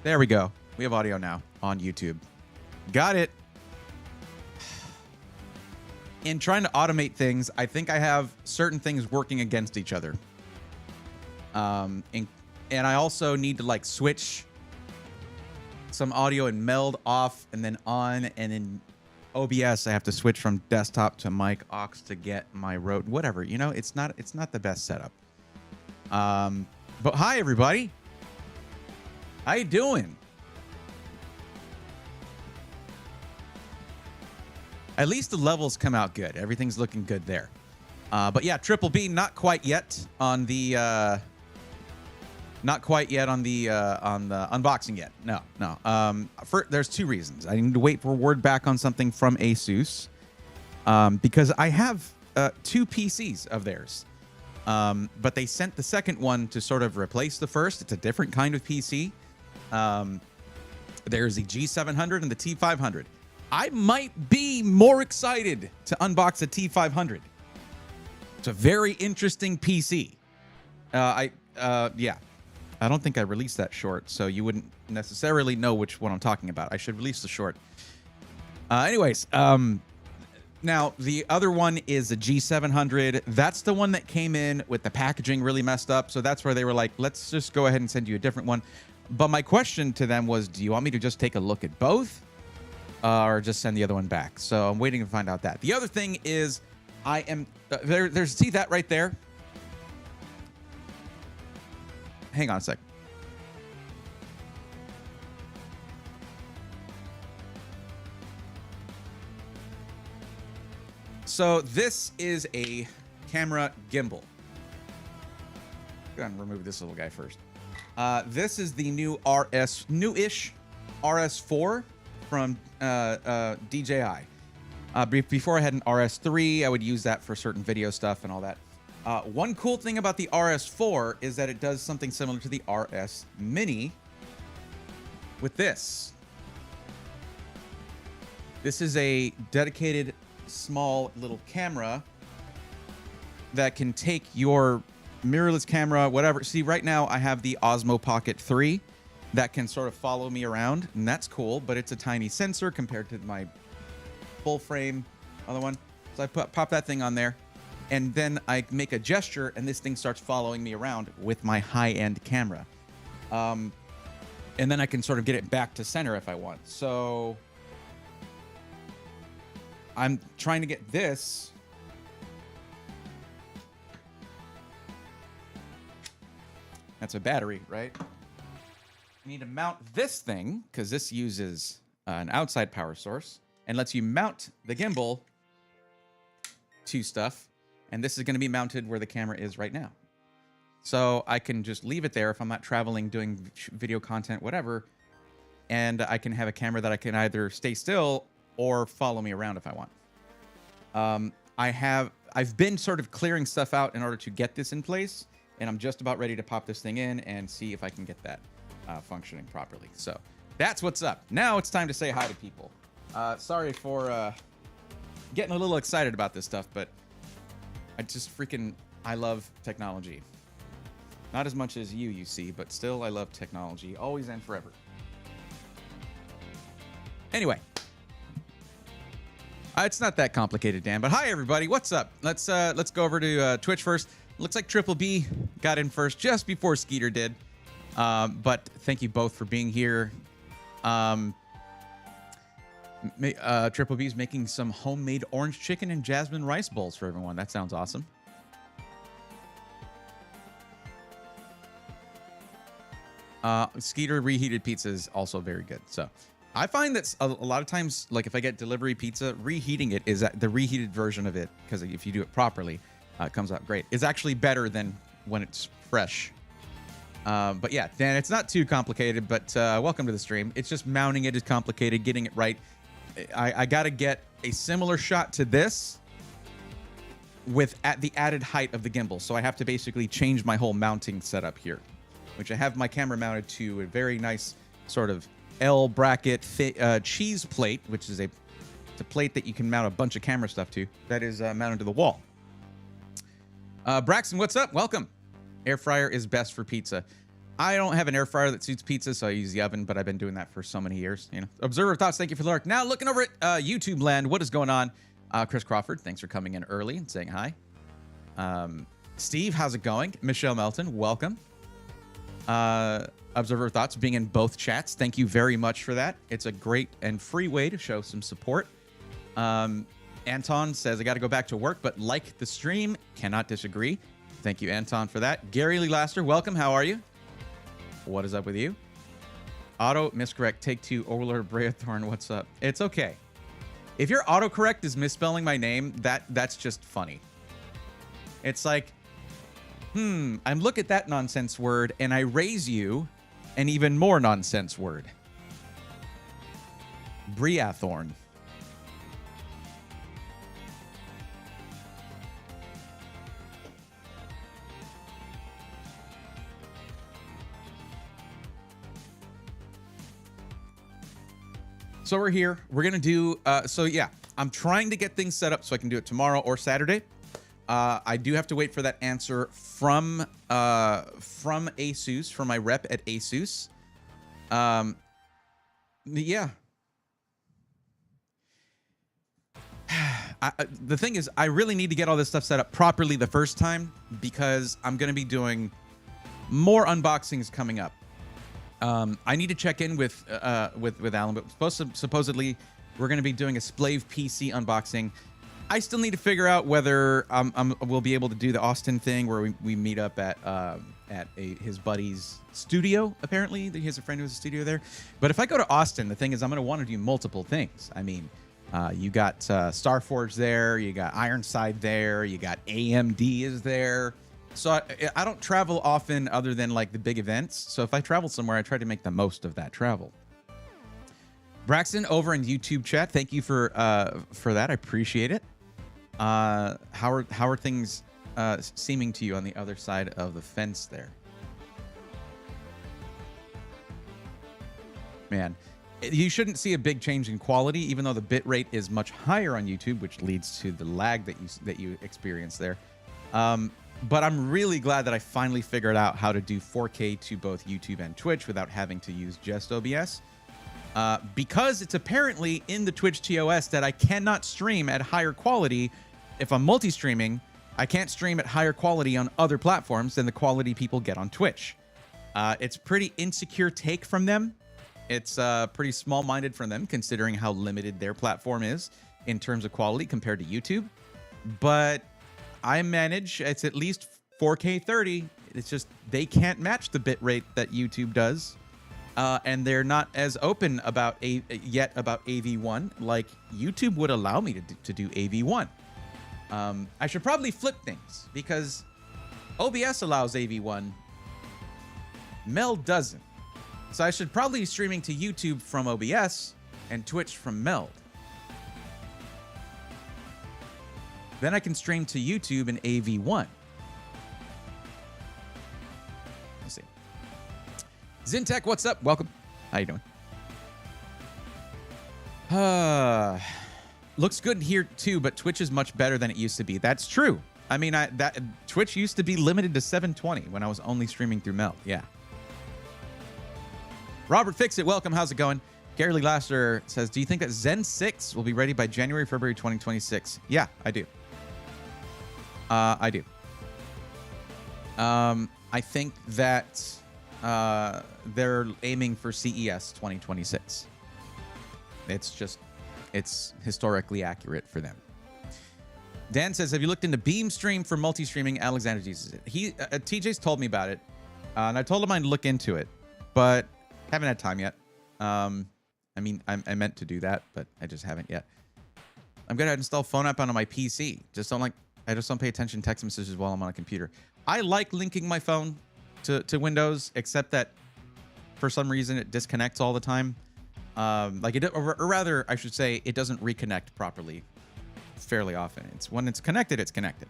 There we go. We have audio now on YouTube. Got it. In trying to automate things, I think I have certain things working against each other. And I also need to like switch some audio and meld off and then on, and in OBS I have to switch from desktop to mic aux to get my Rode, whatever. You know, it's not the best setup. But hi everybody. How you doing? At least the levels come out good. Everything's looking good there. But yeah, Triple B not quite yet on the unboxing yet. No. There's two reasons. I need to wait for word back on something from ASUS because I have two PCs of theirs. But they sent the second one to sort of replace the first. It's a different kind of PC. There's the G700 and the T500. I might be more excited to unbox a T500. It's a very interesting PC. Yeah. I don't think I released that short, so you wouldn't necessarily know which one I'm talking about. I should release the short. Anyways, now the other one is the G700. That's the one that came in with the packaging really messed up. So that's where they were like, let's just go ahead and send you a different one. But my question to them was, do you want me to just take a look at both? Or just send the other one back? So I'm waiting to find out that. The other thing is, I am there's see that right there? Hang on a sec. So this is a camera gimbal. Go ahead and remove this little guy first. This is the newish RS4 from DJI. Before I had an RS3, I would use that for certain video stuff and all that. One cool thing about the RS4 is that it does something similar to the RS Mini with this. This is a dedicated small little camera that can take your mirrorless camera, whatever. See, right now I have the Osmo Pocket 3 that can sort of follow me around, and that's cool, but it's a tiny sensor compared to my full frame other one. So I pop that thing on there, and then I make a gesture, and this thing starts following me around with my high-end camera. And then I can sort of get it back to center if I want. So I'm trying to get this. That's a battery, right? You need to mount this thing because this uses an outside power source and lets you mount the gimbal to stuff. And this is going to be mounted where the camera is right now. So I can just leave it there if I'm not traveling, doing video content, whatever. And I can have a camera that I can either stay still or follow me around if I want. I've been sort of clearing stuff out in order to get this in place. And I'm just about ready to pop this thing in and see if I can get that functioning properly. So that's what's up. Now it's time to say hi to people. Sorry for getting a little excited about this stuff, but I love technology. Not as much as you see, but still I love technology, always and forever. Anyway, it's not that complicated, Dan, but hi everybody, what's up? Let's go over to Twitch first. Looks like Triple B got in first just before Skeeter did. But thank you both for being here. Triple B's making some homemade orange chicken and jasmine rice bowls for everyone. That sounds awesome. Skeeter reheated pizza is also very good. So I find that a lot of times, like if I get delivery pizza, reheating it is the reheated version of it, because if you do it properly, it comes out great. It's actually better than when it's fresh. But yeah, Dan, it's not too complicated, but welcome to the stream. It's just mounting it is complicated, getting it right. I got to get a similar shot to this at the added height of the gimbal. So I have to basically change my whole mounting setup here, which I have my camera mounted to a very nice sort of L bracket cheese plate, which is it's a plate that you can mount a bunch of camera stuff to, that is mounted to the wall. Braxton, what's up? Welcome. Air fryer is best for pizza. I don't have an air fryer that suits pizza, so I use the oven, but I've been doing that for so many years. You know, Observer Thoughts, thank you for the lurk. Now, looking over at YouTube land, what is going on? Chris Crawford, thanks for coming in early and saying hi. Steve, how's it going? Michelle Melton, welcome. Observer Thoughts being in both chats, thank you very much for that. It's a great and free way to show some support. Anton says, I got to go back to work, but like the stream, cannot disagree. Thank you, Anton, for that. Gary Lee Laster, welcome. How are you? What is up with you? Auto miscorrect, take two, Overlord Breathorn, what's up? It's okay. If your autocorrect is misspelling my name, that's just funny. It's like, I look at that nonsense word and I raise you an even more nonsense word. Breathorn. So we're here. We're going to do, so yeah, I'm trying to get things set up so I can do it tomorrow or Saturday. I do have to wait for that answer from ASUS, from my rep at ASUS. Yeah. The thing is, I really need to get all this stuff set up properly the first time because I'm going to be doing more unboxings coming up. I need to check in with Alan, but supposedly we're going to be doing a Splave PC unboxing. I still need to figure out whether we'll be able to do the Austin thing where we meet up at his buddy's studio. Apparently, he has a friend who has a studio there. But if I go to Austin, the thing is I'm going to want to do multiple things. I mean, you got Starforge there, you got Ironside there, you got AMD is there. So I don't travel often other than like the big events. So if I travel somewhere, I try to make the most of that travel. Braxton over in YouTube chat, thank you for that. I appreciate it. How are things seeming to you on the other side of the fence there? Man, you shouldn't see a big change in quality, even though the bit rate is much higher on YouTube, which leads to the lag that you experience there. But I'm really glad that I finally figured out how to do 4K to both YouTube and Twitch without having to use just OBS. Because it's apparently in the Twitch TOS that I cannot stream at higher quality. If I'm multi-streaming, I can't stream at higher quality on other platforms than the quality people get on Twitch. It's pretty insecure take from them. It's pretty small-minded from them, considering how limited their platform is in terms of quality compared to YouTube. But I manage, it's at least 4K 30. It's just they can't match the bit rate that YouTube does. And they're not as open about yet about AV1 like YouTube would allow me to do AV1. I should probably flip things because OBS allows AV1. Meld doesn't. So I should probably be streaming to YouTube from OBS and Twitch from Meld. Then I can stream to YouTube in AV1. Let's see. Zintech, what's up? Welcome. How you doing? Looks good here too, but Twitch is much better than it used to be. That's true. I mean, Twitch used to be limited to 720 when I was only streaming through Meld. Yeah. Robert Fixit, welcome. How's it going? Gary Lee Laster says, do you think that Zen 6 will be ready by January, February 2026? Yeah, I do. I do. I think that they're aiming for CES 2026. It's historically accurate for them. Dan says, have you looked into Beam Stream for multi-streaming? Alexander Jesus. TJ's told me about it, and I told him I'd look into it, but haven't had time yet. I mean, I meant to do that, but I just haven't yet. I'm gonna install phone app onto my PC. I just don't pay attention to text messages while I'm on a computer. I like linking my phone to Windows, except that for some reason it disconnects all the time. Or rather, I should say, it doesn't reconnect properly fairly often. It's when it's connected, it's connected.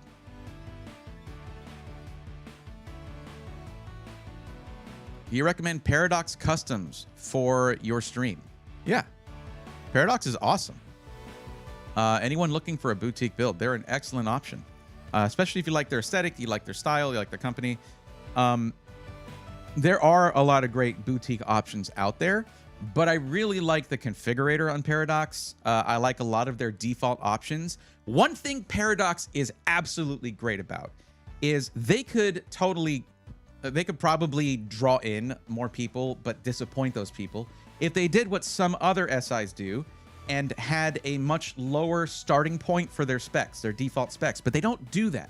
Do you recommend Paradox Customs for your stream? Yeah. Paradox is awesome. Anyone looking for a boutique build, they're an excellent option. Especially if you like their aesthetic, you like their style, you like their company. there are a lot of great boutique options out there, but I really like the configurator on Paradox. I like a lot of their default options. One thing Paradox is absolutely great about is they could probably draw in more people, but disappoint those people if they did what some other SIs do and had a much lower starting point for their specs, their default specs, but they don't do that.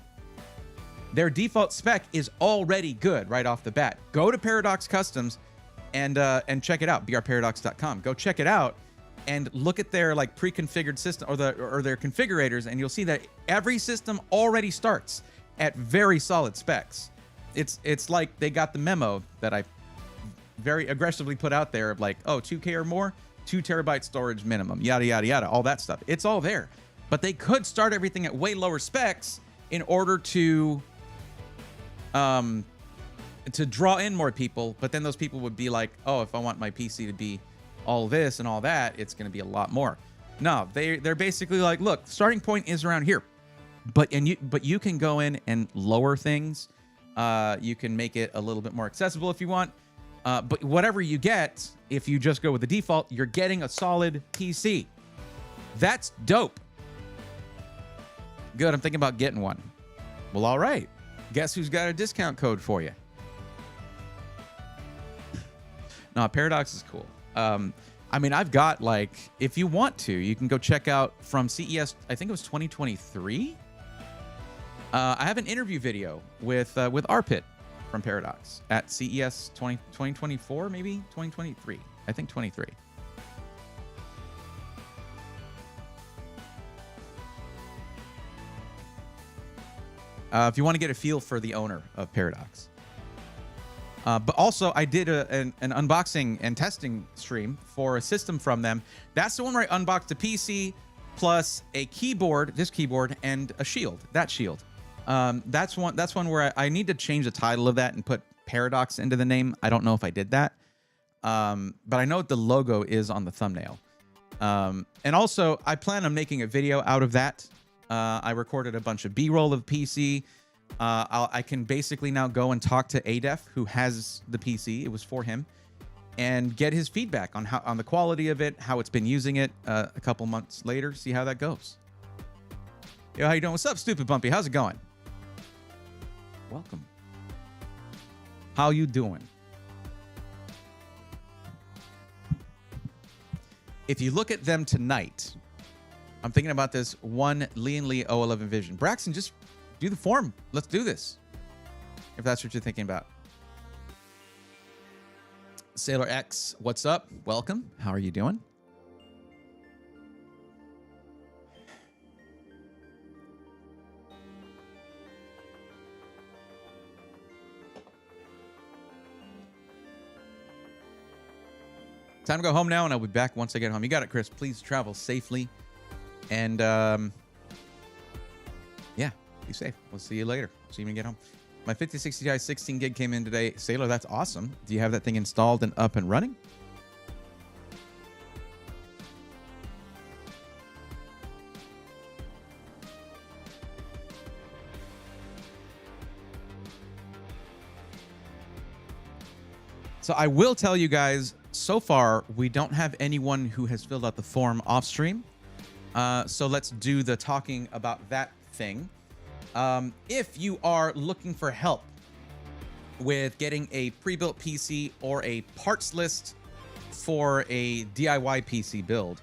Their default spec is already good right off the bat. Go to Paradox Customs and check it out, brparadox.com. Go check it out and look at their like pre-configured system or their configurators, and you'll see that every system already starts at very solid specs. It's like they got the memo that I very aggressively put out there of like, oh, 2K or more, 2 terabyte storage minimum, yada, yada, yada, all that stuff. It's all there. But they could start everything at way lower specs in order to draw in more people. But then those people would be like, oh, if I want my PC to be all this and all that, it's going to be a lot more. No, they're basically like, look, starting point is around here. But you can go in and lower things. You can make it a little bit more accessible if you want. But whatever you get, if you just go with the default, you're getting a solid PC. That's dope. Good, I'm thinking about getting one. Well, all right. Guess who's got a discount code for you? No, Paradox is cool. I mean, I've got like, if you want to, you can go check out from CES, I think it was 2023. I have an interview video with Arpit from Paradox at CES 2024, maybe 2023. I think 23. If you want to get a feel for the owner of Paradox. But also, I did an unboxing and testing stream for a system from them. That's the one where I unboxed a PC plus a keyboard, this keyboard, and a shield, that shield. That's one where I need to change the title of that and put Paradox into the name. I don't know if I did that. But I know what the logo is on the thumbnail. And also, I plan on making a video out of that. I recorded a bunch of B-roll of PC. I can basically now go and talk to ADEF, who has the PC. It was for him, and get his feedback on the quality of it, how it's been using it a couple months later, see how that goes. Yo, how you doing? What's up, Stupid Bumpy? How's it going? Welcome. How you doing? If you look at them tonight, I'm thinking about this one Lee and Lee 011 Vision. Braxton, just do the form. Let's do this. If that's what you're thinking about. Sailor X, what's up? Welcome. How are you doing? Time to go home now, and I'll be back once I get home. You got it, Chris. Please travel safely. And, yeah, be safe. We'll see you later. See you when you get home. My 5060 Ti 16 gig came in today. Sailor, that's awesome. Do you have that thing installed and up and running? So I will tell you guys, so far, we don't have anyone who has filled out the form off stream. So let's do the talking about that thing. If you are looking for help with getting a pre-built PC or a parts list for a DIY PC build,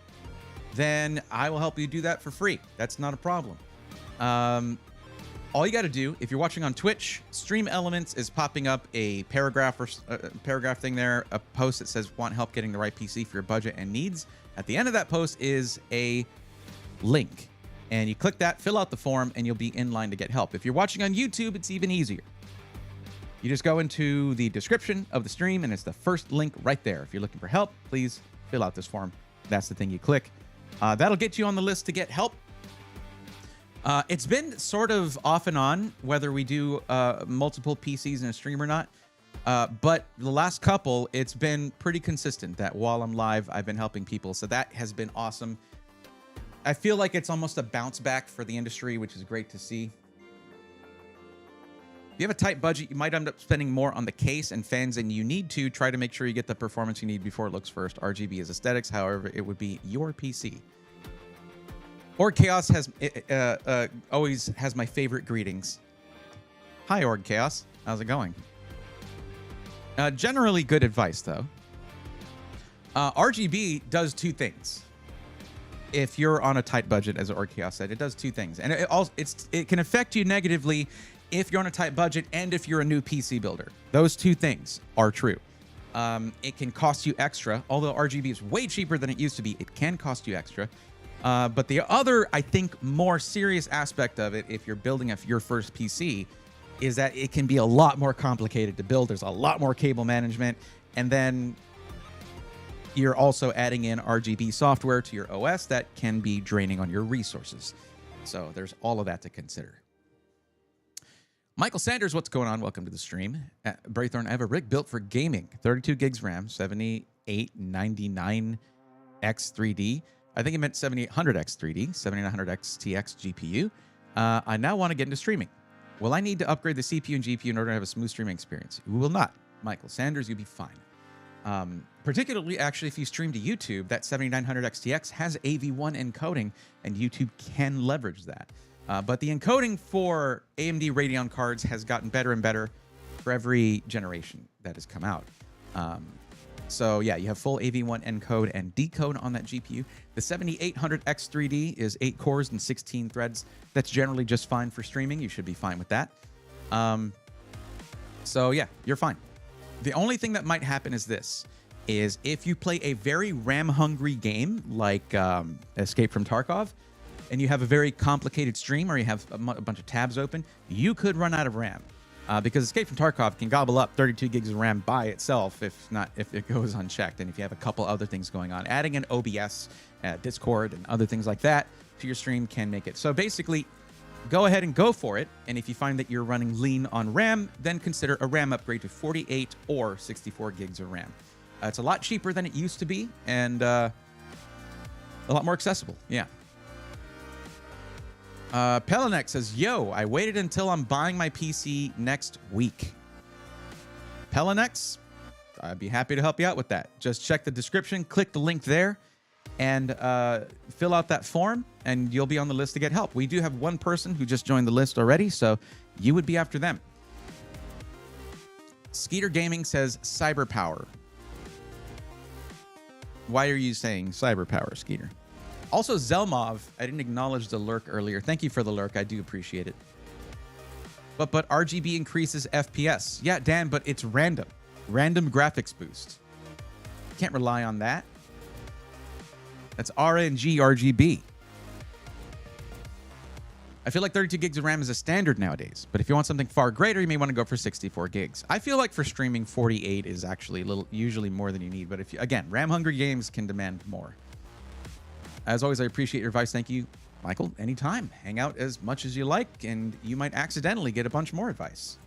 then I will help you do that for free. That's not a problem. All you got to do, if you're watching on Twitch, Stream Elements is popping up a paragraph or paragraph thing there, a post that says want help getting the right PC for your budget and needs. At the end of that post is a link, and you click that, fill out the form, and you'll be in line to get help. If you're watching on YouTube, it's even easier. You just go into the description of the stream, and it's the first link right there. If you're looking for help, please fill out this form. That's the thing you click. That'll get you on the list to get help. It's been sort of off and on whether we do multiple PCs in a stream or not. But the last couple, it's been pretty consistent that while I'm live, I've been helping people. So that has been awesome. I feel like it's almost a bounce back for the industry, which is great to see. you have a tight budget, you might end up spending more on the case and fans, and you need to try to make sure you get the performance you need before it looks first. RGB is aesthetics, however, it would be your PC. Org Chaos has always has my favorite greetings. Hi, Org Chaos. How's it going? Generally good advice, though. RGB does two things. If you're on a tight budget, as Org Chaos said, it does two things. And it can affect you negatively if you're on a tight budget and if you're a new PC builder. Those two things are true. It can cost you extra. Although RGB is way cheaper than it used to be, it can cost you extra. But the other, I think, more serious aspect of it, if you're building your first PC, is that it can be a lot more complicated to build. There's a lot more cable management. And then you're also adding in RGB software to your OS that can be draining on your resources. So there's all of that to consider. Michael Sanders, what's going on? Welcome to the stream. Braithorn, I have a rig built for gaming. 32 gigs RAM, 7899X3D. I think it meant 7800X3D, 7900X TX GPU. I now want to get into streaming. Will I need to upgrade the CPU and GPU in order to have a smooth streaming experience? You will not. Michael Sanders, you'll be fine. Particularly, actually, if you stream to YouTube, that 7900X TX has AV1 encoding, and YouTube can leverage that. But the encoding for AMD Radeon cards has gotten better and better for every generation that has come out. So yeah, you have full AV1 encode and decode on that GPU. The 7800X3D is 8 cores and 16 threads. That's generally just fine for streaming. You should be fine with that. So yeah, you're fine. The only thing that might happen is this, is if you play a very RAM-hungry game like Escape from Tarkov, and you have a very complicated stream or you have a bunch of tabs open, you could run out of RAM. Because Escape from Tarkov can gobble up 32 gigs of RAM by itself if it goes unchecked, and if you have a couple other things going on. Adding an OBS, Discord, and other things like that to your stream can make it. So basically, go ahead and go for it, and if you find that you're running lean on RAM, then consider a RAM upgrade to 48 or 64 gigs of RAM. It's a lot cheaper than it used to be, and a lot more accessible. Yeah. Pelanex says, yo, I waited until I'm buying my PC next week. Pelanex, I'd be happy to help you out with that. Just check the description, click the link there, and fill out that form, and you'll be on the list to get help. We do have one person who just joined the list already, so you would be after them. Skeeter Gaming says, cyber power. Why are you saying cyber power, Skeeter? Also, Zelmov, I didn't acknowledge the lurk earlier. Thank you for the lurk. I do appreciate it. But RGB increases FPS. Yeah, Dan, but it's random. Random graphics boost. Can't rely on that. That's RNG RGB. I feel like 32 gigs of RAM is a standard nowadays. But if you want something far greater, you may want to go for 64 gigs. I feel like for streaming, 48 is actually usually more than you need. But again, RAM-hungry games can demand more. As always, I appreciate your advice. Thank you, Michael. Anytime. Hang out as much as you like, and you might accidentally get a bunch more advice.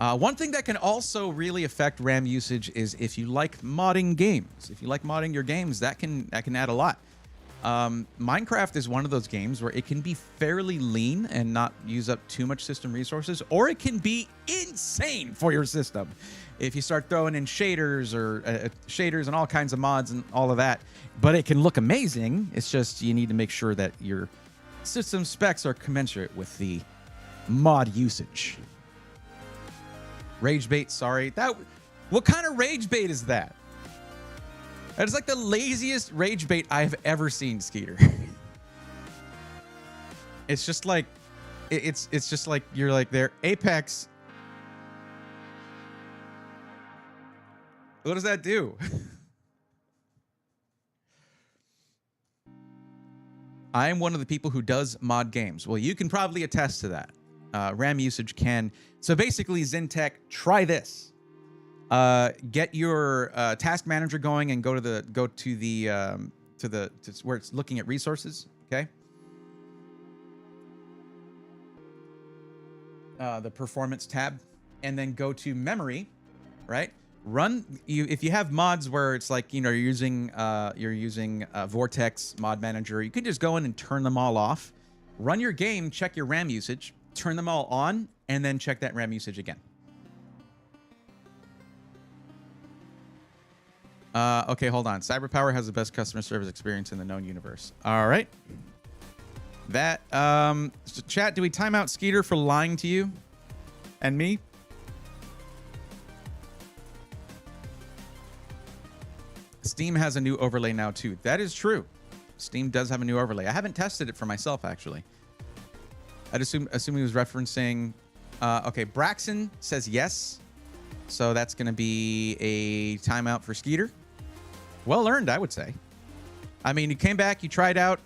One thing that can also really affect RAM usage is if you like modding games. If you like modding your games, that can add a lot. Minecraft is one of those games where it can be fairly lean and not use up too much system resources, or it can be insane for your system if you start throwing in shaders and all kinds of mods and all of that. But it can look amazing. It's just you need to make sure that your system specs are commensurate with the mod usage. Rage bait, sorry. What kind of rage bait is that? That is like the laziest rage bait I've ever seen, Skeeter. It's just like it's just like you're like there. Apex. What does that do? I am one of the people who does mod games. Well, you can probably attest to that. RAM usage can. So basically, Zentech, try this. Get your task manager going and go to where it's looking at resources. Okay. The performance tab, and then go to memory, right? If you have mods where it's like, you're using Vortex mod manager, you can just go in and turn them all off, run your game, check your RAM usage, turn them all on, and then check that RAM usage again. Okay, hold on. CyberPower has the best customer service experience in the known universe. All right. That, so chat, do we time out Skeeter for lying to you and me? Steam has a new overlay now, too. That is true. Steam does have a new overlay. I haven't tested it for myself, actually. I'd assume he was referencing... okay, Braxton says yes. So that's going to be a timeout for Skeeter. Well earned, I would say. I mean, you came back, you tried out,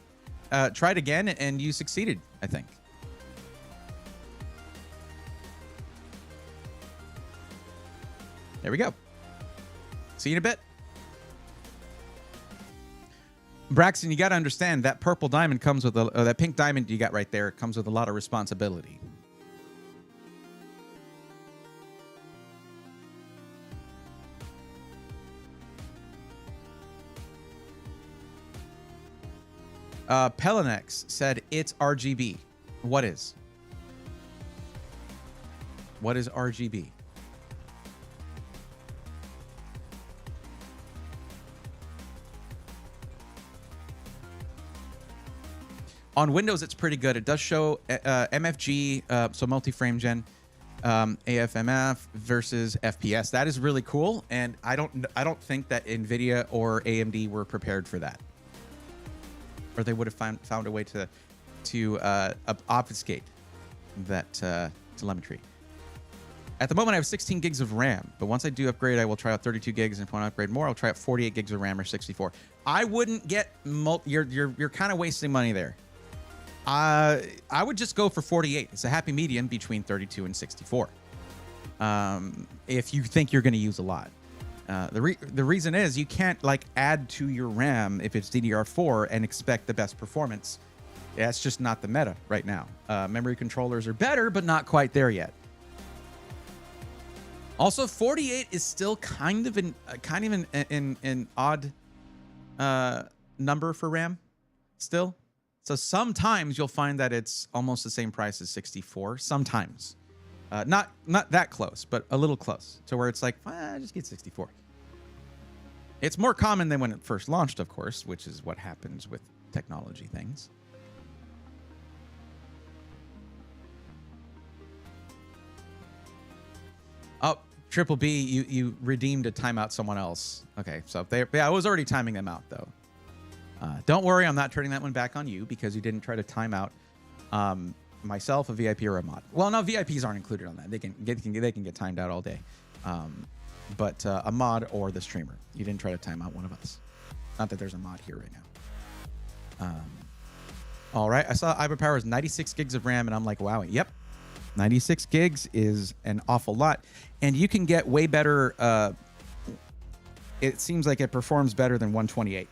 tried again, and you succeeded, I think. There we go. See you in a bit. Braxton, you got to understand that purple diamond comes with that pink diamond you got right there comes with a lot of responsibility. Pelinex said it's RGB. What is? What is RGB? On Windows, it's pretty good. It does show MFG, so multi-frame gen, AFMF versus FPS. That is really cool, and I don't think that NVIDIA or AMD were prepared for that, or they would have found a way to obfuscate that telemetry. At the moment, I have 16 gigs of RAM, but once I do upgrade, I will try out 32 gigs, and if I want to upgrade more, I'll try out 48 gigs of RAM or 64. I wouldn't get you're kind of wasting money there. I would just go for 48. It's a happy medium between 32 and 64. If you think you're going to use a lot. The reason is you can't like add to your RAM if it's DDR4 and expect the best performance. That's just not the meta right now. Memory controllers are better, but not quite there yet. Also, 48 is still kind of an odd number for RAM still. So sometimes you'll find that it's almost the same price as 64. Sometimes. Not that close, but a little close to where it's like, just get 64. It's more common than when it first launched, of course, which is what happens with technology things. Oh, Triple B, you redeemed a timeout someone else. Okay, so I was already timing them out, though. Don't worry, I'm not turning that one back on you because you didn't try to time out myself, a VIP, or a mod. Well, no, VIPs aren't included on that. They can get timed out all day. But a mod or the streamer. You didn't try to time out one of us. Not that there's a mod here right now. All right, I saw Iberpower is 96 gigs of RAM, and I'm like, wow, yep. 96 gigs is an awful lot. And you can get way better. It seems like it performs better than 128.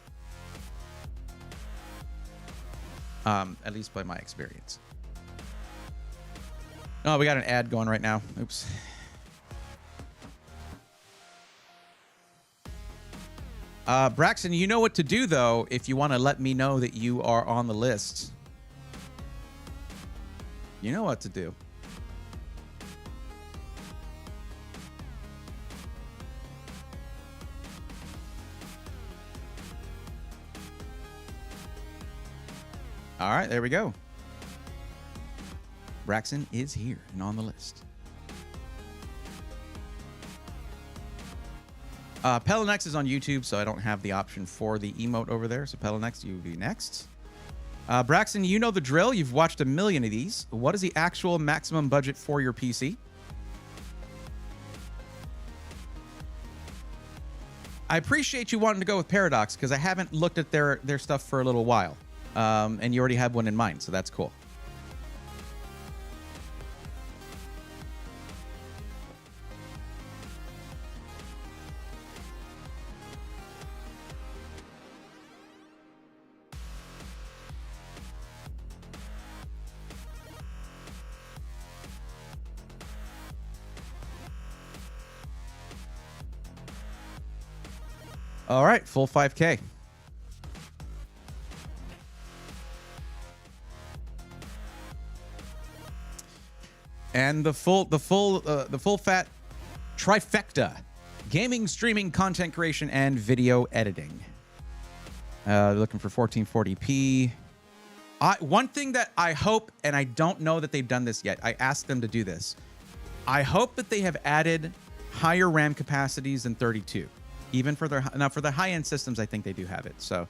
At least by my experience. Oh, we got an ad going right now. Oops. Braxton, you know what to do, though, if you want to let me know that you are on the list. You know what to do. All right, there we go. Braxton is here and on the list. Pelinex is on YouTube, so I don't have the option for the emote over there. So Pelinex, you will be next. Braxton, you know the drill. You've watched a million of these. What is the actual maximum budget for your PC? I appreciate you wanting to go with Paradox because I haven't looked at their stuff for a little while. And you already have one in mind, so that's cool. All right, full 5K. and the full fat trifecta: gaming, streaming, content creation, and video editing. Looking for 1440p. One thing that I hope, and I don't know that they've done this yet, I asked them to do this. I hope that they have added higher RAM capacities than 32. Even for their, now for the high-end systems, I think they do have it. So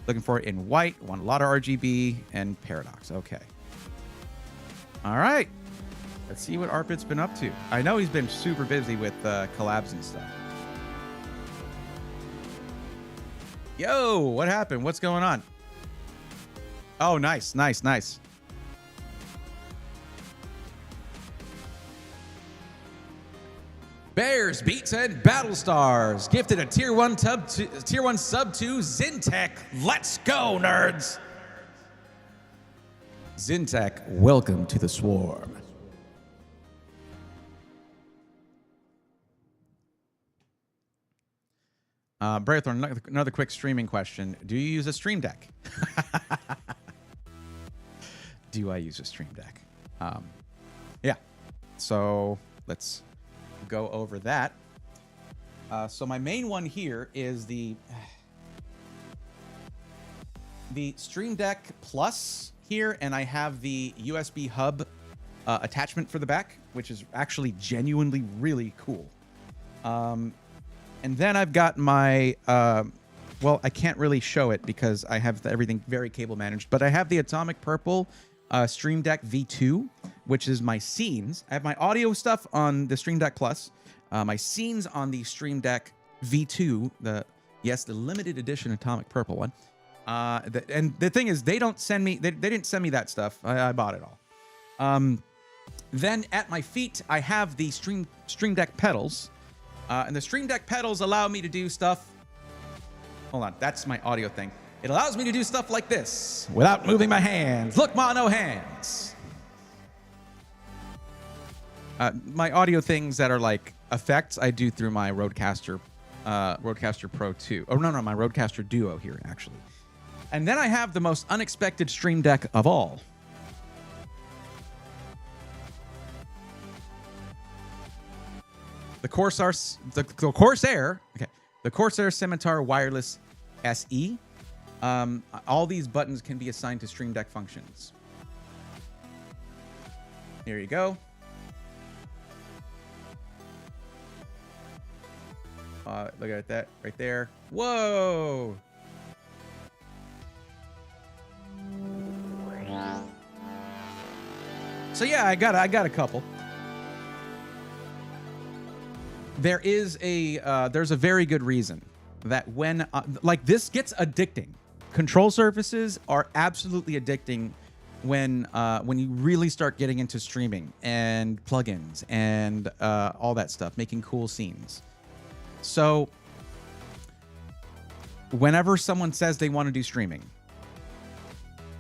looking for it in white, want a lot of RGB, and paradox. Okay. All right. Let's see what Arpit's been up to. I know he's been super busy with collabs and stuff. Yo, what happened? What's going on? Oh, nice, nice, nice. Bears, Beats, and Battlestars gifted a tier 1 sub to Zintech. Let's go, nerds. Zintech, welcome to the swarm. Braithorn, another quick streaming question. Do you use a Stream Deck? Do I use a Stream Deck? Yeah. So let's go over that. So my main one here is the Stream Deck Plus here, and I have the USB hub attachment for the back, which is actually genuinely really cool. And then I've got my, well, I can't really show it because I have everything very cable managed, but I have the Atomic Purple Stream Deck V2, which is my scenes. I have my audio stuff on the Stream Deck Plus, my scenes on the Stream Deck V2, the limited edition Atomic Purple one. And the thing is, they don't send me, they didn't send me that stuff. I bought it all. Then at my feet, I have the Stream Deck pedals. And the Stream Deck pedals allow me to do stuff. Hold on, that's my audio thing. It allows me to do stuff like this without moving my hands. Look, ma, no hands. My audio things that are like effects, I do through my Rodecaster Pro 2. Oh, no, my Rodecaster Duo here, actually. And then I have the most unexpected Stream Deck of all. The Corsair Scimitar Wireless SE. All these buttons can be assigned to Stream Deck functions. Here you go. Look at that right there. Whoa! So yeah, I got a couple. There's a very good reason that when like this gets addicting. Control surfaces are absolutely addicting when you really start getting into streaming and plugins and all that stuff, making cool scenes. So whenever someone says they want to do streaming,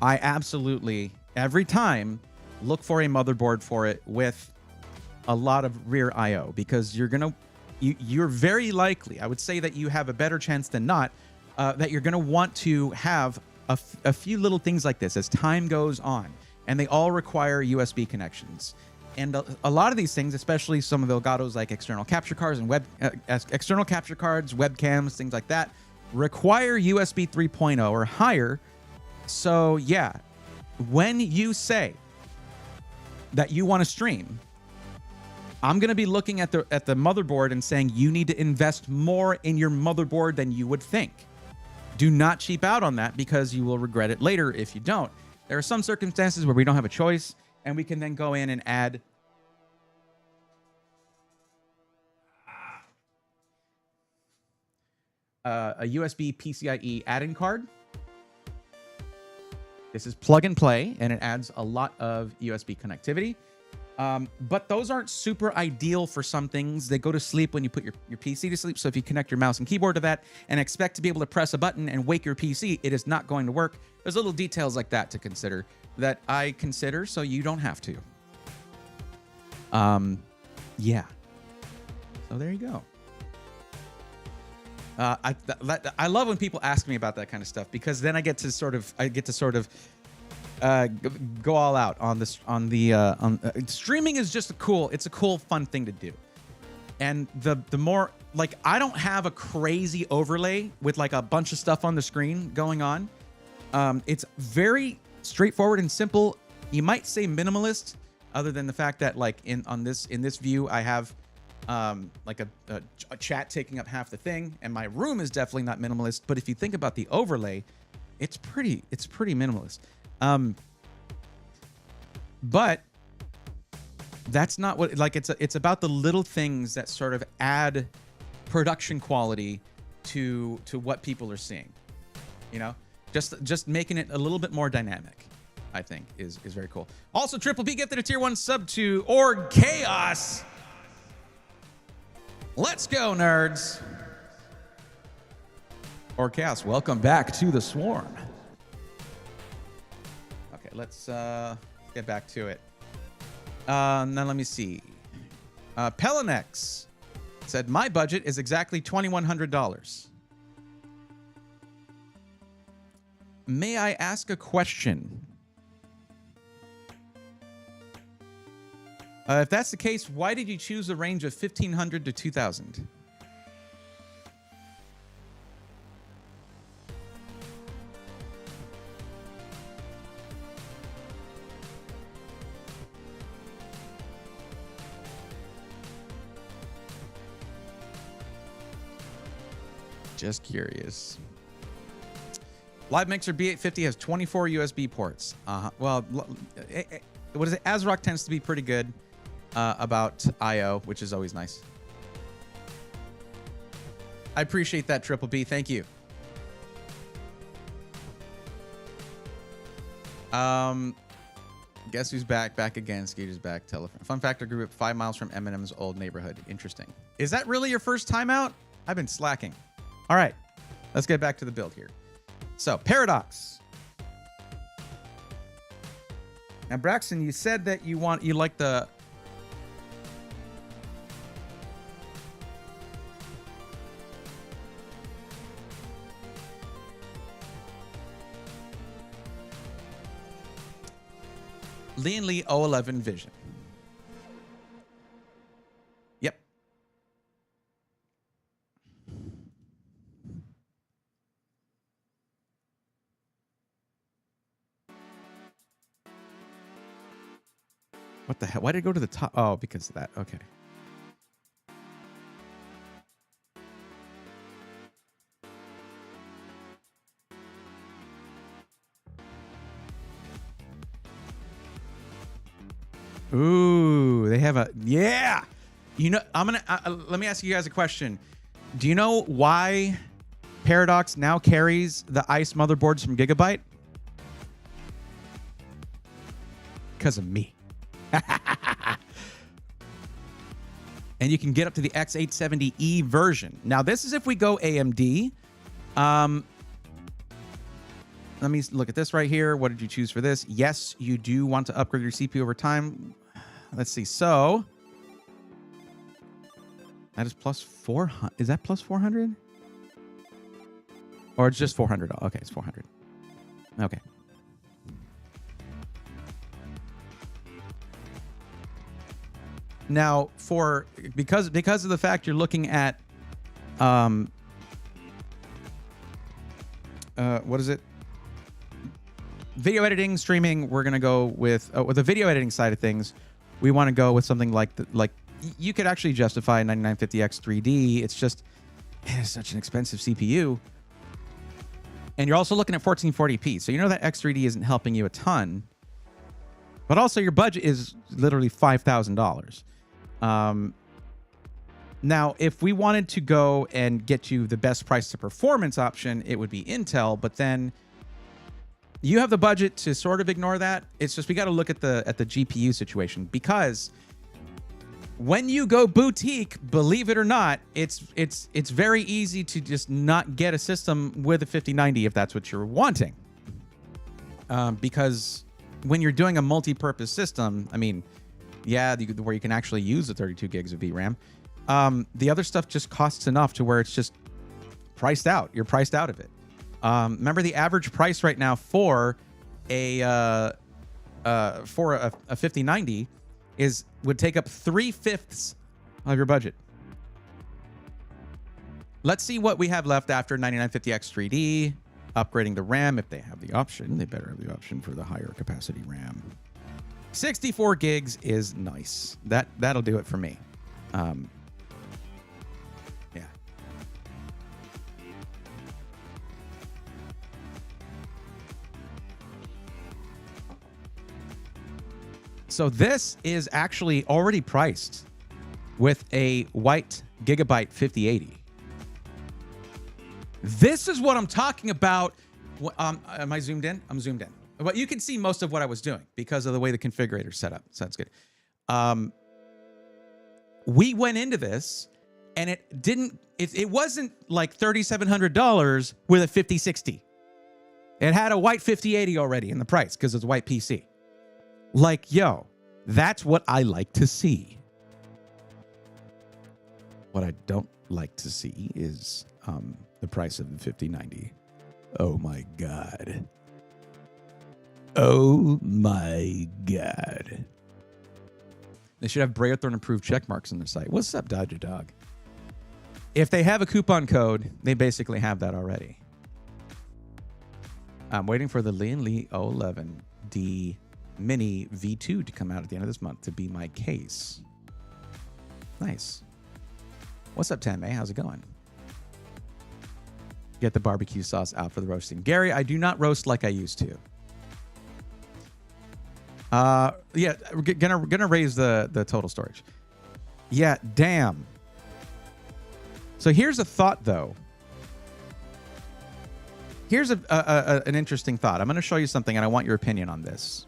I absolutely every time look for a motherboard for it with a lot of rear IO, because you're very likely, I would say that you have a better chance than not, that you're going to want to have a few little things like this as time goes on, and they all require USB connections. And a lot of these things, especially some of the Elgato's like external capture cards and external capture cards, webcams, things like that, require USB 3.0 or higher. So yeah, when you say that you want to stream, I'm going to be looking at the motherboard and saying you need to invest more in your motherboard than you would think. Do not cheap out on that, because you will regret it later if you don't. There are some circumstances where we don't have a choice, and we can then go in and add a USB PCIe add-in card. This is plug and play, and it adds a lot of USB connectivity. But those aren't super ideal for some things. They go to sleep when you put your PC to sleep. So if you connect your mouse and keyboard to that and expect to be able to press a button and wake your PC, it is not going to work. There's little details like that to consider that I consider, so you don't have to. Yeah. So there you go. I love when people ask me about that kind of stuff, because then I get to sort of go all out on this. Streaming is just it's a cool, fun thing to do. And the more, like, I don't have a crazy overlay with like a bunch of stuff on the screen going on. It's very straightforward and simple. You might say minimalist, other than the fact that like in this view I have like a chat taking up half the thing, and my room is definitely not minimalist. But if you think about the overlay, it's pretty minimalist. But that's not what, like, it's about the little things that sort of add production quality to what people are seeing. You know, just making it a little bit more dynamic, I think is very cool. Also, Triple P gifted a tier 1 sub to Org Chaos. Let's go, nerds. Org Chaos, welcome back to the Swarm. Okay, let's get back to it. Now let me see. Pelinex said, my budget is exactly $2,100. May I ask a question? If that's the case, why did you choose a range of 1,500 to 2,000? Just curious. Live Mixer B850 has 24 USB ports. Well, what is it? ASRock tends to be pretty good about I/O, which is always nice. I appreciate that, Triple B. Thank you. Guess who's back? Back again. Skeeter's back. Fun Factor grew up 5 miles from Eminem's old neighborhood. Interesting. Is that really your first time out? I've been slacking. All right, let's get back to the build here. So, Paradox. Now, Braxton, you said that you like the... Lian Li 011 Vision. Yep. What the hell? Why did it go to the top? Oh, because of that. Okay. Ooh, they have a, yeah. You know, let me ask you guys a question. Do you know why Paradox now carries the ICE motherboards from Gigabyte? Because of me. And you can get up to the X870E version. Now, this is if we go AMD. Let me look at this right here. What did you choose for this? Yes, you do want to upgrade your CPU over time. Let's see. So that is plus 400. Is that plus 400? Or it's just 400? Okay, it's 400. Okay. Now, because of the fact you're looking at what is it? Video editing, streaming, we're going to go with the video editing side of things. We want to go with something like you could actually justify 9950X 3D. It's just such an expensive CPU. And you're also looking at 1440p. So you know that X3D isn't helping you a ton. But also your budget is literally $5,000. Now, if we wanted to go and get you the best price to performance option, it would be Intel. But then you have the budget to sort of ignore that. It's just we got to look at the GPU situation, because when you go boutique, believe it or not, it's very easy to just not get a system with a 5090 if that's what you're wanting. Because when you're doing a multi-purpose system, I mean, yeah, where you can actually use the 32 gigs of VRAM, the other stuff just costs enough to where it's just priced out. You're priced out of it. Remember, the average price right now for for a 5090 would take up 3/5 of your budget. Let's see what we have left after 9950X 3D. Upgrading the RAM if they have the option. They better have the option for the higher capacity RAM. 64 gigs is nice. That'll do it for me. Yeah. So this is actually already priced with a white Gigabyte 5080. This is what I'm talking about. Am I zoomed in? I'm zoomed in. But you can see most of what I was doing because of the way the configurator's set up. So that's good. We went into this, and it wasn't like $3,700 with a 5060. It had a white 5080 already in the price because it's a white PC. Like, yo, that's what I like to see. What I don't like to see is the price of the 5090. Oh my God. Oh my God. They should have Brailthorn approved check marks on their site. What's up, Dodger Dog? If they have a coupon code, they basically have that already. I'm waiting for the Lee 011D Mini V2 to come out at the end of this month to be my case. Nice. What's up, Tanmay? How's it going? Get the barbecue sauce out for the roasting. Gary, I do not roast like I used to. Yeah, we're gonna raise the total storage. Yeah, damn. So here's a thought, though. Here's an interesting thought. I'm going to show you something, and I want your opinion on this.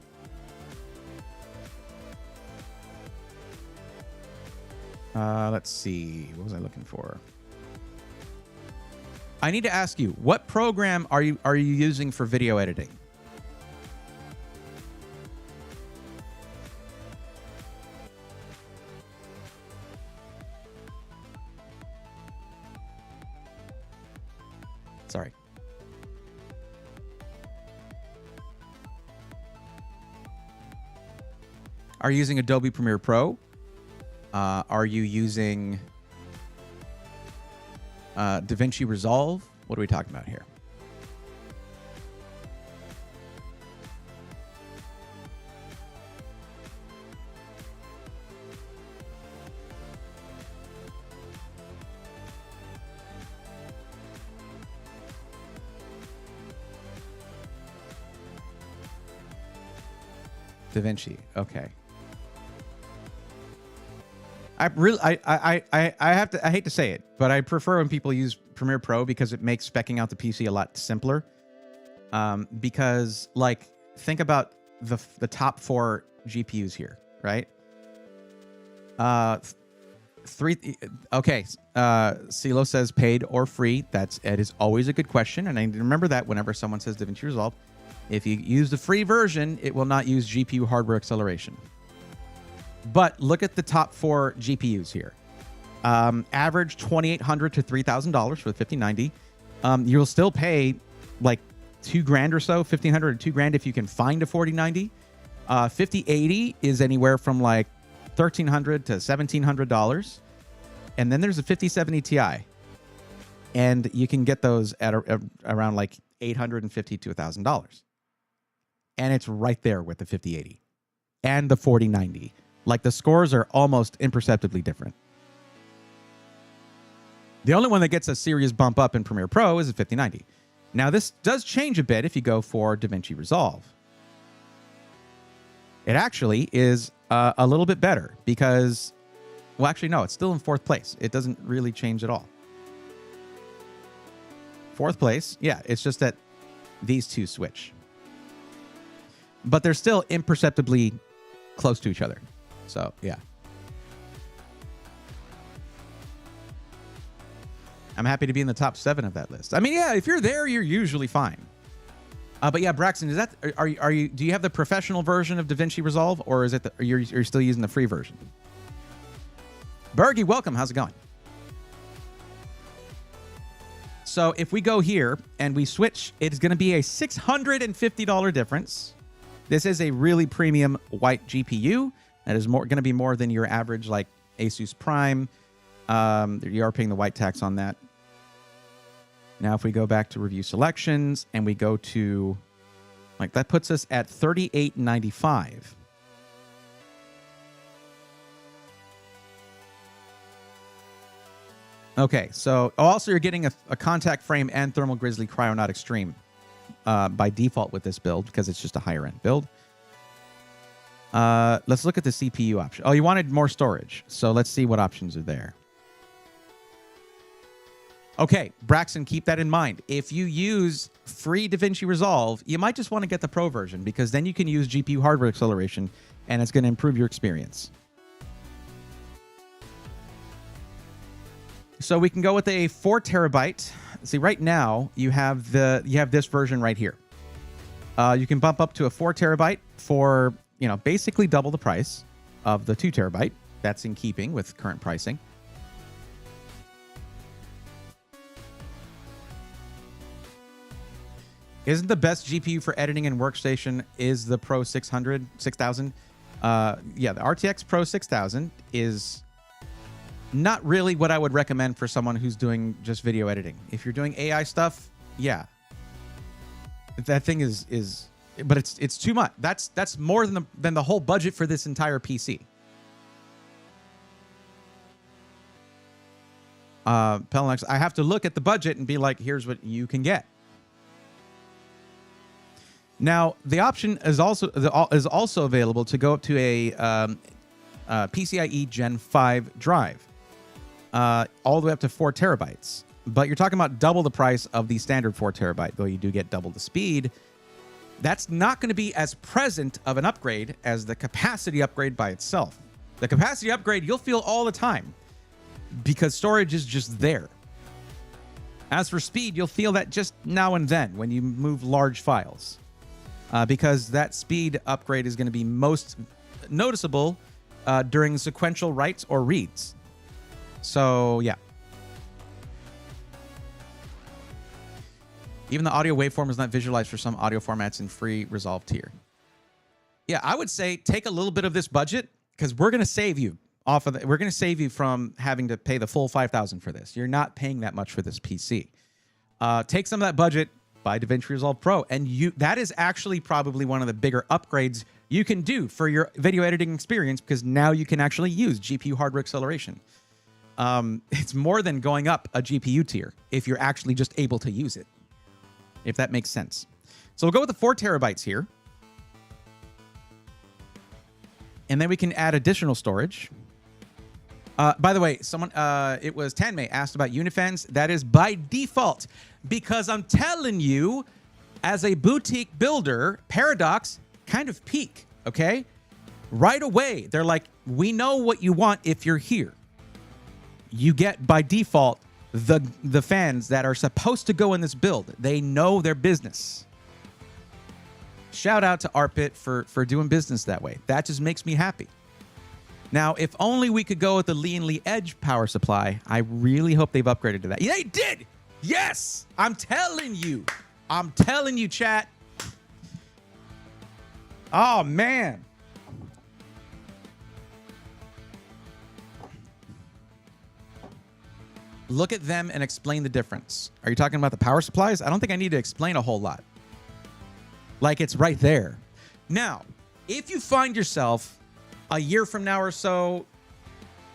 Let's see. What was I looking for? I need to ask you, what program are you using for video editing? Sorry. Are you using Adobe Premiere Pro? Are you using DaVinci Resolve? What are we talking about here? DaVinci. Okay. I hate to say it, but I prefer when people use Premiere Pro because it makes speccing out the PC a lot simpler. Because like, think about the top 4 GPUs here, right? Okay. CeeLo says paid or free. It is always a good question, and I need to remember that whenever someone says DaVinci Resolve. If you use the free version, it will not use GPU hardware acceleration. But look at the top 4 GPUs here. Average $2,800 to $3,000 for the 5090. You'll still pay like $2,000 or so, $1,500 to $2,000 if you can find a 4090. 5080 is anywhere from like $1,300 to $1,700. And then there's a 5070 Ti. And you can get those at around like $850 to $1,000. And it's right there with the 5080 and the 4090. Like, the scores are almost imperceptibly different. The only one that gets a serious bump up in Premiere Pro is a 5090. Now, this does change a bit if you go for DaVinci Resolve. It actually is a little bit better because, well, actually, no, it's still in 4th place. It doesn't really change at all. 4th place, yeah, it's just that these two switch. But they're still imperceptibly close to each other. So, yeah. I'm happy to be in the top 7 of that list. I mean, yeah, if you're there, you're usually fine. But yeah, Braxton, is that are you? Do you have the professional version of DaVinci Resolve, or is it you're still using the free version? Bergie, welcome. How's it going? So if we go here and we switch, it's going to be a $650 difference. This is a really premium white GPU. That is going to be more than your average like Asus Prime. You are paying the white tax on that. Now, if we go back to review selections and we go to, like, that puts us at $38.95. Okay, so also you're getting a contact frame and thermal grizzly cryonaut extreme by default with this build because it's just a higher end build. Let's look at the CPU option. Oh, you wanted more storage, so let's see what options are there. Okay, Braxton, keep that in mind. If you use free DaVinci Resolve, you might just want to get the Pro version because then you can use GPU hardware acceleration and it's going to improve your experience. So we can go with a 4 terabyte. See, right now you have this version right here. You can bump up to a 4 terabyte for, you know, basically double the price of the 2 terabyte. That's in keeping with current pricing. Isn't the best GPU for editing and workstation is the Pro 6000? Yeah, the RTX Pro 6000 is not really what I would recommend for someone who's doing just video editing. If you're doing AI stuff, yeah. That thing is but it's too much. That's more than the whole budget for this entire PC. Pellenex, I have to look at the budget and be like, here's what you can get. Now, the option is also available to go up to a PCIe Gen 5 drive, all the way up to 4 terabytes. But you're talking about double the price of the standard 4 terabyte, though you do get double the speed. That's not going to be as present of an upgrade as the capacity upgrade by itself. The capacity upgrade you'll feel all the time because storage is just there. As for speed, you'll feel that just now and then when you move large files. Because that speed upgrade is going to be most noticeable during sequential writes or reads. So, yeah. Even the audio waveform is not visualized for some audio formats in free Resolve tier. Yeah, I would say take a little bit of this budget because we're going to save you off of we're going to save you from having to pay the full $5,000 for this. You're not paying that much for this PC. Take some of that budget. Buy DaVinci Resolve Pro, and that is actually probably one of the bigger upgrades you can do for your video editing experience because now you can actually use GPU hardware acceleration. It's more than going up a GPU tier if you're actually just able to use it, if that makes sense. So we'll go with the 4 terabytes here, and then we can add additional storage. By the way, someone, it was Tanmay asked about Unifans. That is by default because I'm telling you, as a boutique builder, Paradox kind of peak, okay? Right away, they're like, we know what you want if you're here. You get, by default, the fans that are supposed to go in this build. They know their business. Shout out to Arpit for doing business that way. That just makes me happy. Now, if only we could go with the Lee & Edge power supply. I really hope they've upgraded to that. Yeah, they did! Yes! I'm telling you. I'm telling you, chat. Oh, man. Look at them and explain the difference. Are you talking about the power supplies? I don't think I need to explain a whole lot. Like, it's right there. Now, if you find yourself a year from now or so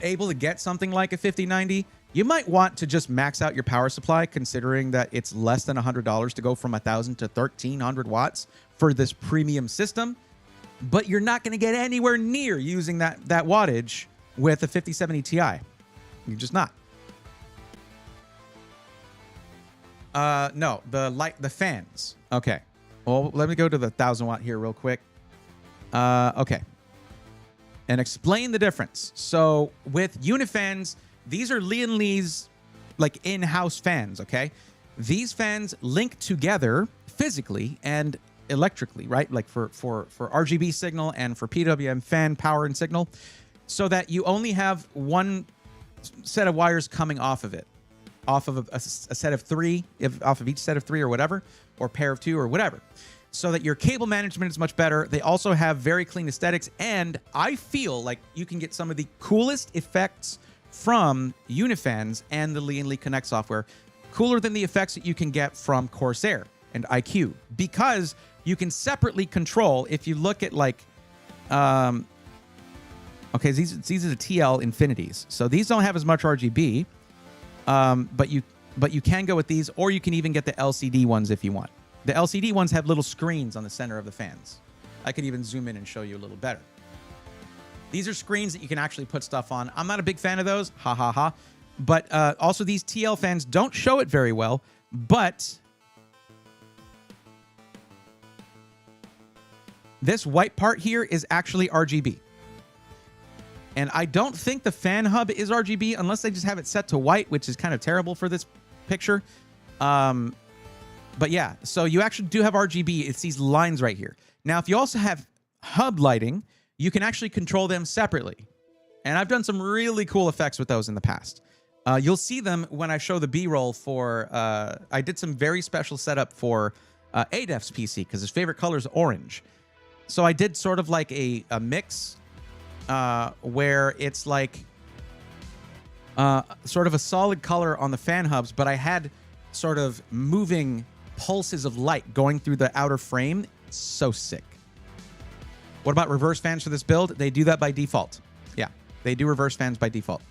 able to get something like a 5090, you might want to just max out your power supply, considering that it's less than $100 to go from 1,000 to 1,300 watts for this premium system. But you're not going to get anywhere near using that wattage with a 5070 Ti. You're just not. No, the fans. Okay. Well, let me go to the 1,000 watt here real quick. Okay. And explain the difference. So with Unifans, these are Lee & Lee's like in-house fans, okay? These fans link together physically and electrically, right? Like for RGB signal and for PWM fan power and signal, so that you only have one set of wires coming off of it. off of a set of 3, off of each set of 3 or whatever, or pair of 2 or whatever, so that your cable management is much better. They also have very clean aesthetics, and I feel like you can get some of the coolest effects from Unifans and the Lee & Lee Connect software, cooler than the effects that you can get from Corsair and IQ, because you can separately control. If you look at like, okay, these are the TL Infinities, so these don't have as much RGB, but you can go with these, or you can even get the LCD ones if you want. The LCD ones have little screens on the center of the fans. I could even zoom in and show you a little better. These are screens that you can actually put stuff on. I'm not a big fan of those, ha ha ha. But also these TL fans don't show it very well, but this white part here is actually RGB. And I don't think the fan hub is RGB unless they just have it set to white, which is kind of terrible for this picture. But yeah, so you actually do have RGB. It's these lines right here. Now, if you also have hub lighting, you can actually control them separately. And I've done some really cool effects with those in the past. You'll see them when I show the B-roll for... I did some very special setup for Adef's PC because his favorite color is orange. So I did sort of like a mix where it's like sort of a solid color on the fan hubs, but I had sort of moving pulses of light going through the outer frame. So sick. What about reverse fans for this build? They do that by default. Yeah, they do reverse fans by default.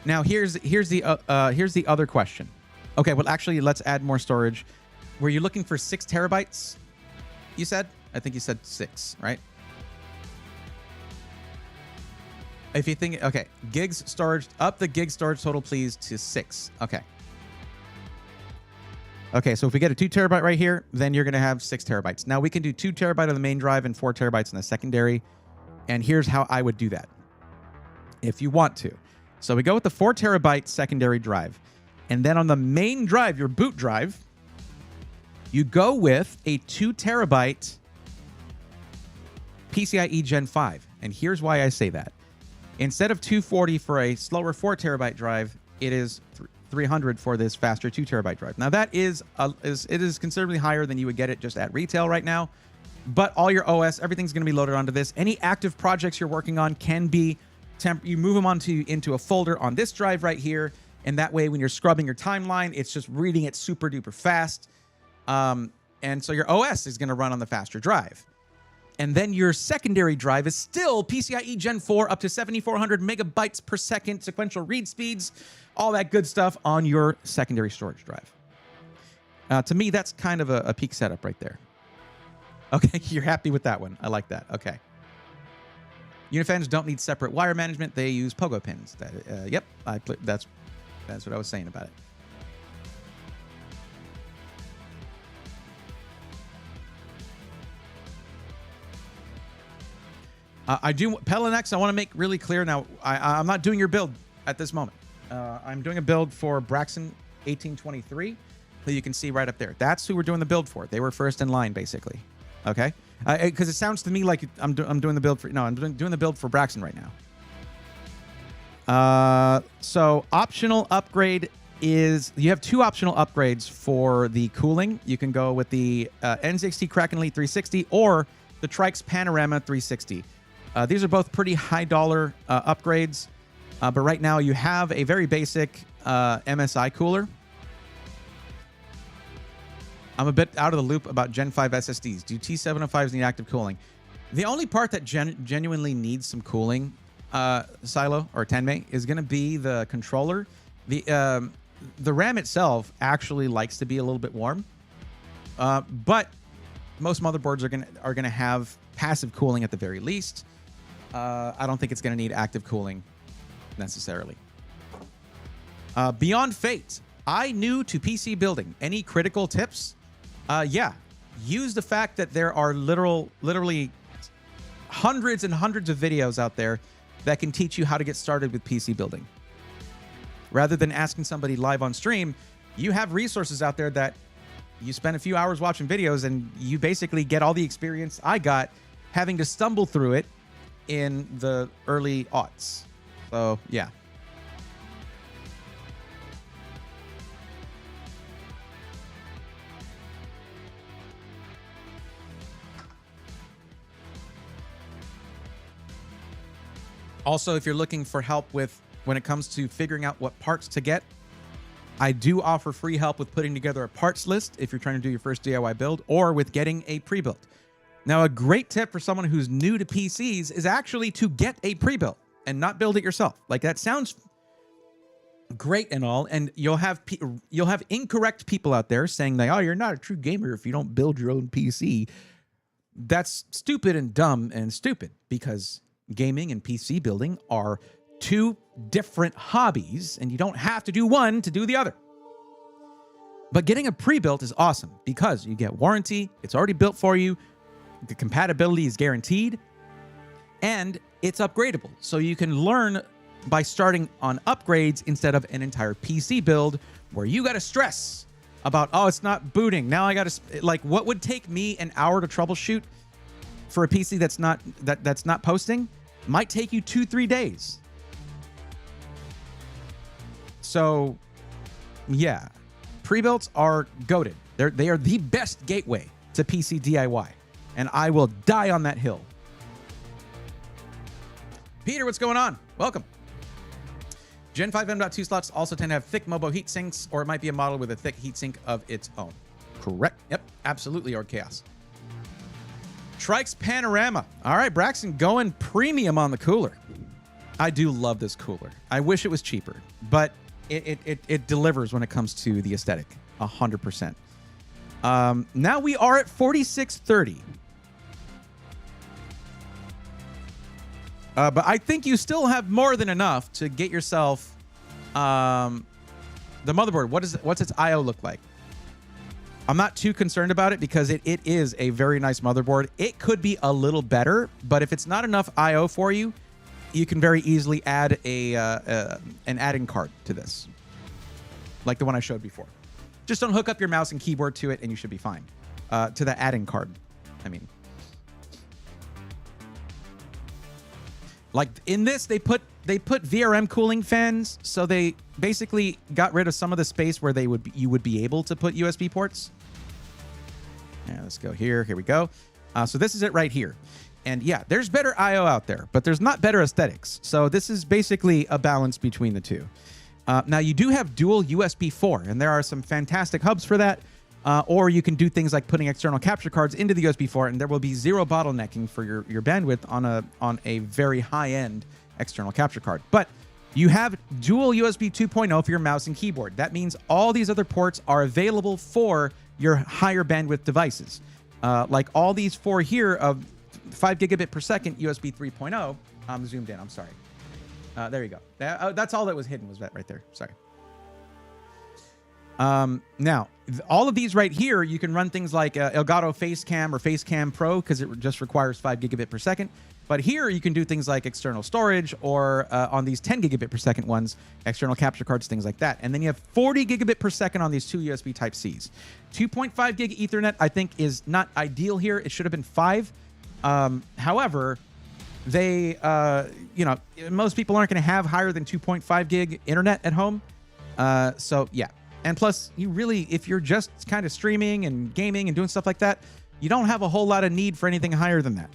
Now here's the other question. Okay, well actually let's add more storage. Were you looking for 6 terabytes? You said? I think you said 6, right? If you think, okay, gigs storage, up the gig storage total please to 6. Okay. Okay, so if we get a 2 terabyte right here, then you're gonna have 6 terabytes. Now we can do 2 terabyte on the main drive and 4 terabytes in the secondary. And here's how I would do that, if you want to. So we go with the 4 terabyte secondary drive. And then on the main drive, your boot drive, you go with a 2 terabyte PCIe Gen 5. And here's why I say that. Instead of 240 for a slower 4 terabyte drive, it is 300 for this faster 2 terabyte drive. Now that is considerably higher than you would get it just at retail right now. But all your OS, everything's going to be loaded onto this. Any active projects you're working on can be you move them into a folder on this drive right here, and that way when you're scrubbing your timeline, it's just reading it super duper fast. And so your OS is going to run on the faster drive. And then your secondary drive is still PCIe Gen 4 up to 7,400 megabytes per second, sequential read speeds, all that good stuff on your secondary storage drive. To me, that's kind of a peak setup right there. Okay, you're happy with that one. I like that. Okay. Unifans don't need separate wire management. They use pogo pins. Yep, that's what I was saying about it. I do, Pelinex, I want to make really clear now, I'm not doing your build at this moment. I'm doing a build for Braxton 1823, who you can see right up there. That's who we're doing the build for. They were first in line, basically. Okay? Because it sounds to me like I'm doing the build for... No, I'm doing the build for Braxton right now. So optional upgrade is... You have 2 optional upgrades for the cooling. You can go with the N60 Kraken Elite 360 or the Trix Panorama 360. These are both pretty high dollar upgrades. But right now you have a very basic MSI cooler. I'm a bit out of the loop about Gen 5 SSDs. Do T705s need active cooling? The only part that genuinely needs some cooling, Silo or Tenmei, is going to be the controller. The RAM itself actually likes to be a little bit warm, but most motherboards are gonna have passive cooling at the very least. I don't think it's going to need active cooling necessarily. Beyond Fate, I new to PC building. Any critical tips? Yeah, use the fact that there are literally hundreds and hundreds of videos out there that can teach you how to get started with PC building. rather than asking somebody live on stream, you have resources out there that you spend a few hours watching videos and you basically get all the experience I got having to stumble through it in the early aughts. So, yeah. Also, if you're looking for help with when it comes to figuring out what parts to get, I do offer free help with putting together a parts list if you're trying to do your first DIY build, or with getting a pre-built. Now, a great tip for someone who's new to PCs is actually to get a pre-built and not build it yourself. Like, that sounds great and all, and you'll have incorrect people out there saying like, oh, you're not a true gamer if you don't build your own PC. That's stupid and dumb and stupid, because gaming and PC building are two different hobbies, and you don't have to do one to do the other. But getting a pre-built is awesome because you get warranty, it's already built for you, the compatibility is guaranteed, and it's upgradable. So you can learn by starting on upgrades instead of an entire PC build where you got to stress about, oh, it's not booting. Now I got to, like, what would take me an hour to troubleshoot for a PC that's not posting might take you 2-3 days. So, yeah, pre-builts are goated. They are the best gateway to PC DIY, and I will die on that hill. Peter, what's going on? Welcome. Gen 5 M.2 slots also tend to have thick Mobo heat sinks, or it might be a model with a thick heatsink of its own. Correct. Yep, absolutely, Org Chaos. Trike's Panorama. All right, Braxton going premium on the cooler. I do love this cooler. I wish it was cheaper, but it delivers when it comes to the aesthetic, 100%. Now we are at 4630. But I think you still have more than enough to get yourself the motherboard. What's its I/O look like? I'm not too concerned about it because it is a very nice motherboard. It could be a little better, but if it's not enough I/O for you, you can very easily add an add-in card to this, like the one I showed before. Just don't hook up your mouse and keyboard to it, and you should be fine. To the add-in card, I mean. Like in this, they put VRM cooling fans, so they basically got rid of some of the space where you would be able to put USB ports. Yeah, let's go here. Here we go. So this is it right here. And yeah, there's better I/O out there, but there's not better aesthetics. So this is basically a balance between the two. Now you do have dual USB 4, and there are some fantastic hubs for that. Or you can do things like putting external capture cards into the USB 4, and there will be zero bottlenecking for your bandwidth on a very high-end external capture card. But you have dual USB 2.0 for your mouse and keyboard. That means all these other ports are available for your higher bandwidth devices. Like all these four here of 5 gigabit per second USB 3.0. I'm zoomed in. I'm sorry. There you go. That's all that was hidden, was that right there. Sorry. Now, all of these right here, you can run things like Elgato Facecam or Facecam Pro because it just requires 5 gigabit per second. But here you can do things like external storage, or on these 10 gigabit per second ones, external capture cards, things like that. And then you have 40 gigabit per second on these two USB Type-Cs. 2.5 gig Ethernet, I think, is not ideal here. It should have been 5. However, they, most people aren't going to have higher than 2.5 gig internet at home. So, yeah. And plus, you really, if you're just kind of streaming and gaming and doing stuff like that, you don't have a whole lot of need for anything higher than that.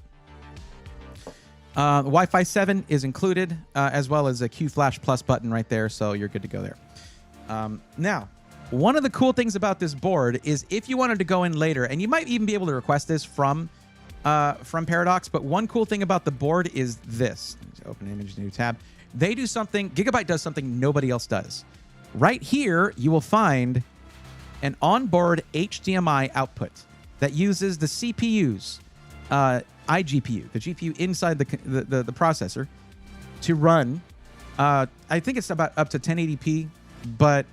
Wi-Fi 7 is included, as well as a Q-Flash Plus button right there, so you're good to go there. Now, one of the cool things about this board is if you wanted to go in later, and you might even be able to request this from Paradox, but one cool thing about the board is this. Open image, new tab. They do something, Gigabyte does something nobody else does. Right here, you will find an onboard HDMI output that uses the CPU's iGPU, the GPU inside the processor, to run. I think it's about up to 1080p, but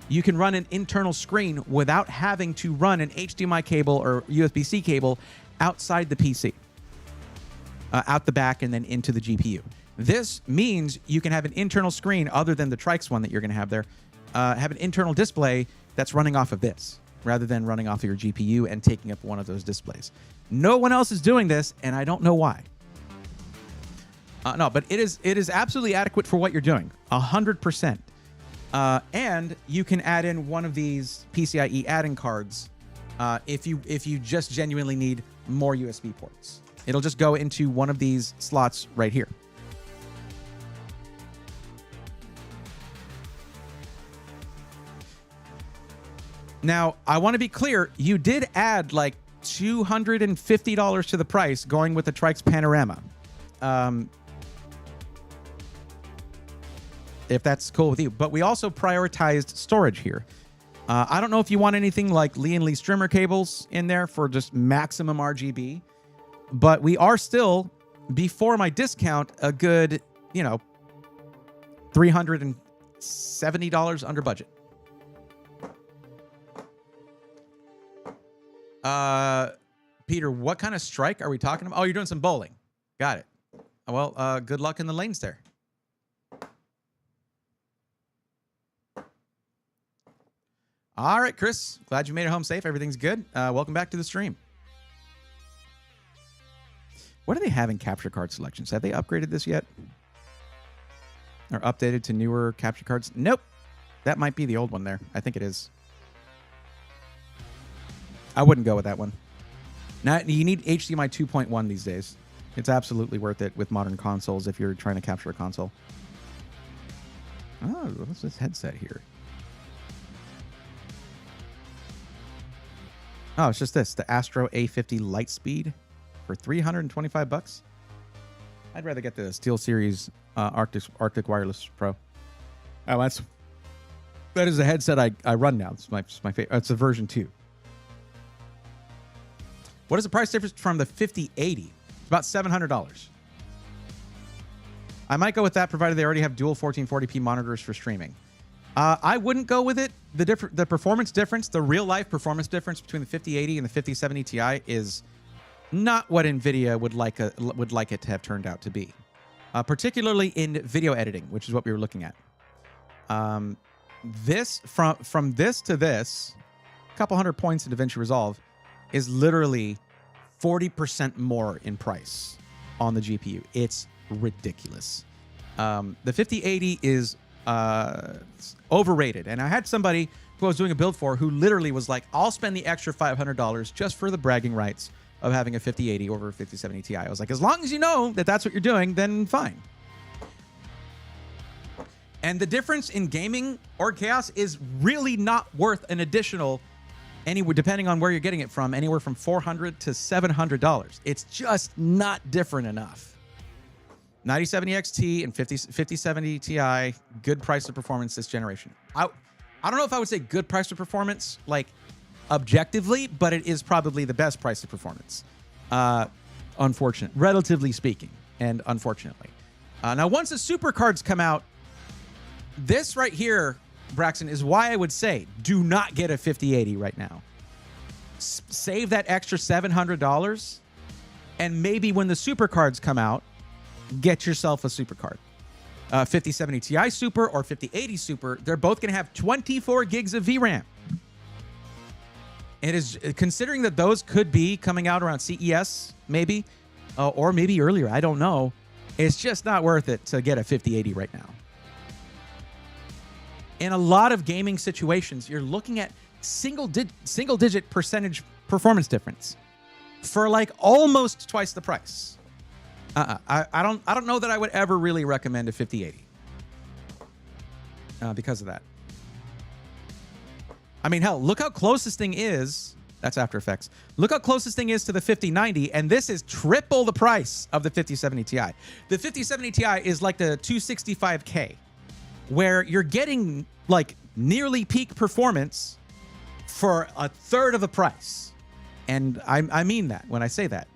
you can run an internal screen without having to run an HDMI cable or USB-C cable outside the PC, out the back and then into the GPU. This means you can have an internal screen other than the Trikes one that you're going to have there, have an internal display that's running off of this rather than running off of your GPU and taking up one of those displays. No one else is doing this, and I don't know why. No, but it is absolutely adequate for what you're doing, 100%. And you can add in one of these PCIe add-in cards if you just genuinely need more USB ports. It'll just go into one of these slots right here. Now, I want to be clear, you did add like $250 to the price going with the Trikes Panorama. If that's cool with you. But we also prioritized storage here. I don't know if you want anything like Lee & Lee streamer cables in there for just maximum RGB, but we are still, before my discount, a good, $370 under budget. Peter, what kind of strike are we talking about? Oh, you're doing some bowling. Got it. Well, good luck in the lanes there. All right, Chris. Glad you made it home safe. Everything's good. Welcome back to the stream. What do they have in capture card selections? Have they upgraded this yet? Or updated to newer capture cards? Nope. That might be the old one there. I think it is. I wouldn't go with that one. Now, you need HDMI 2.1 these days. It's absolutely worth it with modern consoles if you're trying to capture a console. Oh, what's this headset here? Oh, it's just this, the Astro A50 Lightspeed for $325. I'd rather get the SteelSeries Arctic Wireless Pro. Oh, that is the headset I run now. It's my favorite. It's a version 2. What is the price difference from the 5080? It's about $700. I might go with that, provided they already have dual 1440p monitors for streaming. I wouldn't go with it. The performance difference, the real life performance difference between the 5080 and the 5070 Ti is not what NVIDIA would like it to have turned out to be, particularly in video editing, which is what we were looking at. This from this to this, a couple hundred points in DaVinci Resolve, is literally 40% more in price on the GPU. It's ridiculous. The 5080 is overrated. And I had somebody who I was doing a build for who literally was like, I'll spend the extra $500 just for the bragging rights of having a 5080 over a 5070 Ti. I was like, as long as you know that that's what you're doing, then fine. And the difference in gaming or chaos is really not worth an additional, depending on where you're getting it from, anywhere from $400 to $700. It's just not different enough. 9070 XT and 5070 Ti, good price to performance this generation. I don't know if I would say good price to performance, like objectively, but it is probably the best price to performance. Relatively speaking, and unfortunately. Now, once the super cards come out, this right here, Braxton, is why I would say do not get a 5080 right now. Save that extra $700, and maybe when the super cards come out, get yourself a super card. 5070 Ti Super or 5080 Super, they're both going to have 24 gigs of VRAM. It is, considering that those could be coming out around CES, maybe, or maybe earlier, I don't know. It's just not worth it to get a 5080 right now. In a lot of gaming situations, you're looking at single-digit percentage performance difference for like almost twice the price. I don't know that I would ever really recommend a 5080 because of that. I mean, hell, look how close this thing is. That's After Effects. Look how close this thing is to the 5090, and this is triple the price of the 5070 Ti. The 5070 Ti is like the 265K, where you're getting like nearly peak performance for a third of the price. And I mean that when I say that.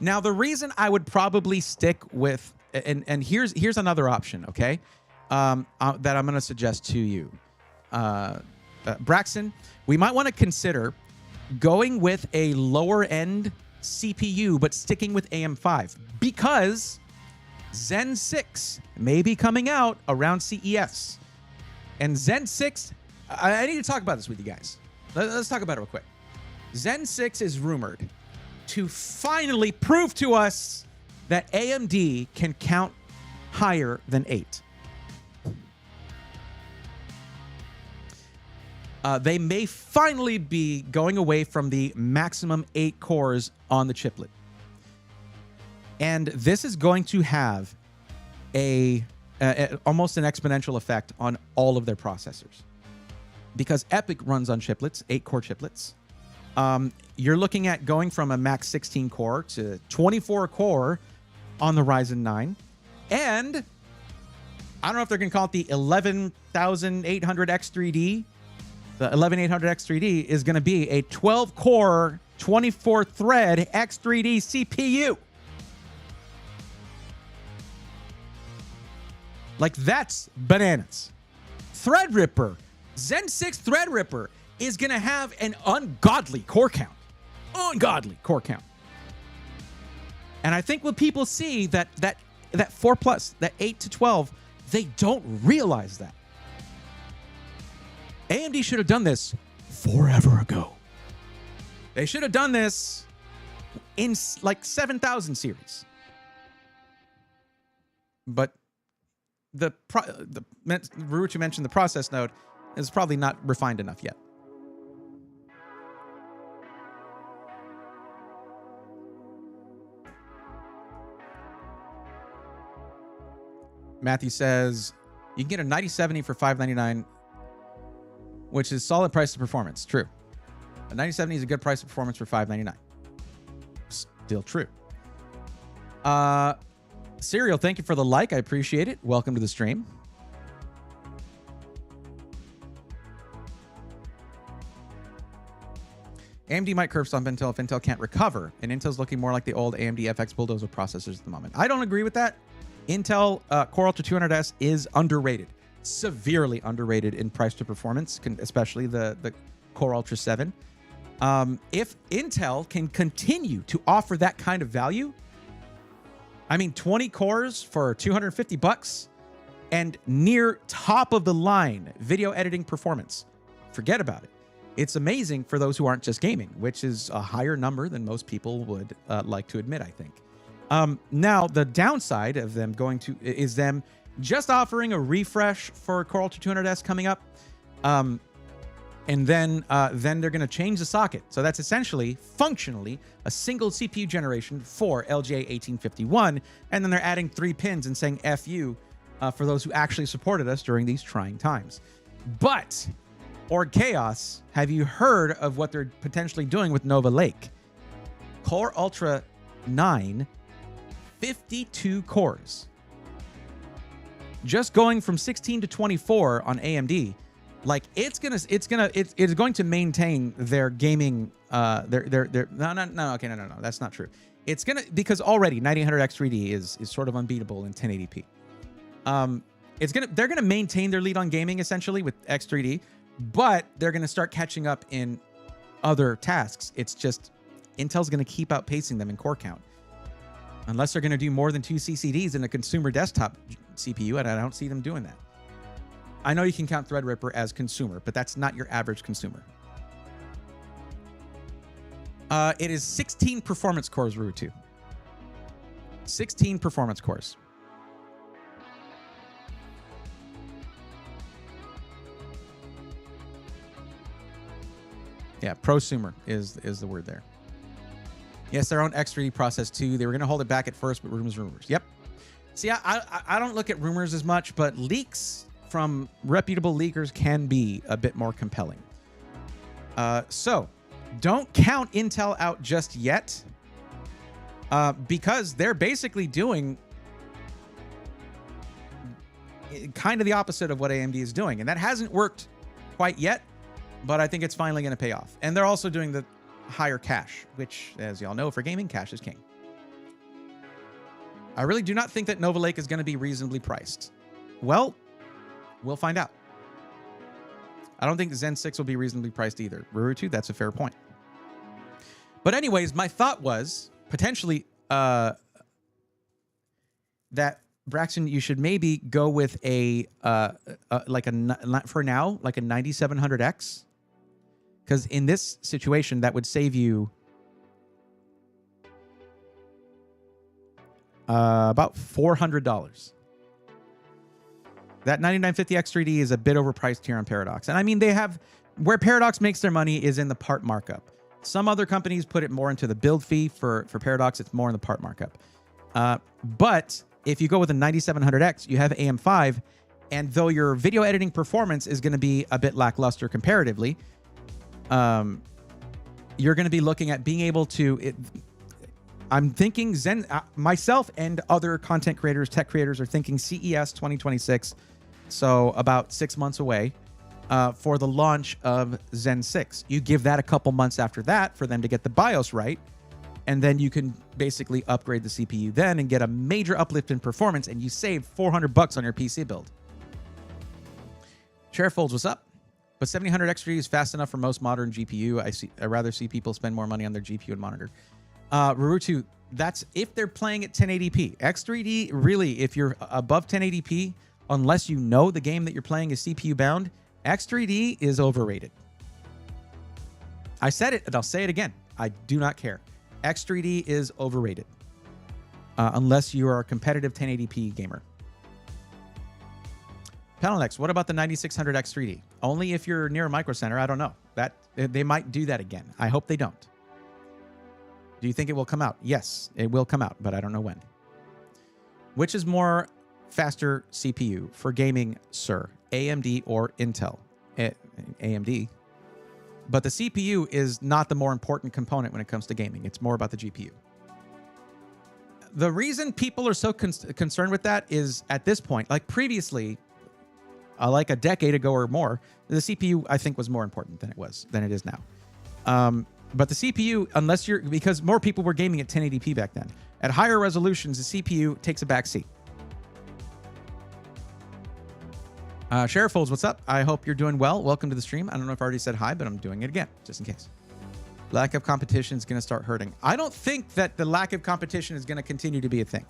Now, the reason I would probably stick with, and here's another option, okay, that I'm going to suggest to you. Braxton, we might want to consider going with a lower-end CPU, but sticking with AM5. because Zen 6 may be coming out around CES. And Zen 6, I need to talk about this with you guys. Let's talk about it real quick. Zen 6 is rumored to finally prove to us that AMD can count higher than 8. They may finally be going away from the maximum 8 cores on the chiplet. And this is going to have almost an exponential effect on all of their processors. Because Epic runs on chiplets, 8-core chiplets. You're looking at going from a max 16 core to 24 core on the Ryzen 9. And I don't know if they're going to call it the 11800X3D. The 11800X3D is going to be a 12-core, 24-thread X3D CPU. Like, that's bananas. Threadripper, Zen 6 Threadripper is going to have an ungodly core count. Ungodly core count. And I think when people see that 4 plus, that 8 to 12, they don't realize that. AMD should have done this forever ago. They should have done this in like 7000 series. But Ruruchu mentioned the process node is probably not refined enough yet. Matthew says you can get a 9070 for $599, which is solid price to performance. True. A 9070 is a good price to performance for $599. Still true. Serial, thank you for the like. I appreciate it. Welcome to the stream. AMD might curb stomp Intel if Intel can't recover, and Intel's looking more like the old AMD FX Bulldozer processors at the moment. I don't agree with that. Intel Core Ultra 200S is underrated, severely underrated in price to performance, especially the Core Ultra 7. If Intel can continue to offer that kind of value, I mean, 20 cores for $250 and near top of the line video editing performance. Forget about it. It's amazing for those who aren't just gaming, which is a higher number than most people would like to admit, I think. Now, the downside of them is them just offering a refresh for Core Ultra 200S coming up. And then they're going to change the socket. So that's essentially, functionally, a single CPU generation for LGA 1851. And then they're adding 3 pins and saying F you for those who actually supported us during these trying times. But, or Chaos, have you heard of what they're potentially doing with Nova Lake? Core Ultra 9, 52 cores. Just going from 16 to 24 on AMD. Like, it's going to maintain their gaming, no, that's not true. It's going to, because already 9800X3D is sort of unbeatable in 1080p. They're going to maintain their lead on gaming essentially with X3D, but they're going to start catching up in other tasks. It's just, Intel's going to keep outpacing them in core count. Unless they're going to do more than 2 CCDs in a consumer desktop CPU, and I don't see them doing that. I know you can count Threadripper as consumer, but that's not your average consumer. It is 16 performance cores, Rurutu. 16 performance cores. Yeah, prosumer is the word there. Yes, their own X3D process too. They were going to hold it back at first, but rumors. Yep. See, I don't look at rumors as much, but leaks from reputable leakers can be a bit more compelling. So don't count Intel out just yet, because they're basically doing kind of the opposite of what AMD is doing. And that hasn't worked quite yet, but I think it's finally going to pay off. And they're also doing the higher cache, which, as y'all know, for gaming, cache is king. I really do not think that Nova Lake is going to be reasonably priced. Well, we'll find out. I don't think Zen 6 will be reasonably priced either. Rurutu, that's a fair point. But anyways, my thought was potentially that, Braxton, you should maybe go with a for now, like a 9700X. Because in this situation, that would save you about $400. That 9950X3D is a bit overpriced here on Paradox. And I mean, they have, where Paradox makes their money is in the part markup. Some other companies put it more into the build fee. For Paradox, it's more in the part markup. But if you go with a 9700X, you have AM5, and though your video editing performance is going to be a bit lackluster comparatively, you're going to be looking at being able to... I'm thinking Zen, myself and other content creators, tech creators are thinking CES 2026, so about 6 months away, for the launch of Zen 6. You give that a couple months after that for them to get the BIOS right, and then you can basically upgrade the CPU then and get a major uplift in performance, and you save $400 on your PC build. Sharefolds, what's up? But 7000X3D is fast enough for most modern GPU. I rather see people spend more money on their GPU and monitor. Rurutu, that's if they're playing at 1080p. X3D, really, if you're above 1080p, unless you know the game that you're playing is CPU bound, X3D is overrated. I said it, and I'll say it again. I do not care. X3D is overrated. Unless you are a competitive 1080p gamer. Panelnex, what about the 9600X3D? Only if you're near a micro center. I don't know. That they might do that again. I hope they don't. Do you think it will come out? Yes, it will come out, but I don't know when. Which is more faster CPU for gaming, sir? AMD or Intel? AMD. But the CPU is not the more important component when it comes to gaming. It's more about the GPU. The reason people are so concerned with that is at this point, like previously, like a decade ago or more, the CPU, I think, was more important than it is now. But the CPU, unless you're, because more people were gaming at 1080p back then. At higher resolutions, the CPU takes a back seat. Sharefolds, what's up? I hope you're doing well. Welcome to the stream. I don't know if I already said hi, but I'm doing it again, just in case. Lack of competition is going to start hurting. I don't think that the lack of competition is going to continue to be a thing.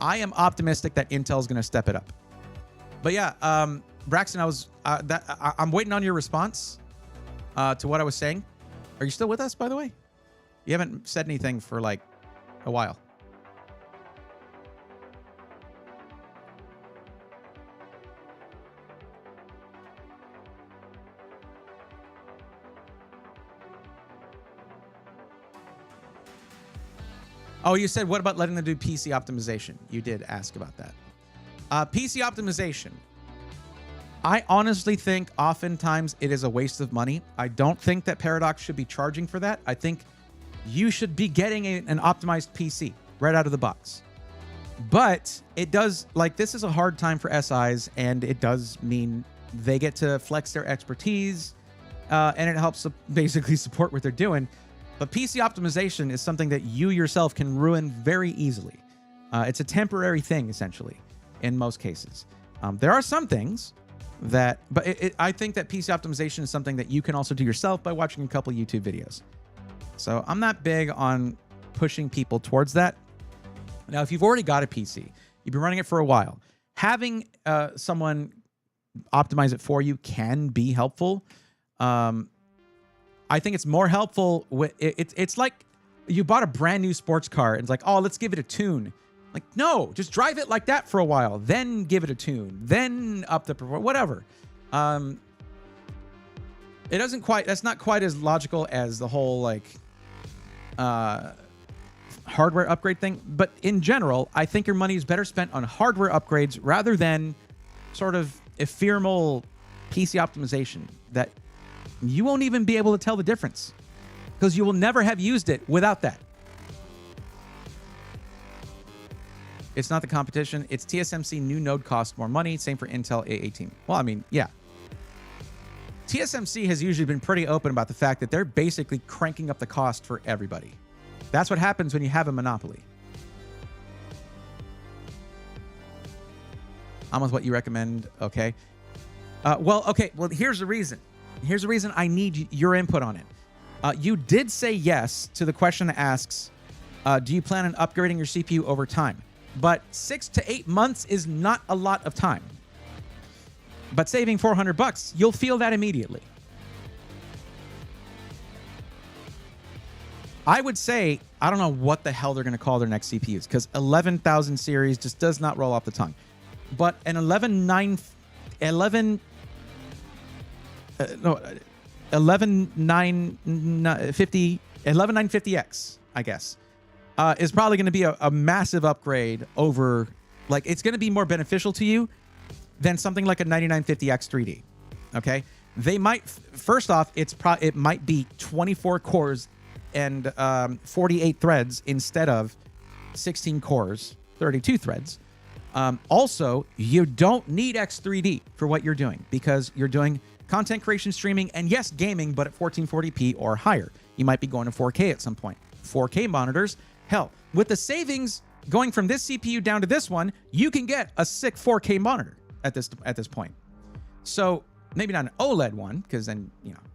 I am optimistic that Intel is going to step it up. But yeah, Braxton, I'm waiting on your response to what I was saying. Are you still with us, by the way? You haven't said anything for like a while. Oh, you said, what about letting them do PC optimization? You did ask about that. PC optimization. I honestly think oftentimes it is a waste of money. I don't think that Paradox should be charging for that. I think you should be getting an optimized PC right out of the box. But it does, like, this is a hard time for SIs, and it does mean they get to flex their expertise, and it helps basically support what they're doing. But PC optimization is something that you yourself can ruin very easily. It's a temporary thing, essentially, in most cases. There are some things that, but I think that PC optimization is something that you can also do yourself by watching a couple YouTube videos. So I'm not big on pushing people towards that. Now, if you've already got a PC, you've been running it for a while, having someone optimize it for you can be helpful. I think it's more helpful with it's like you bought a brand new sports car and it's like, oh, let's give it a tune. Like, no, just drive it like that for a while, then give it a tune, then up the performance, whatever. It doesn't quite, that's not quite as logical as the whole like hardware upgrade thing. But in general, I think your money is better spent on hardware upgrades rather than sort of ephemeral PC optimization that you won't even be able to tell the difference because you will never have used it without that. It's not the competition. It's TSMC new node costs more money. Same for Intel A18. Well, I mean, yeah. TSMC has usually been pretty open about the fact that they're basically cranking up the cost for everybody. That's what happens when you have a monopoly. Almost what you recommend. Okay. Okay. Well, here's the reason. Here's the reason I need your input on it. You did say yes to the question that asks, do you plan on upgrading your CPU over time? But 6 to 8 months is not a lot of time. But saving $400, you'll feel that immediately. I would say, I don't know what the hell they're going to call their next CPUs, because 11,000 series just does not roll off the tongue. But an 11950X, I guess, is probably going to be a massive upgrade over, like, it's going to be more beneficial to you than something like a 9950X 3D. Okay, they might, first off, it might be 24 cores and 48 threads instead of 16 cores, 32 threads. Also, you don't need X3D for what you're doing, because you're doing content creation, streaming, and yes, gaming, but at 1440p or higher. You might be going to 4K at some point. 4K monitors, hell, with the savings going from this CPU down to this one, you can get a sick 4K monitor at this point. So maybe not an OLED one, because then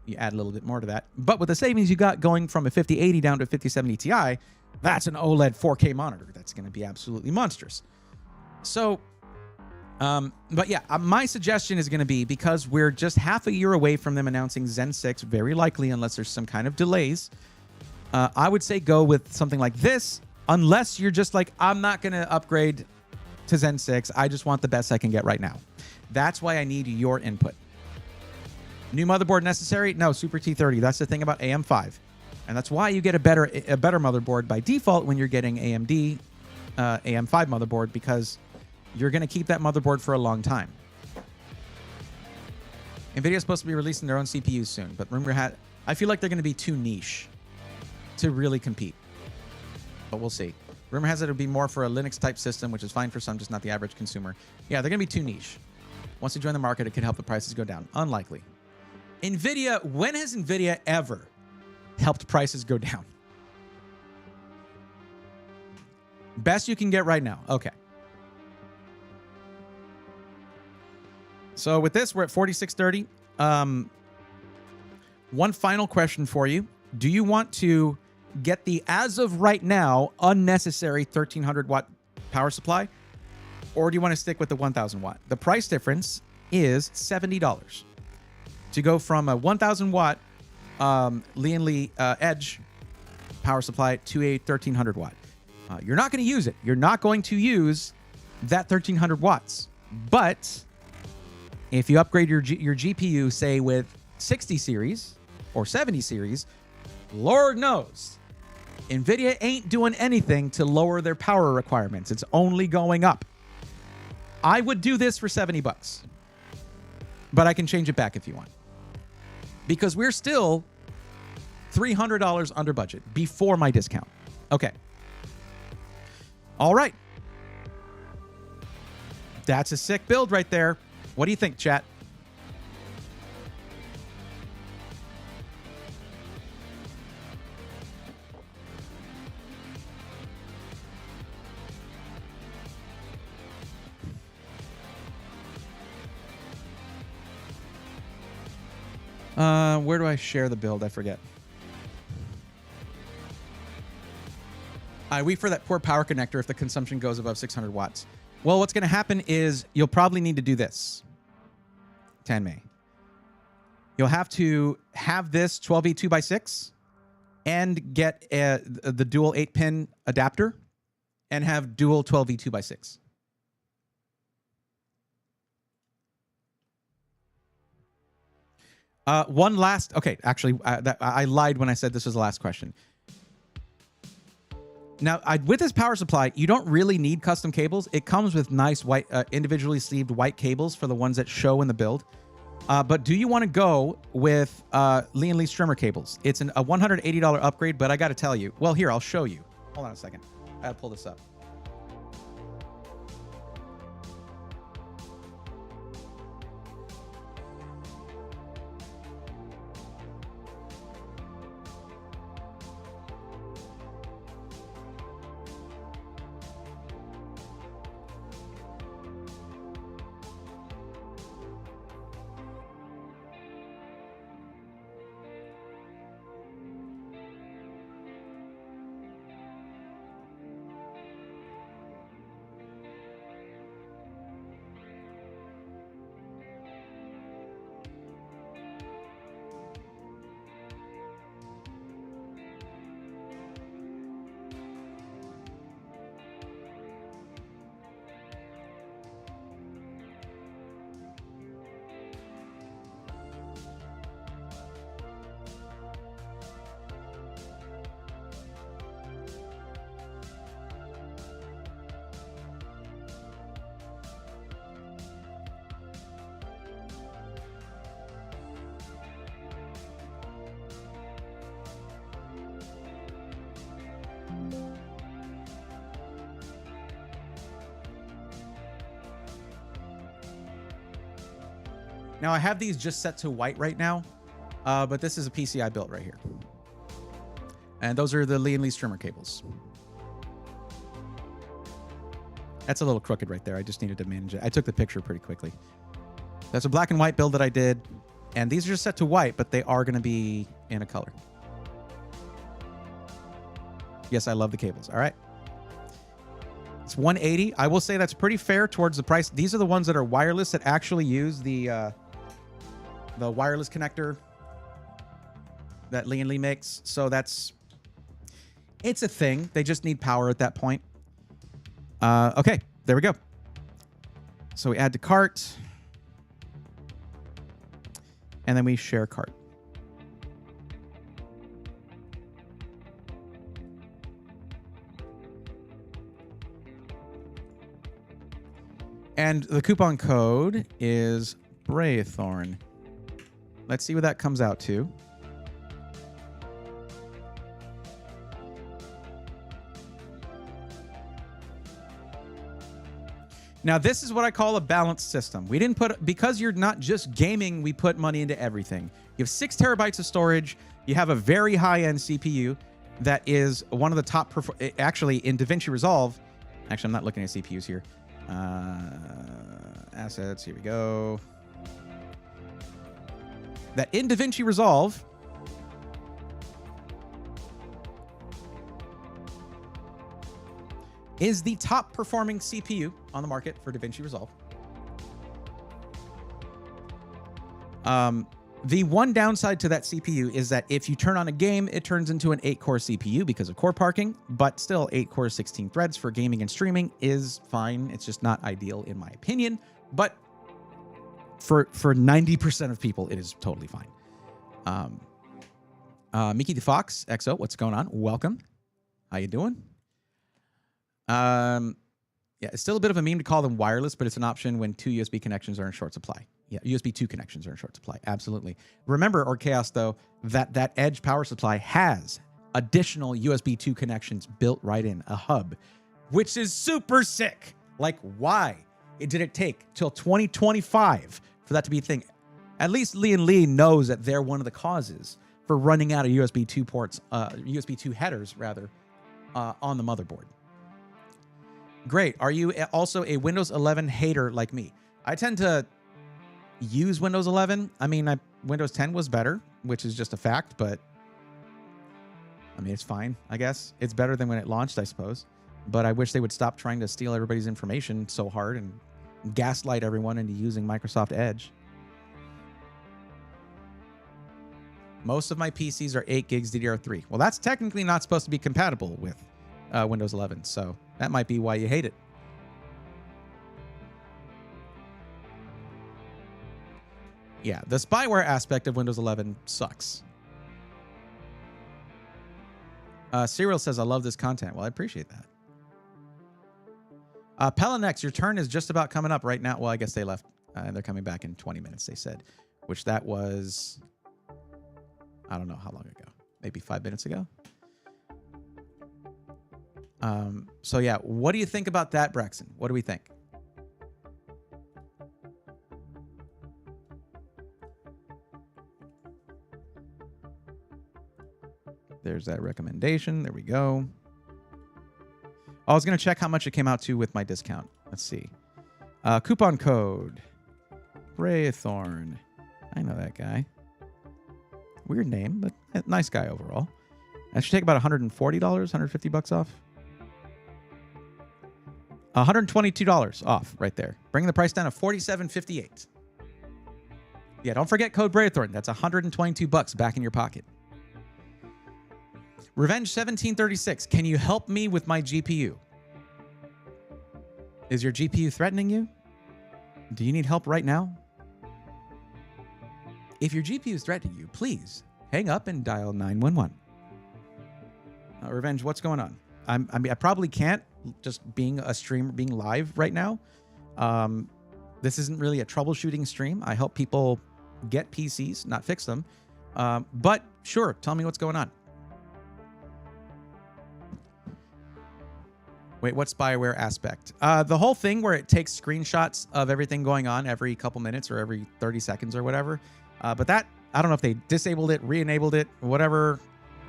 you add a little bit more to that. But with the savings you got going from a 5080 down to a 5070 Ti, that's an OLED 4K monitor. That's going to be absolutely monstrous. So, but yeah, my suggestion is going to be, because we're just half a year away from them announcing Zen 6, very likely, unless there's some kind of delays, I would say go with something like this, unless you're just like, I'm not going to upgrade to Zen 6. I just want the best I can get right now. That's why I need your input. New motherboard necessary? No, Super T30. That's the thing about AM5. And that's why you get a better motherboard by default when you're getting AMD AM5 motherboard, because you're going to keep that motherboard for a long time. NVIDIA is supposed to be releasing their own CPUs soon, but I feel like they're going to be too niche to really compete. But we'll see. Rumor has it it'll be more for a Linux-type system, which is fine for some, just not the average consumer. Yeah, they're going to be too niche. Once they join the market, it could help the prices go down. Unlikely. NVIDIA, when has NVIDIA ever helped prices go down? Best you can get right now. Okay. So with this, we're at 4630. One final question for you. Do you want to get the, as of right now, unnecessary 1300 watt power supply, or do you want to stick with the 1000 watt? The price difference is $70 to go from a 1000 watt Lian Li Edge power supply to a 1300 watt. You're not going to use it. You're not going to use that 1300 watts. But if you upgrade your GPU, say with 60 series or 70 series, Lord knows, NVIDIA ain't doing anything to lower their power requirements. It's only going up. I would do this for $70, but I can change it back if you want, because we're still $300 under budget before my discount. Okay. All right. That's a sick build right there. What do you think, chat? Where do I share the build? I forget. I wait for that poor power connector if the consumption goes above 600 watts. Well, what's going to happen is you'll probably need to do this. Tanmay. You'll have to have this 12V 2x6 and get the dual 8-pin adapter and have dual 12V 2x6. One last... Okay, actually, I lied when I said this was the last question. Now, with this power supply, you don't really need custom cables. It comes with nice white, individually sleeved white cables for the ones that show in the build. But do you want to go with Lian Li strimmer cables? It's a $180 upgrade, but I got to tell you. Well, here, I'll show you. Hold on a second. I got to pull this up. Now, I have these just set to white right now, but this is a PC I built right here. And those are the Lee & Lee streamer cables. That's a little crooked right there. I just needed to manage it. I took the picture pretty quickly. That's a black and white build that I did. And these are just set to white, but they are going to be in a color. Yes, I love the cables. All right. It's $180. I will say that's pretty fair towards the price. These are the ones that are wireless that actually use the wireless connector that Lee & Lee makes. So it's a thing. They just need power at that point. Okay, there we go. So we add to cart. And then we share cart. And the coupon code is Braythorn. Let's see what that comes out to. Now, this is what I call a balanced system. We didn't put, because you're not just gaming, we put money into everything. You have 6 terabytes of storage. You have a very high-end CPU that is one of the top, actually in DaVinci Resolve. Actually, I'm not looking at CPUs here. Assets, here we go. That in DaVinci Resolve, is the top performing CPU on the market for DaVinci Resolve. The one downside to that CPU is that if you turn on a game, it turns into an 8-core CPU because of core parking, but still 8 cores, 16 threads for gaming and streaming is fine. It's just not ideal in my opinion, but for 90% of people, it is totally fine. Mickey the Fox, XO, what's going on? Welcome. How you doing? Yeah, it's still a bit of a meme to call them wireless, but it's an option when 2 USB connections are in short supply. Yeah, USB 2 connections are in short supply. Absolutely. Remember, or Chaos, though, that Edge power supply has additional USB 2 connections built right in, a hub, which is super sick. Like, why did it take till 2025 for that to be a thing? At least Lee & Lee knows that they're one of the causes for running out of USB 2 ports, USB 2 headers, rather, on the motherboard. Great. Are you also a Windows 11 hater like me? I tend to use Windows 11. I mean, Windows 10 was better, which is just a fact, but I mean, it's fine, I guess. It's better than when it launched, I suppose. But I wish they would stop trying to steal everybody's information so hard and gaslight everyone into using Microsoft Edge. Most of my PCs are 8 gigs DDR3. Well, that's technically not supposed to be compatible with Windows 11, so that might be why you hate it. Yeah, the spyware aspect of Windows 11 sucks. Serial says, I love this content. Well, I appreciate that. Pelinex, your turn is just about coming up right now. Well, I guess they left. They're coming back in 20 minutes, they said. Which that was, I don't know how long ago. Maybe 5 minutes ago. So yeah, what do you think about that, Braxton? What do we think? There's that recommendation. There we go. I was going to check how much it came out to with my discount. Let's see. Coupon code. Braythorn. I know that guy. Weird name, but nice guy overall. I should take about $140, $150 off. $122 off right there. Bringing the price down to $47.58. Yeah, don't forget code Braythorn. That's $122 back in your pocket. Revenge 1736. Can you help me with my GPU? Is your GPU threatening you? Do you need help right now? If your GPU is threatening you, please hang up and dial 911. Revenge, what's going on? I probably can't, just being a streamer, being live right now. This isn't really a troubleshooting stream. I help people get PCs, not fix them. But sure, tell me what's going on. Wait, what's spyware aspect? The whole thing where it takes screenshots of everything going on every couple minutes or every 30 seconds or whatever. But that, I don't know if they disabled it, re-enabled it, whatever.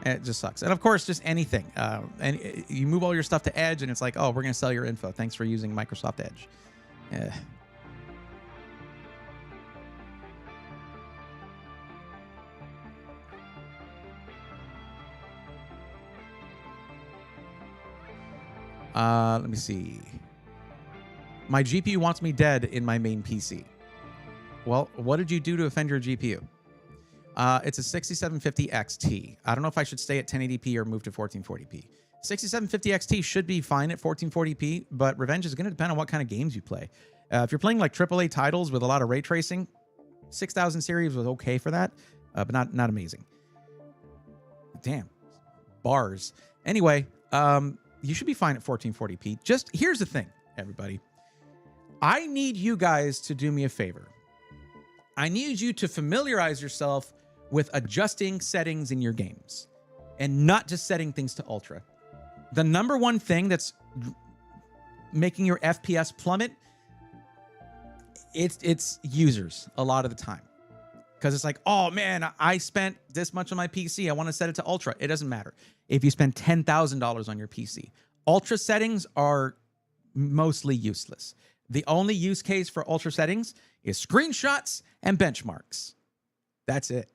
It just sucks. And of course, just anything. And you move all your stuff to Edge and it's like, oh, we're going to sell your info. Thanks for using Microsoft Edge. Let me see. My GPU wants me dead in my main PC. Well, what did you do to offend your GPU? It's a 6750 XT. I don't know if I should stay at 1080p or move to 1440p. 6750 XT should be fine at 1440p, but revenge is going to depend on what kind of games you play. If you're playing like AAA titles with a lot of ray tracing, 6000 series was okay for that, but not amazing. Damn. Bars. Anyway, you should be fine at 1440p. Just here's the thing, everybody. I need you guys to do me a favor. I need you to familiarize yourself with adjusting settings in your games and not just setting things to ultra. The number one thing that's making your FPS plummet, it's users a lot of the time. Because it's like, oh man, I spent this much on my PC. I want to set it to ultra. It doesn't matter. If you spend $10,000 on your PC, ultra settings are mostly useless. The only use case for ultra settings is screenshots and benchmarks. That's it.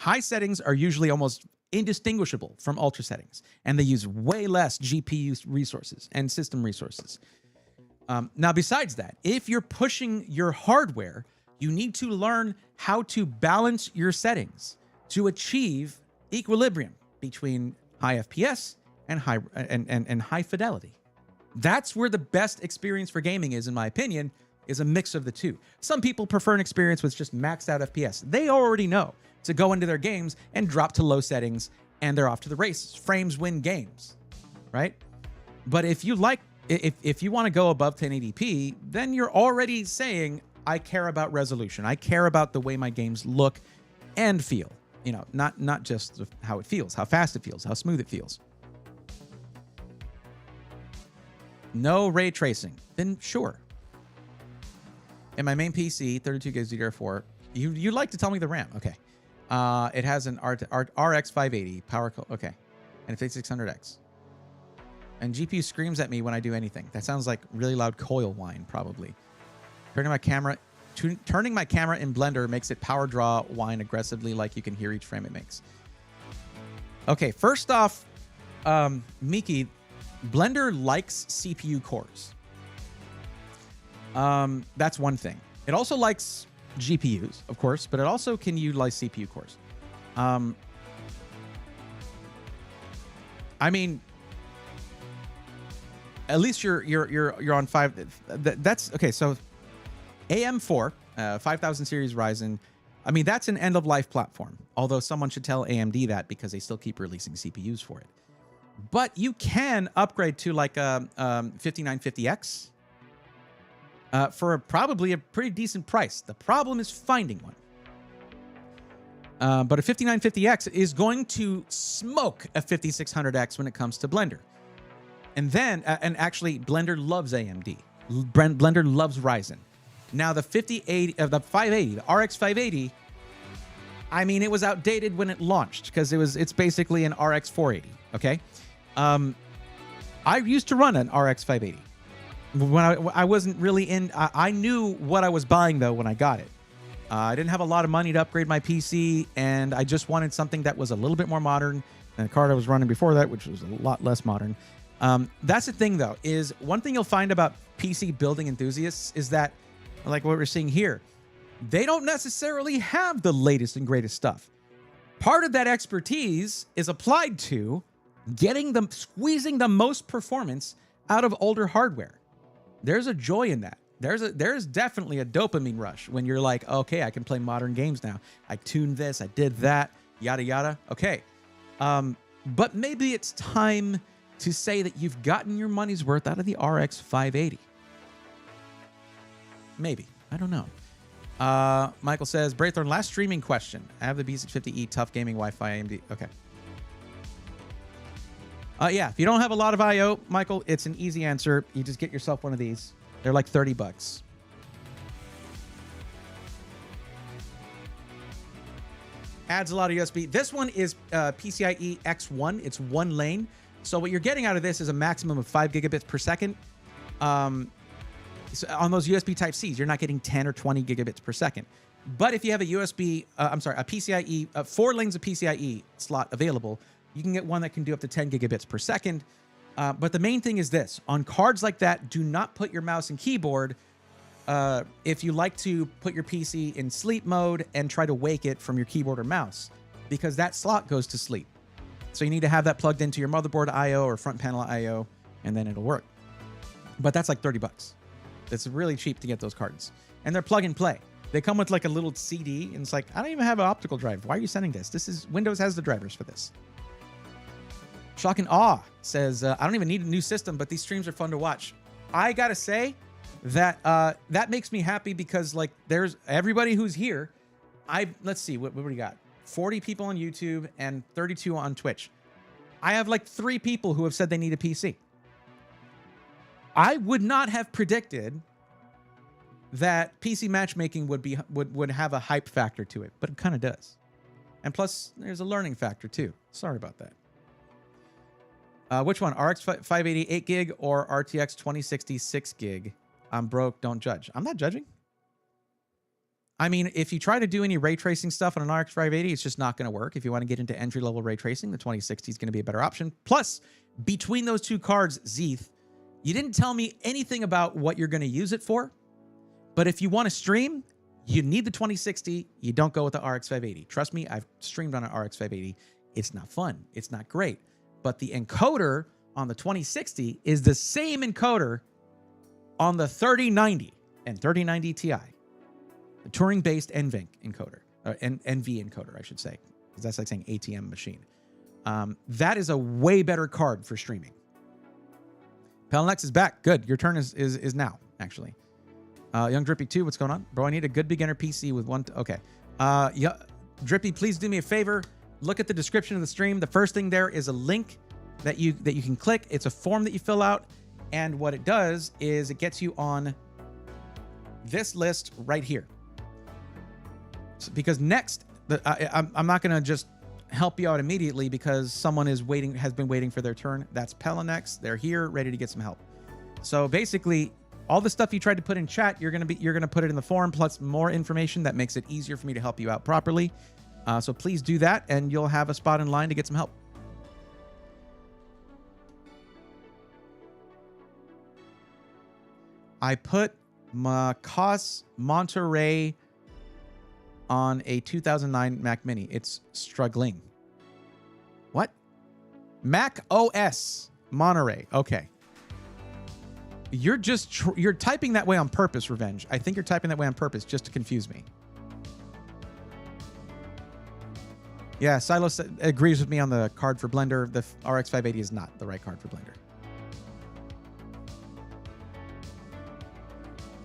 High settings are usually almost indistinguishable from ultra settings, and they use way less GPU resources and system resources. Now, besides that, if you're pushing your hardware, you need to learn how to balance your settings to achieve equilibrium between high FPS and high fidelity. That's where the best experience for gaming is, in my opinion, is a mix of the two. Some people prefer an experience with just maxed out FPS. They already know to go into their games and drop to low settings, and they're off to the races. Frames win games, right? But if you want to go above 1080p, then you're already saying, I care about resolution. I care about the way my games look and feel. You know, not just how it feels, how fast it feels, how smooth it feels. No ray tracing, then sure. In my main PC, 32 gigs DDR4. You like to tell me the RAM? Okay. It has an RX 580 power. Okay, and 5600X. And GPU screams at me when I do anything. That sounds like really loud coil whine, probably. Turning my camera in Blender makes it power draw whine aggressively, like you can hear each frame it makes. Okay, first off, Miki, Blender likes CPU cores. That's one thing. It also likes GPUs, of course, but it also can utilize CPU cores. I mean, at least you're on 5. That's okay. So AM4, 5000 series Ryzen. I mean, that's an end of life platform. Although someone should tell AMD that, because they still keep releasing CPUs for it. But you can upgrade to like a 5950X for probably a pretty decent price. The problem is finding one. But a 5950X is going to smoke a 5600X when it comes to Blender. And then, and actually, Blender loves AMD. Blender loves Ryzen. Now, the 580, the RX 580, I mean, it was outdated when it launched because it's basically an RX 480. Okay. I used to run an RX 580 when I wasn't really in. I knew what I was buying though when I got it. I didn't have a lot of money to upgrade my PC, and I just wanted something that was a little bit more modern than the card I was running before that, which was a lot less modern. That's the thing though, is one thing you'll find about PC building enthusiasts is that, like what we're seeing here, they don't necessarily have the latest and greatest stuff. Part of that expertise is applied to squeezing the most performance out of older hardware. There's a joy in that. There's definitely a dopamine rush when you're like, okay, I can play modern games now. I tuned this, I did that, yada yada. Okay, but maybe it's time to say that you've gotten your money's worth out of the RX 580. Maybe, I don't know. Michael says, Braithorn, last streaming question. I have the B650E tough gaming Wi-Fi AMD. Okay. Yeah, if you don't have a lot of IO, Michael, it's an easy answer. You just get yourself one of these. They're like $30. Adds a lot of USB. This one is PCIe X1. It's one lane. So what you're getting out of this is a maximum of 5 gigabits per second. So on those USB Type-Cs, you're not getting 10 or 20 gigabits per second. But if you have a a PCIe, 4 lanes of PCIe slot available, you can get one that can do up to 10 gigabits per second. But the main thing is this. On cards like that, do not put your mouse and keyboard if you like to put your PC in sleep mode and try to wake it from your keyboard or mouse, because that slot goes to sleep. So you need to have that plugged into your motherboard IO or front panel IO, and then it'll work. But that's like $30. It's really cheap to get those cards. And they're plug and play. They come with like a little CD, and it's like, I don't even have an optical drive. Why are you sending this? Windows has the drivers for this. Shock and Awe says, I don't even need a new system, but these streams are fun to watch. I gotta say that that makes me happy because like there's everybody who's here. Let's see, what do we got? 40 people on YouTube and 32 on Twitch. I have like 3 people who have said they need a PC. I would not have predicted that PC matchmaking would have a hype factor to it, but it kind of does. And plus, there's a learning factor too. Sorry about that. Which one? RX 580 8 gig or RTX 2060 6 gig? I'm broke. Don't judge. I'm not judging. I mean, if you try to do any ray tracing stuff on an RX 580, it's just not going to work. If you want to get into entry-level ray tracing, the 2060 is going to be a better option. Plus, between those two cards, Zeeth, you didn't tell me anything about what you're going to use it for. But if you want to stream, you need the 2060. You don't go with the RX 580. Trust me, I've streamed on an RX 580. It's not fun. It's not great. But the encoder on the 2060 is the same encoder on the 3090 and 3090 Ti. The Turing-based NVENC encoder, or NV encoder, I should say, because that's like saying ATM machine. That is a way better card for streaming. Pelnex is back. Good. Your turn is now, actually. Young Drippy 2, what's going on? Bro, I need a good beginner PC with one... Okay. Yeah, Drippy, please do me a favor. Look at the description of the stream. The first thing there is a link that you can click. It's a form that you fill out. And what it does is it gets you on this list right here. So, because next, I'm not going to just help you out immediately because someone has been waiting for their turn. That's Pelanex. They're here, ready to get some help. So basically, all the stuff you tried to put in chat, you're gonna put it in the forum, plus more information that makes it easier for me to help you out properly. So please do that, and you'll have a spot in line to get some help. I put Macos Monterey on a 2009 Mac Mini. It's struggling. What? Mac OS Monterey. Okay. You're you're typing that way on purpose, Revenge. I think you're typing that way on purpose just to confuse me. Yeah, Silos agrees with me on the card for Blender. The RX 580 is not the right card for Blender.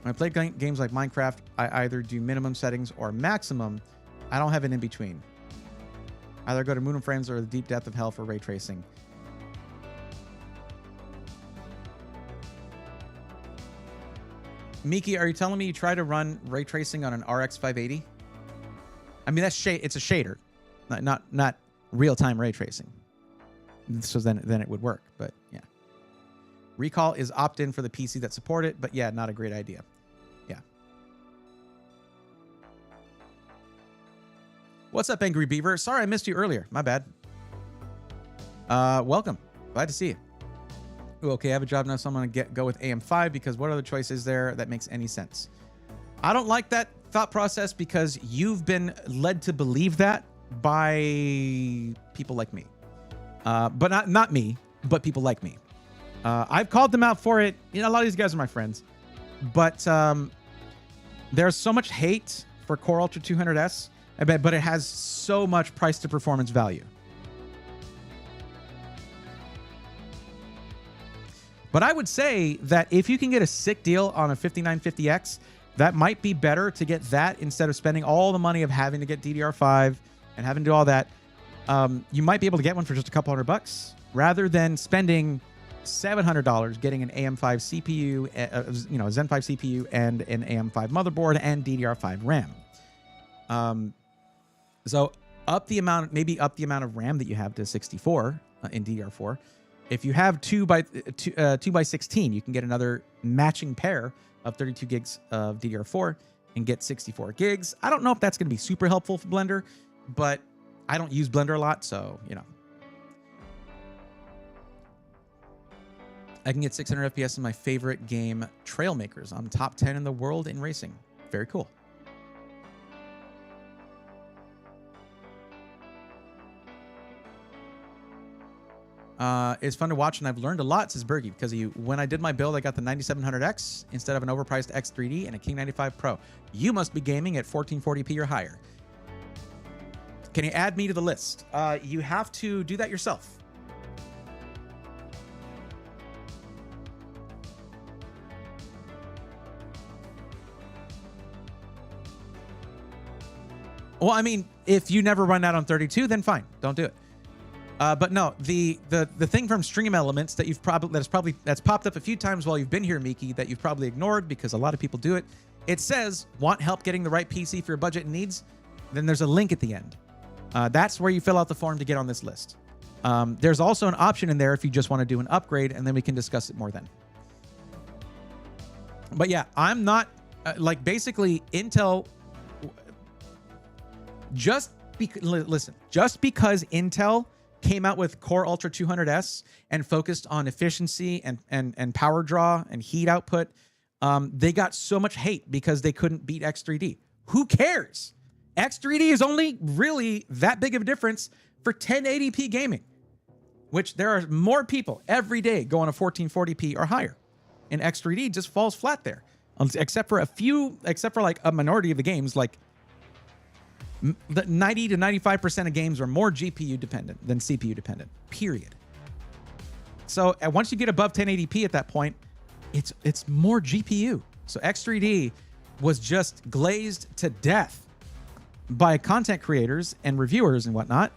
When I play games like Minecraft, I either do minimum settings or maximum. I don't have an in-between. Either go to Moon and Frames or the Deep Depth of Hell for ray tracing. Miki, are you telling me you try to run ray tracing on an RX 580? I mean, it's a shader, not real-time ray tracing. So then it would work, but yeah. Recall is opt-in for the PC that support it, but yeah, not a great idea. Yeah. What's up, Angry Beaver? Sorry I missed you earlier. My bad. Welcome. Glad to see you. Ooh, okay, I have a job now, so I'm going to go with AM5 because what other choice is there that makes any sense? I don't like that thought process because you've been led to believe that by people like me. But not me, but people like me. I've called them out for it. You know, a lot of these guys are my friends. But there's so much hate for Core Ultra 200S, but it has so much price to performance value. But I would say that if you can get a sick deal on a 5950X, that might be better to get that instead of spending all the money of having to get DDR5 and having to do all that. you might be able to get one for just a couple $100 rather than spending $700 getting an AM5 CPU, a Zen 5 CPU and an AM5 motherboard and DDR5 RAM. So maybe up the amount of RAM that you have to 64 in DDR4. If you have 2 by 16, you can get another matching pair of 32 gigs of DDR4 and get 64 gigs. I don't know if that's going to be super helpful for Blender, but I don't use Blender a lot, so, I can get 600 FPS in my favorite game, Trailmakers. I'm top 10 in the world in racing. Very cool. It's fun to watch, and I've learned a lot, says Bergie, because of you. When I did my build, I got the 9700X instead of an overpriced X3D and a King 95 Pro. You must be gaming at 1440p or higher. Can you add me to the list? You have to do that yourself. Well, I mean, if you never run out on 32, then fine, don't do it. But no, the thing from Stream Elements that that's popped up a few times while you've been here, Miki, that you've probably ignored because a lot of people do it. It says, want help getting the right PC for your budget and needs? Then there's a link at the end. That's where you fill out the form to get on this list. There's also an option in there if you just want to do an upgrade, and then we can discuss it more then. But yeah, I'm not basically Intel. Listen, just because Intel came out with Core Ultra 200S and focused on efficiency and power draw and heat output, they got so much hate because they couldn't beat X3D. Who cares? X3D is only really that big of a difference for 1080p gaming, which there are more people every day going to 1440p or higher. And X3D just falls flat there, except for like a minority of the games, like the 90 to 95% of games are more GPU dependent than CPU dependent, period. So once you get above 1080p at that point, it's more GPU. So X3D was just glazed to death by content creators and reviewers and whatnot.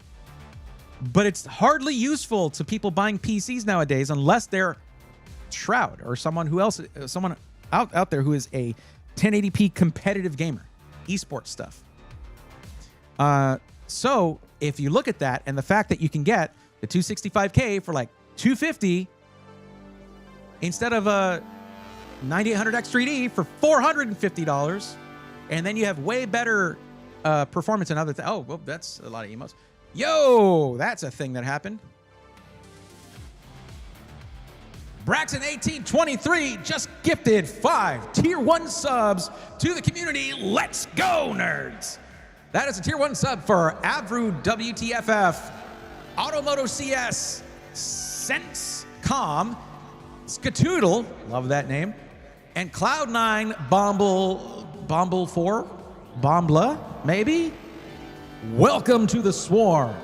But it's hardly useful to people buying PCs nowadays unless they're Shroud or someone out there who is a 1080p competitive gamer, esports stuff. So if you look at that and the fact that you can get the 265K for like $250 instead of a 9800 X3D for $450, and then you have way better performance and other things. Oh, well, that's a lot of emotes. Yo, that's a thing that happened. Braxton1823 just gifted 5 tier 1 subs to the community. Let's go, nerds. That is a tier 1 sub for Avru WTFF, Automoto CS, SenseCom, Skatoodle, love that name, and Cloud9 Bomble 4, Bombla, maybe? Welcome to the swarm.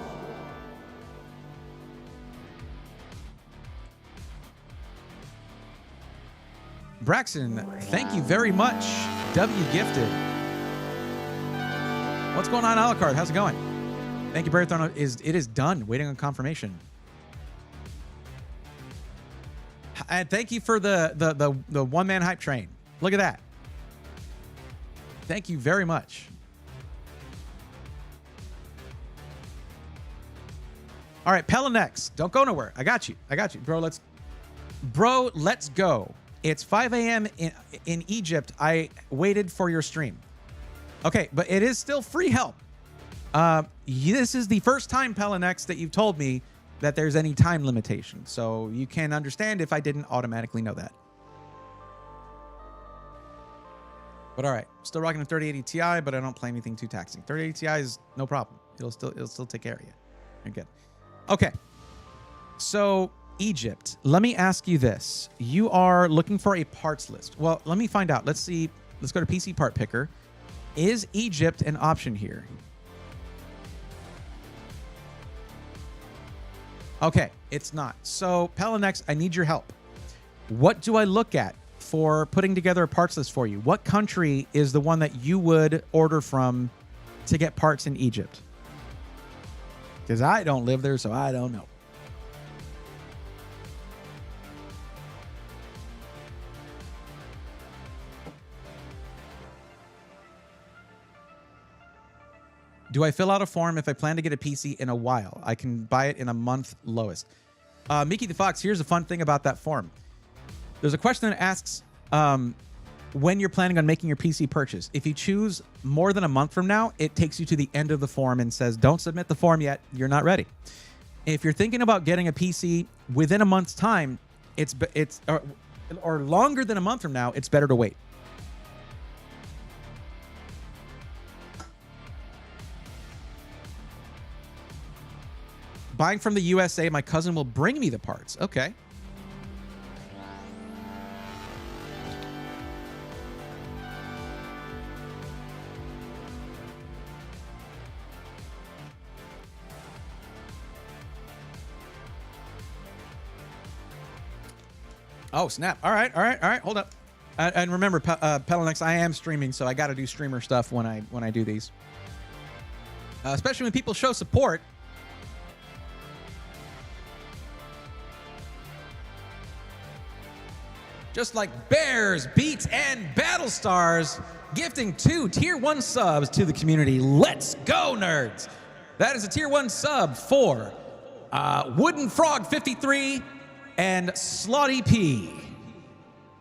Braxton, thank you very much. W gifted. What's going on, Alucard? How's it going? Thank you, Marathon. It is done. Waiting on confirmation. And thank you for the one-man hype train. Look at that. Thank you very much. All right, Pelanex, don't go nowhere. I got you, bro. Let's go. It's 5 a.m. in Egypt. I waited for your stream. Okay, but it is still free help. This is the first time, Pelanex, that you've told me that there's any time limitation. So you can understand if I didn't automatically know that. But all right, still rocking a 3080 Ti, but I don't play anything too taxing. 3080 Ti is no problem. It'll still take care of you. You're good. Okay. So Egypt, let me ask you this. You are looking for a parts list. Well, let me find out. Let's see. Let's go to PC Part Picker. Is Egypt an option here? Okay, it's not. So Pelanex, I need your help. What do I look at for putting together a parts list for you? What country is the one that you would order from to get parts in Egypt? Because I don't live there, so I don't know. Do I fill out a form if I plan to get a PC in a while? I can buy it in a month lowest. Mickey the Fox, here's a fun thing about that form. There's a question that asks when you're planning on making your PC purchase. If you choose more than a month from now, it takes you to the end of the form and says, don't submit the form yet. You're not ready. If you're thinking about getting a PC within a month's time, or longer than a month from now, it's better to wait. Buying from the USA, my cousin will bring me the parts. Okay. Oh, snap. All right. Hold up. And remember, Pelenex, I am streaming, so I got to do streamer stuff when I do these. Especially when people show support. Just like Bears, Beats, and Battlestars, gifting 2 Tier 1 subs to the community. Let's go, nerds! That is a Tier 1 sub for Wooden Frog 53 and Slotty P.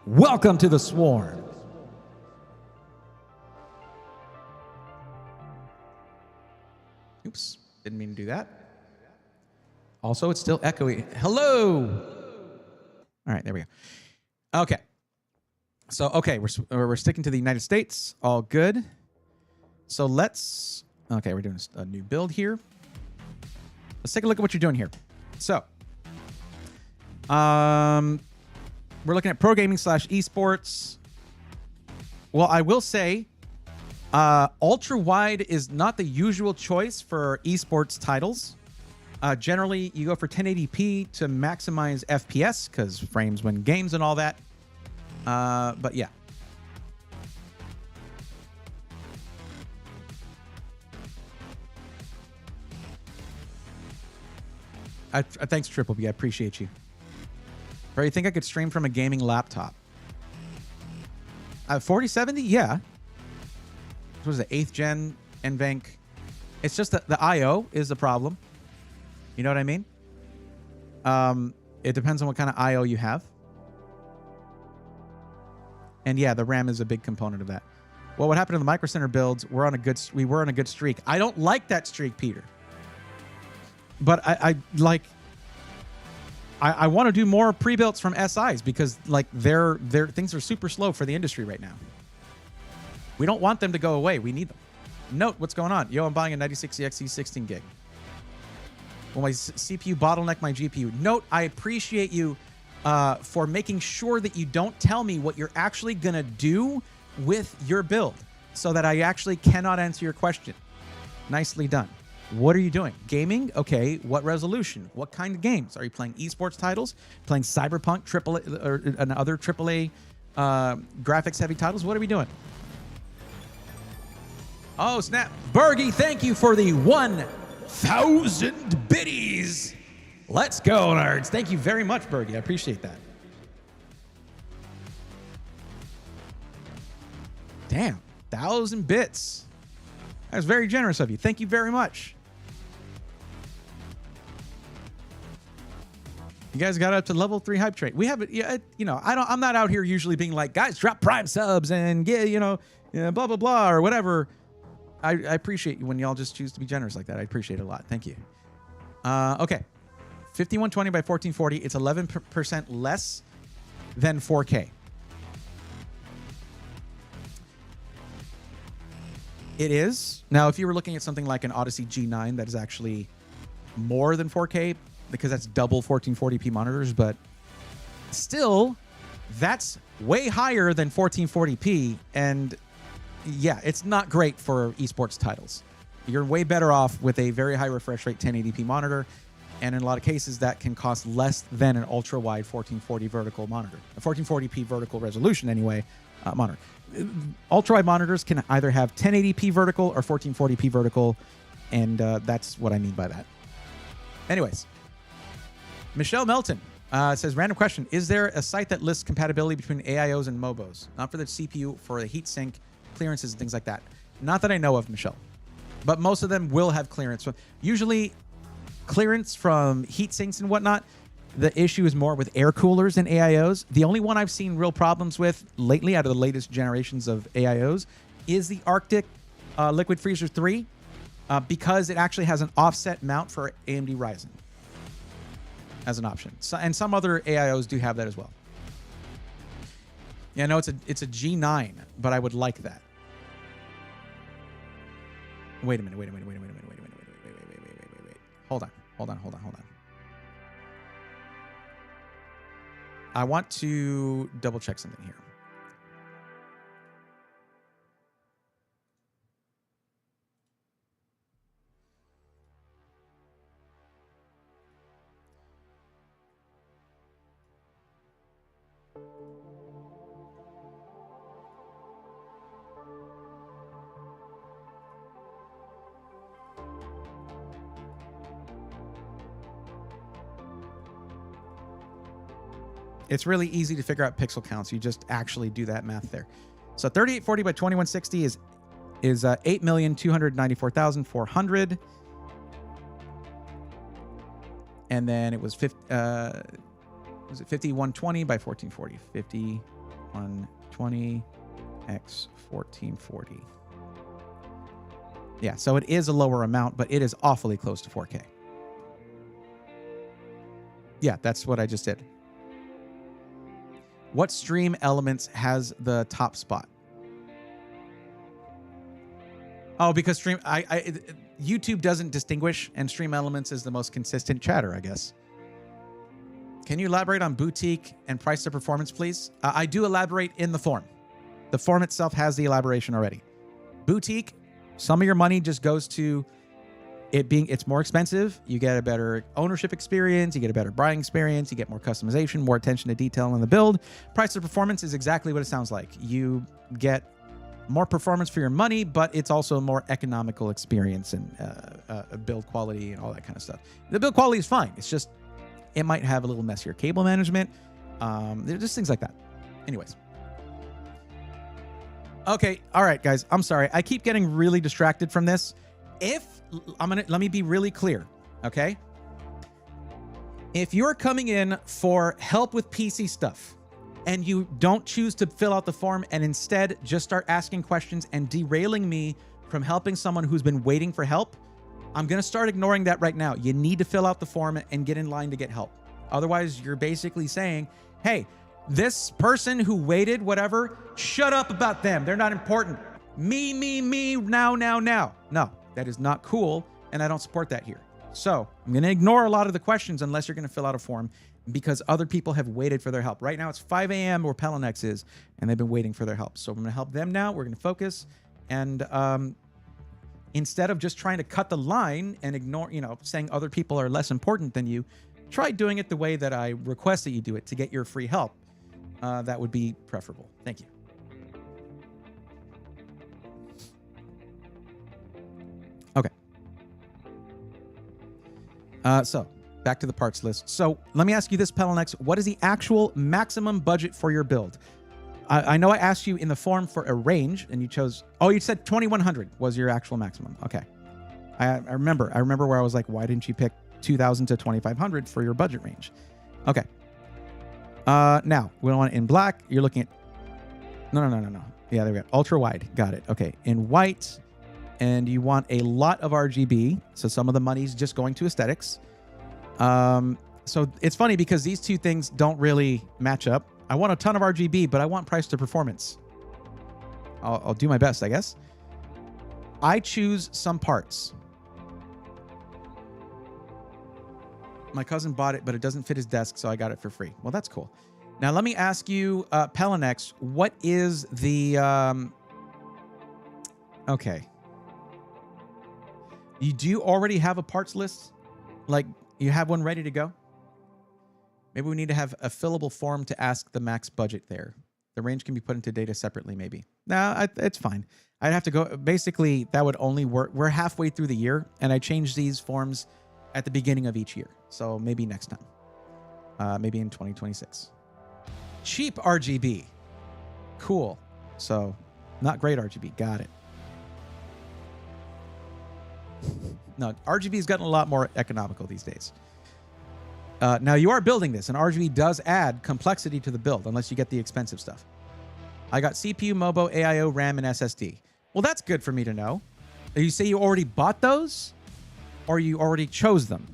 Welcome to the Swarm. Oops, didn't mean to do that. Also, it's still echoey. Hello! All right, there we go. Okay. So, okay, we're sticking to the United States. All good. So let's... Okay, we're doing a new build here. Let's take a look at what you're doing here. So, we're looking at pro gaming / esports. Well, I will say, ultra wide is not the usual choice for esports titles. Generally, you go for 1080p to maximize FPS because frames win games and all that. But yeah. Thanks, Triple B. I appreciate you. Bro, you think I could stream from a gaming laptop? 4070? Yeah. What was it? 8th gen NVENC. It's just that the I/O is the problem. You know what I mean? It depends on what kind of I/O you have. And yeah, the RAM is a big component of that. Well, what happened to the Micro Center builds? We were on a good streak. I don't like that streak, Peter. But I want to do more pre-builts from SIs because like their things are super slow for the industry right now. We don't want them to go away. We need them. Note, what's going on? Yo, I'm buying a 96EXE 16 gig. Will my CPU bottleneck my GPU? Note, I appreciate you for making sure that you don't tell me what you're actually going to do with your build so that I actually cannot answer your question. Nicely done. What are you doing? Gaming? Okay. What resolution? What kind of games? Are you playing esports titles? Playing Cyberpunk AAA or other AAA graphics heavy titles? What are we doing? Oh, snap. Bergie, thank you for the 1,000 biddies. Let's go, nerds. Thank you very much, Bergie. I appreciate that. Damn, 1,000 bits. That was very generous of you. Thank you very much. You guys got up to level 3 hype train. We have it. Yeah, you know, I'm not out here usually being like, guys, drop Prime subs and get, blah blah blah or whatever. I appreciate you when y'all just choose to be generous like that. I appreciate it a lot. Thank you. Okay, 5120 by 1440. It's 11% less than 4K. It is. Now, if you were looking at something like an Odyssey G9, that is actually more than 4K because that's double 1440p monitors, but still, that's way higher than 1440p. And yeah, it's not great for esports titles. You're way better off with a very high refresh rate 1080p monitor. And in a lot of cases, that can cost less than an ultra-wide 1440 vertical monitor. A 1440p vertical resolution, anyway, monitor. Ultra-wide monitors can either have 1080p vertical or 1440p vertical, and that's what I mean by that. Anyways, Michelle Melton says, random question. Is there a site that lists compatibility between AIOs and MOBOs? Not for the CPU, for the heatsink, clearances, and things like that. Not that I know of, Michelle. But most of them will have clearance. So usually clearance from heat sinks and whatnot. The issue is more with air coolers and AIOs. The only one I've seen real problems with lately out of the latest generations of AIOs is the Arctic Liquid Freezer 3 because it actually has an offset mount for AMD Ryzen as an option. So, and some other AIOs do have that as well. Yeah, no, it's a G9, but I would like that. Wait a minute. Hold on. I want to double check something here. It's really easy to figure out pixel counts. You just actually do that math there. So 3840 by 2160 is 8,294,400. And then it was 5120 by 1440. 5120 x 1440. Yeah, so it is a lower amount, but it is awfully close to 4K. Yeah, that's what I just did. What stream elements has the top spot? Oh, because YouTube doesn't distinguish, and stream elements is the most consistent chatter, I guess. Can you elaborate on boutique and price to performance, please? I do elaborate in the form. The form itself has the elaboration already. Boutique, some of your money just goes to it's more expensive. You get a better ownership experience. You get a better buying experience. You get more customization, more attention to detail in the build. Price to performance is exactly what it sounds like. You get more performance for your money, but it's also a more economical experience and build quality and all that kind of stuff. The build quality is fine. It's just, it might have a little messier cable management. There's just things like that. Anyways. Okay. All right, guys. I'm sorry. I keep getting really distracted from this. Let me be really clear, okay? If you're coming in for help with PC stuff and you don't choose to fill out the form and instead just start asking questions and derailing me from helping someone who's been waiting for help, I'm going to start ignoring that right now. You need to fill out the form and get in line to get help. Otherwise, you're basically saying, hey, this person who waited, whatever, shut up about them. They're not important. Me, now. No. That is not cool, and I don't support that here. So I'm going to ignore a lot of the questions unless you're going to fill out a form because other people have waited for their help. Right now it's 5 a.m. where Pelenex is, and they've been waiting for their help. So I'm going to help them now. We're going to focus. And instead of just trying to cut the line and ignore, saying other people are less important than you, try doing it the way that I request that you do it to get your free help. That would be preferable. Thank you. Okay. So back to the parts list. So let me ask you this, Pelenex. What is the actual maximum budget for your build? I know I asked you in the form for a range, and you chose... Oh, you said 2,100 was your actual maximum. Okay. I remember. I remember where I was like, why didn't you pick 2,000 to 2,500 for your budget range? Okay. Now, we want it in black. You're looking at... No. Yeah, there we go. Ultra wide. Got it. Okay. In white... And you want a lot of RGB. So some of the money's just going to aesthetics. So it's funny because these two things don't really match up. I want a ton of RGB, but I want price to performance. I'll do my best, I guess. I choose some parts. My cousin bought it, but it doesn't fit his desk, so I got it for free. Well, that's cool. Now, let me ask you, Pelenex, what is the... Okay. Do you already have a parts list? Like, you have one ready to go? Maybe we need to have a fillable form to ask the max budget there. The range can be put into data separately, maybe. No, it's fine. I'd have to go... Basically, that would only work... We're halfway through the year, and I change these forms at the beginning of each year. So maybe next time. Maybe in 2026. Cheap RGB. Cool. So not great RGB. Got it. No, RGB's gotten a lot more economical these days. Now you are building this, and RGB does add complexity to the build, unless you get the expensive stuff. I got CPU, MOBO, AIO, RAM, and SSD. Well, that's good for me to know. You say you already bought those, or you already chose them?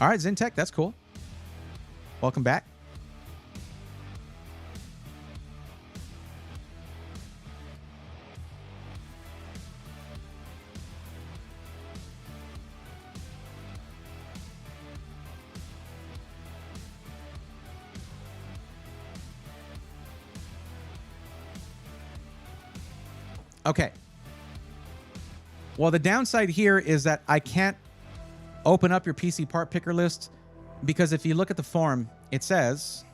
All right, Zintech, that's cool. Welcome back. Okay. Well, the downside here is that I can't open up your PC part picker list, because if you look at the form, it says,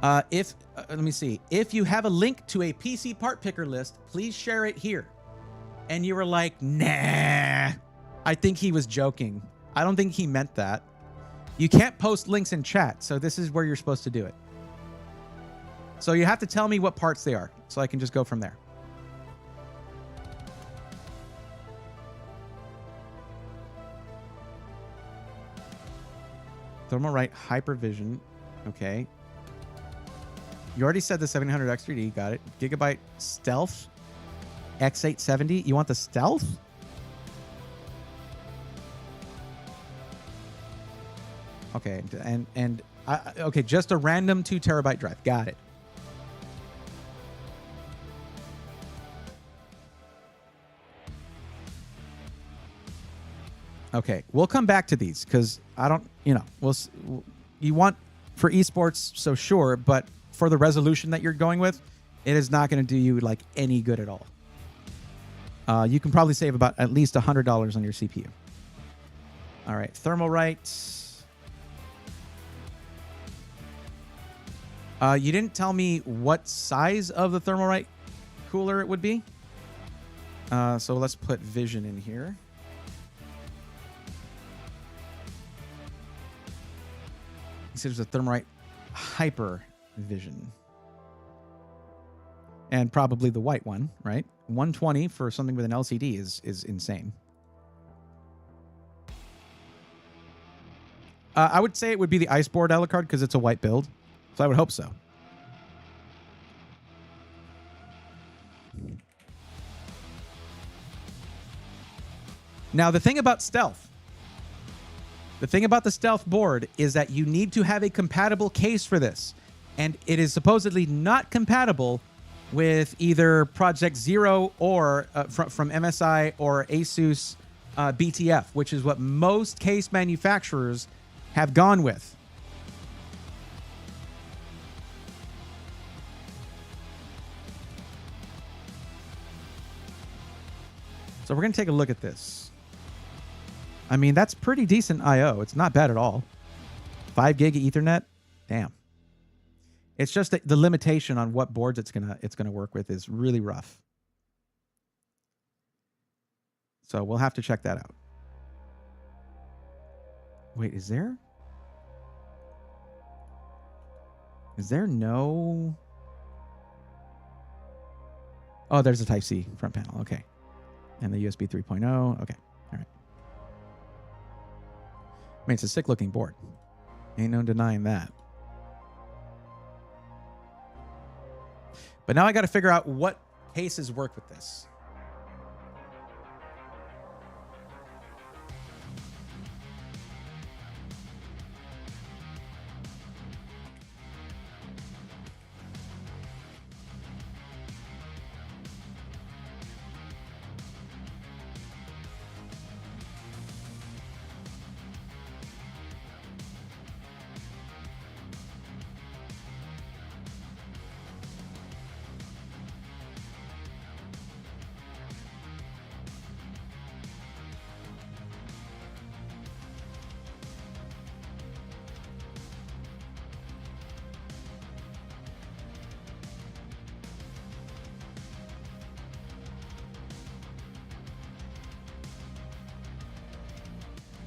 let me see. If you have a link to a PC part picker list, please share it here. And you were like, nah. I think he was joking. I don't think he meant that. You can't post links in chat, so this is where you're supposed to do it. So you have to tell me what parts they are, so I can just go from there. Thermalright Hypervision. Okay. You already said the 700X3D. Got it. Gigabyte Stealth X870. You want the Stealth? Okay. Okay, just a random 2 terabyte drive. Got it. Okay, we'll come back to these because I don't, you want for esports, so sure, but for the resolution that you're going with, it is not going to do you like any good at all. You can probably save about at least $100 on your CPU. All right, Thermalright. You didn't tell me what size of the Thermalright cooler it would be. So let's put Vision in here. He says there's a Thermalright Hyper Vision. And probably the white one, right? 120 for something with an LCD is insane. I would say it would be the Iceboard Alucard because it's a white build. So I would hope so. Now, the thing about Stealth. The thing about the Stealth board is that you need to have a compatible case for this. And it is supposedly not compatible with either Project Zero or from MSI or Asus BTF, which is what most case manufacturers have gone with. So we're going to take a look at this. I mean, that's pretty decent I/O. It's not bad at all. 5 gig of Ethernet. Damn. It's just that the limitation on what boards it's gonna work with is really rough. So we'll have to check that out. Wait, is there no? Oh, there's a Type-C front panel. Okay. And the USB 3.0. Okay. All right. I mean, it's a sick looking board. Ain't no denying that. But now I got to figure out what cases work with this.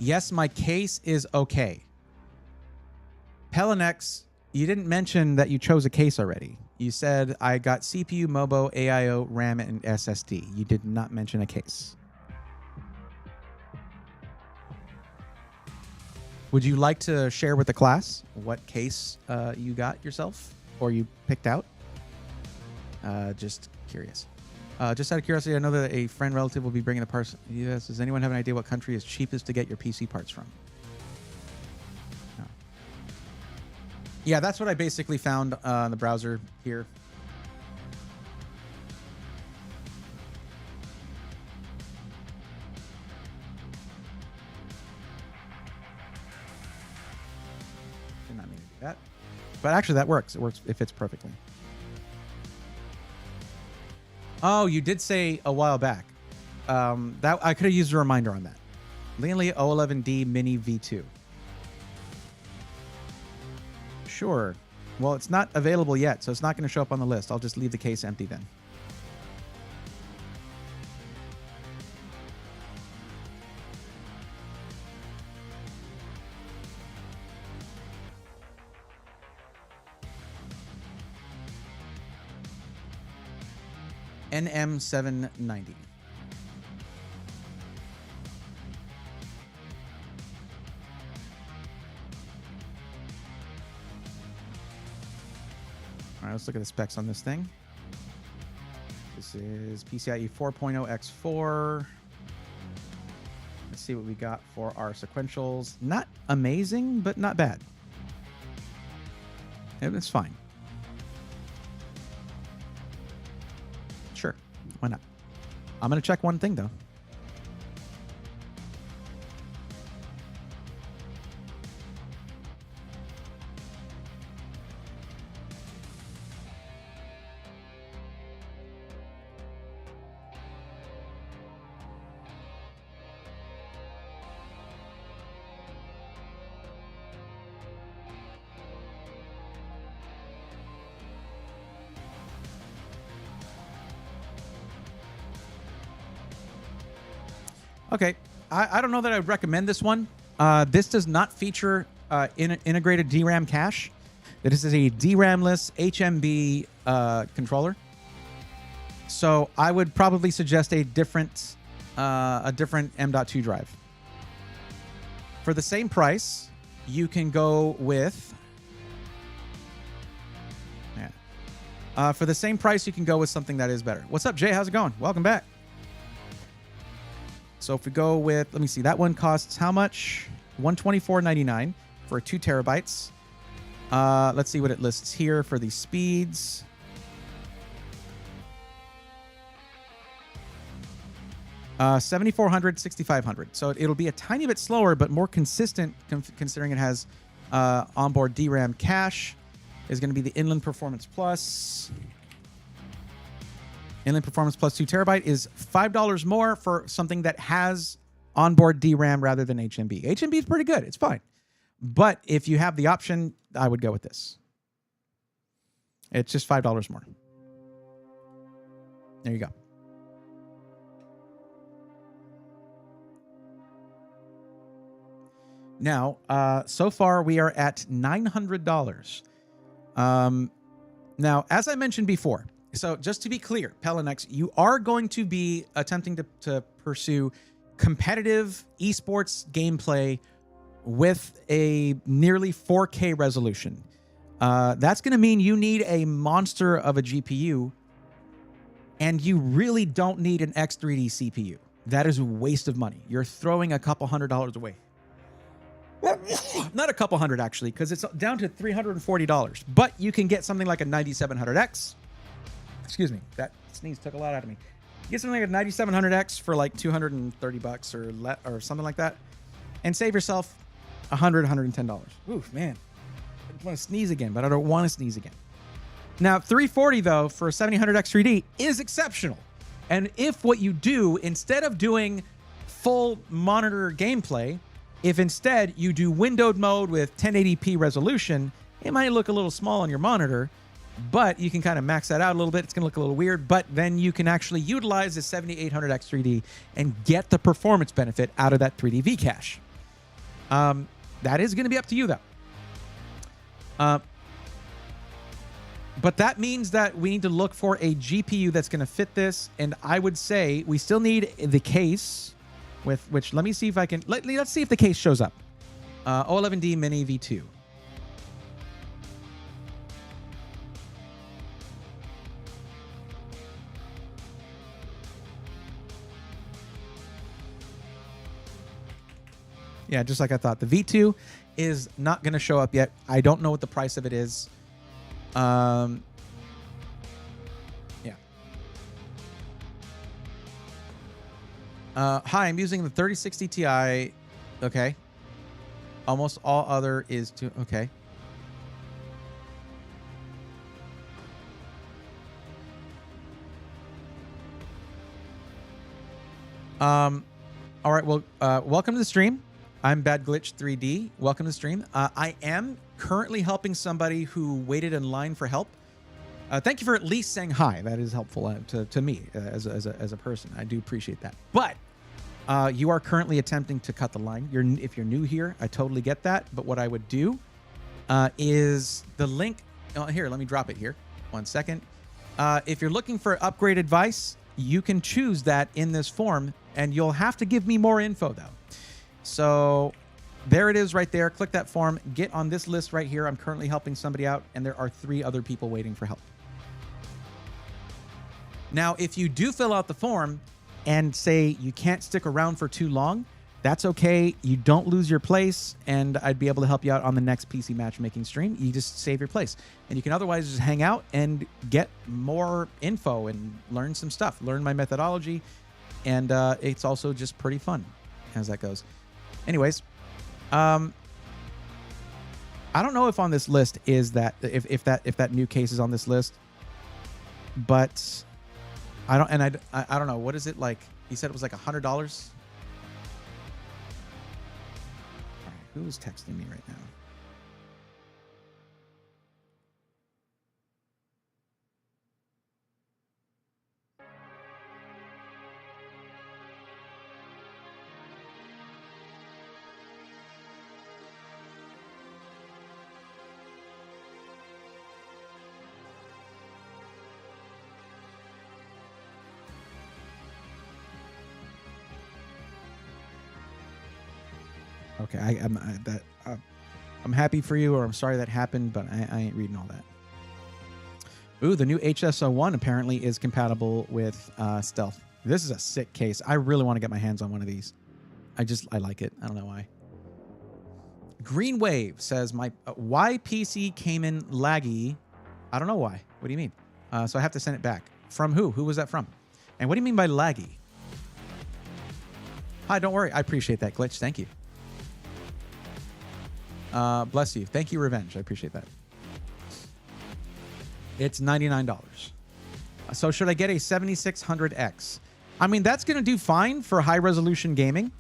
Yes, my case is okay. Pelenex, you didn't mention that you chose a case already. You said I got CPU, MOBO, AIO, RAM, and SSD. You did not mention a case. Would you like to share with the class what case you got yourself or you picked out? Just curious. Just out of curiosity, I know that a friend relative will be bringing the parts. Yes. Does anyone have an idea what country is cheapest to get your PC parts from? No. Yeah, that's what I basically found in the browser here. Did not mean to do that. But actually, that works. It works. It fits perfectly. Oh, you did say a while back. That I could have used a reminder on that. Lianli O11D Mini V2. Sure. Well, it's not available yet, so it's not going to show up on the list. I'll just leave the case empty then. NM790. All right, let's look at the specs on this thing. This is PCIe 4.0 X4. Let's see what we got for our sequentials. Not amazing, but not bad. It's fine. Sure, why not? I'm going to check one thing, though. Okay, I don't know that I would recommend this one. This does not feature integrated DRAM cache. This is a DRAM-less HMB controller. So I would probably suggest a different M.2 drive. For the same price, you can go with... Yeah. For the same price, you can go with something that is better. What's up, Jay? How's it going? Welcome back. So if we go with, let me see, that one costs how much? $124.99 for 2 terabytes. Let's see what it lists here for the speeds. Uh, 7400, 6500. So it'll be a tiny bit slower, but more consistent considering it has onboard DRAM cache. Is going to be the Inland Performance Plus. Inland Performance Plus 2 terabyte is $5 more for something that has onboard DRAM rather than HMB. HMB is pretty good. It's fine. But if you have the option, I would go with this. It's just $5 more. There you go. Now, so far we are at $900. Now, as I mentioned before, so just to be clear, Pelenex, you are going to be attempting to pursue competitive esports gameplay with a nearly 4K resolution. That's going to mean you need a monster of a GPU, and you really don't need an X3D CPU. That is a waste of money. You're throwing a couple $100 away. Not a couple hundred, actually, because it's down to $340. But you can get something like a 9700X. Excuse me, that sneeze took a lot out of me. You get something like a 9700X for like $230 or something like that, and save yourself $110. Oof, man. I just want to sneeze again, but I don't want to sneeze again. Now, $340 though for a 7000X3D is exceptional. And if what you do, instead of doing full monitor gameplay, if instead you do windowed mode with 1080p resolution, it might look a little small on your monitor, but you can kind of max that out a little bit. It's going to look a little weird, but then you can actually utilize the 7800X3D and get the performance benefit out of that 3D V cache. That is going to be up to you, though. But that means that we need to look for a GPU that's going to fit this. And I would say we still need the case with which, let me see if I can, let's see if the case shows up. O11D Mini V2. Yeah, just like I thought. The V2 is not going to show up yet. I don't know what the price of it is. Yeah. Hi, I'm using the 3060 Ti. Okay. Almost all other is to okay. All right. Well, welcome to the stream. I'm Bad Glitch 3D. Welcome to the stream. I am currently helping somebody who waited in line for help. Thank you for at least saying hi. That is helpful to me as a person. I do appreciate that. But you are currently attempting to cut the line. If you're new here, I totally get that. But what I would do is the link. Here, let me drop it here. 1 second. If you're looking for upgrade advice, you can choose that in this form, and you'll have to give me more info though. So there it is right there. Click that form. Get on this list right here. I'm currently helping somebody out, and there are 3 other people waiting for help. Now, if you do fill out the form and say you can't stick around for too long, that's okay. You don't lose your place, and I'd be able to help you out on the next PC matchmaking stream. You just save your place. And you can otherwise just hang out and get more info and learn some stuff. Learn my methodology, and it's also just pretty fun as that goes. Anyways, I don't know if on this list is that if that new case is on this list, but I don't know, what is it like? He said it was like $100. All right, who's texting me right now? Okay, I'm happy for you, or I'm sorry that happened, but I ain't reading all that. Ooh, the new HSO1 apparently is compatible with Stealth. This is a sick case. I really want to get my hands on one of these. I like it. I don't know why. Green Wave says, why PC came in laggy? I don't know why. What do you mean? So I have to send it back. From who? Who was that from? And what do you mean by laggy? Hi, don't worry. I appreciate that, Glitch. Thank you. Bless you. Thank you, Revenge. I appreciate that. It's $99. So should I get a 7600X? I mean, that's going to do fine for high resolution gaming.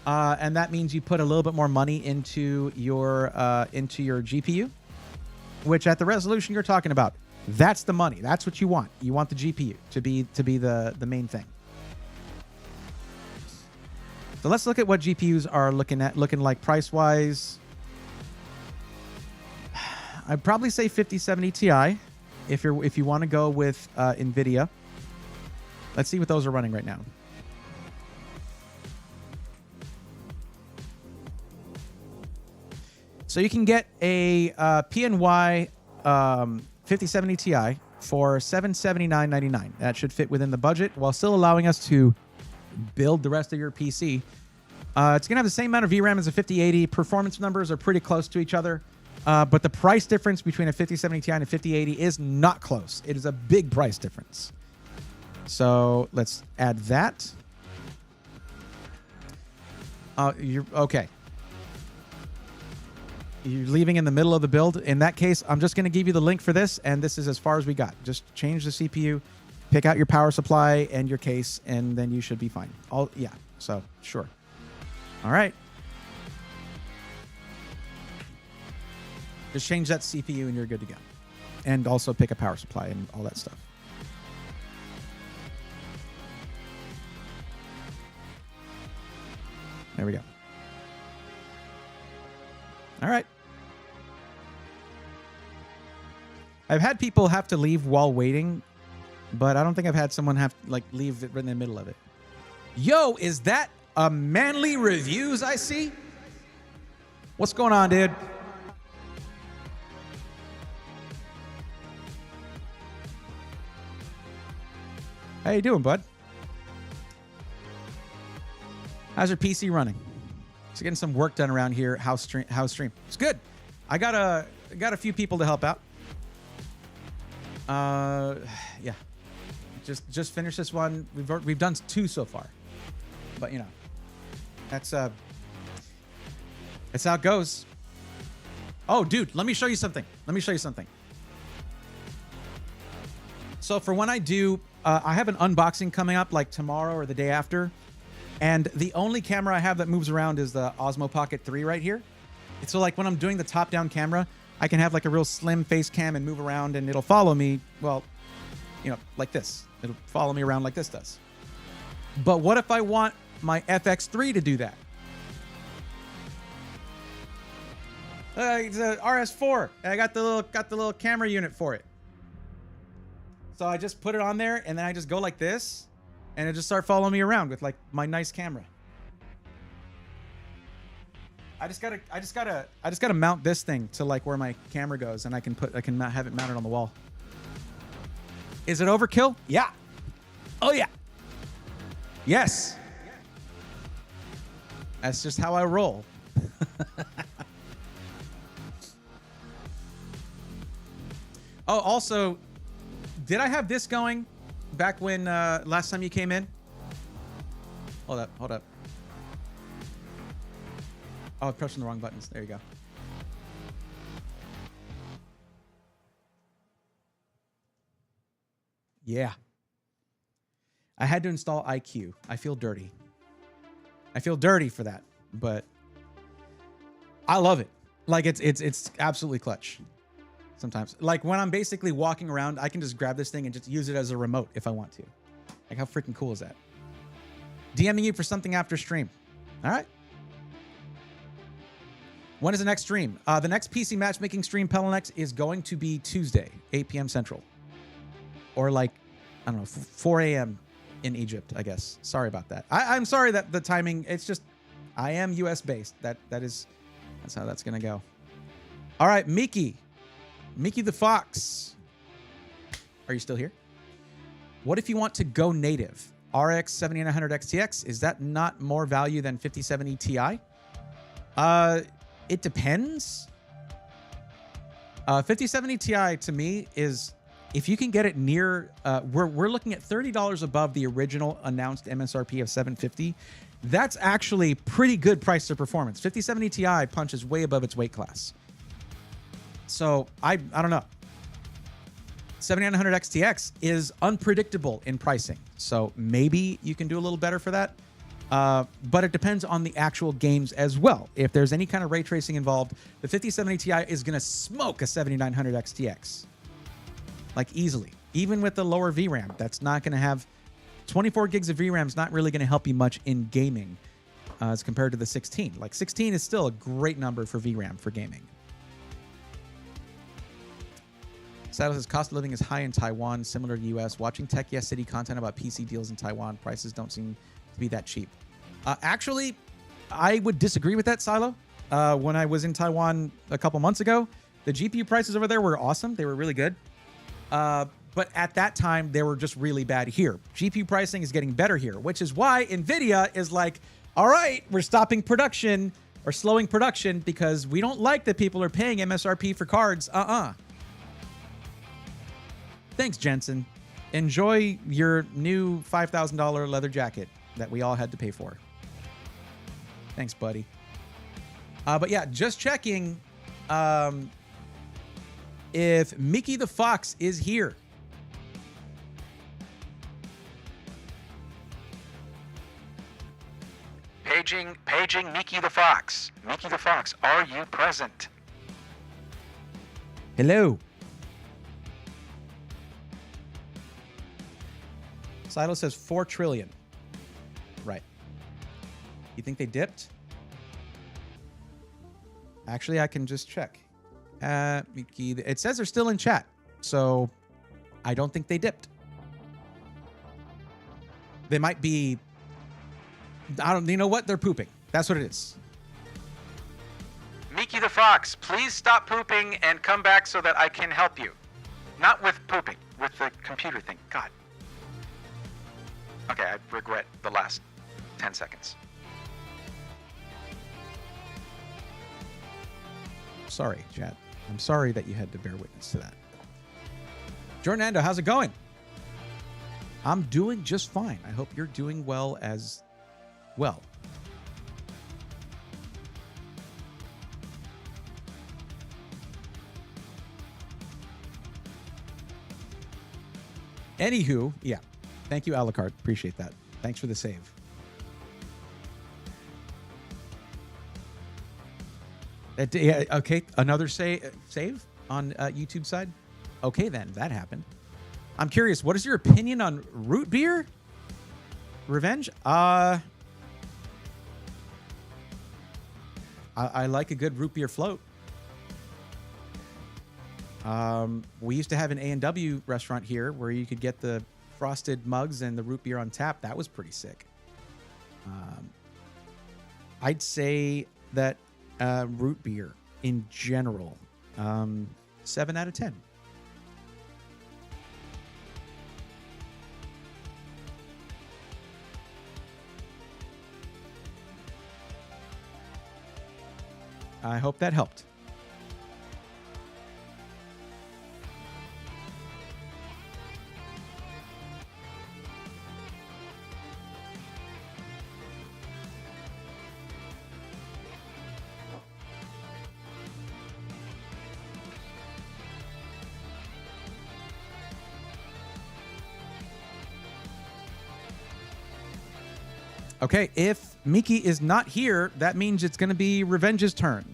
And that means you put a little bit more money into your GPU, which at the resolution you're talking about, that's the money. That's what you want. You want the GPU to be the main thing. So let's look at what GPUs are looking like price-wise. I'd probably say 5070 Ti if you want to go with NVIDIA. Let's see what those are running right now. So you can get a PNY 5070 Ti for $779.99. That should fit within the budget while still allowing us to build the rest of your PC. It's going to have the same amount of VRAM as a 5080. Performance numbers are pretty close to each other. But the price difference between a 5070 Ti and a 5080 is not close. It is a big price difference. So let's add that. You're okay. You're leaving in the middle of the build. In that case, I'm just going to give you the link for this, and this is as far as we got. Just change the CPU, pick out your power supply and your case, and then you should be fine. Yeah, so sure. All right. Just change that CPU and you're good to go. And also pick a power supply and all that stuff. There we go. All right. I've had people have to leave while waiting, but I don't think I've had someone have like leave right in the middle of it. Yo, is that a Manly Reviews I see? What's going on, dude? How you doing, bud? How's your PC running? Just getting some work done around here. House stream. It's good. I got a few people to help out. Yeah. Just finish this one. We've done 2 so far, but you know, that's how it goes. Oh, dude, let me show you something. So for when I do, I have an unboxing coming up like tomorrow or the day after, and the only camera I have that moves around is the Osmo Pocket 3 right here. So like when I'm doing the top-down camera, I can have like a real slim face cam and move around, and it'll follow me. Well, you know, like this. It'll follow me around like this does. But what if I want my FX3 to do that? It's a RS4. I got the little camera unit for it. So I just put it on there, and then I just go like this, and it just start following me around with like my nice camera. I just gotta mount this thing to like where my camera goes, and I can have it mounted on the wall. Is it overkill? Yeah. Oh yeah. Yes. That's just how I roll. Oh, also, did I have this going back when last time you came in? Hold up. Oh, I'm pressing the wrong buttons. There you go. Yeah. I had to install IQ. I feel dirty. I feel dirty for that, but I love it. Like it's absolutely clutch. Sometimes, like when I'm basically walking around, I can just grab this thing and just use it as a remote if I want to. Like how freaking cool is that? DMing you for something after stream. All right. When is the next stream? The next PC matchmaking stream, Pelenex, is going to be Tuesday, 8 p.m. Central. Or like, I don't know, 4 a.m. in Egypt, I guess. Sorry about that. I'm sorry that the timing, it's just, I am US based. That's how that's going to go. All right, Mickey the Fox. Are you still here? What if you want to go native? RX 7900 XTX, is that not more value than 5070 Ti? It depends. 5070 Ti to me is, if you can get it near, we're looking at $30 above the original announced MSRP of $750. That's actually pretty good price to performance. 5070 Ti punches way above its weight class. So I don't know. 7900 XTX is unpredictable in pricing. So maybe you can do a little better for that. But it depends on the actual games as well. If there's any kind of ray tracing involved, the 5070 Ti is going to smoke a 7900 XTX. Like easily. Even with the lower VRAM, that's not going to have 24 gigs of VRAM is not really going to help you much in gaming as compared to the 16. Like 16 is still a great number for VRAM for gaming. Saddle says cost of living is high in Taiwan, similar to US. Watching Tech Yes City content about PC deals in Taiwan, prices don't seem to be that cheap. Actually, I would disagree with that, Silo. When I was in Taiwan a couple months ago, the GPU prices over there were awesome. They were really good. But at that time, they were just really bad here. GPU pricing is getting better here, which is why NVIDIA is like, all right, we're stopping production or slowing production because we don't like that people are paying MSRP for cards. Thanks, Jensen. Enjoy your new $5,000 leather jacket that we all had to pay for. Thanks, buddy. But yeah, just checking if Mickey the Fox is here. Paging Mickey the Fox. Mickey the Fox, are you present? Hello. Silo says 4 trillion. Right. You think they dipped? Actually, I can just check. Mickey, it says they're still in chat, so I don't think they dipped. They might be. I don't. You know what? They're pooping. That's what it is. Mickey the Fox, please stop pooping and come back so that I can help you. Not with pooping, with the computer thing. God. Okay, I regret the last 10 seconds. Sorry, chat. I'm sorry that you had to bear witness to that. Jornando, how's it going? I'm doing just fine. I hope you're doing well as well. Anywho, yeah. Thank you, Alucard. Appreciate that. Thanks for the save. Yeah, okay, another save on YouTube side? Okay, then. That happened. I'm curious, what is your opinion on root beer? Revenge? I like a good root beer float. We used to have an A&W restaurant here where you could get the frosted mugs and the root beer on tap. That was pretty sick. I'd say that root beer in general, 7 out of 10. I hope that helped. Okay, if Miki is not here, that means it's going to be Revenge's turn.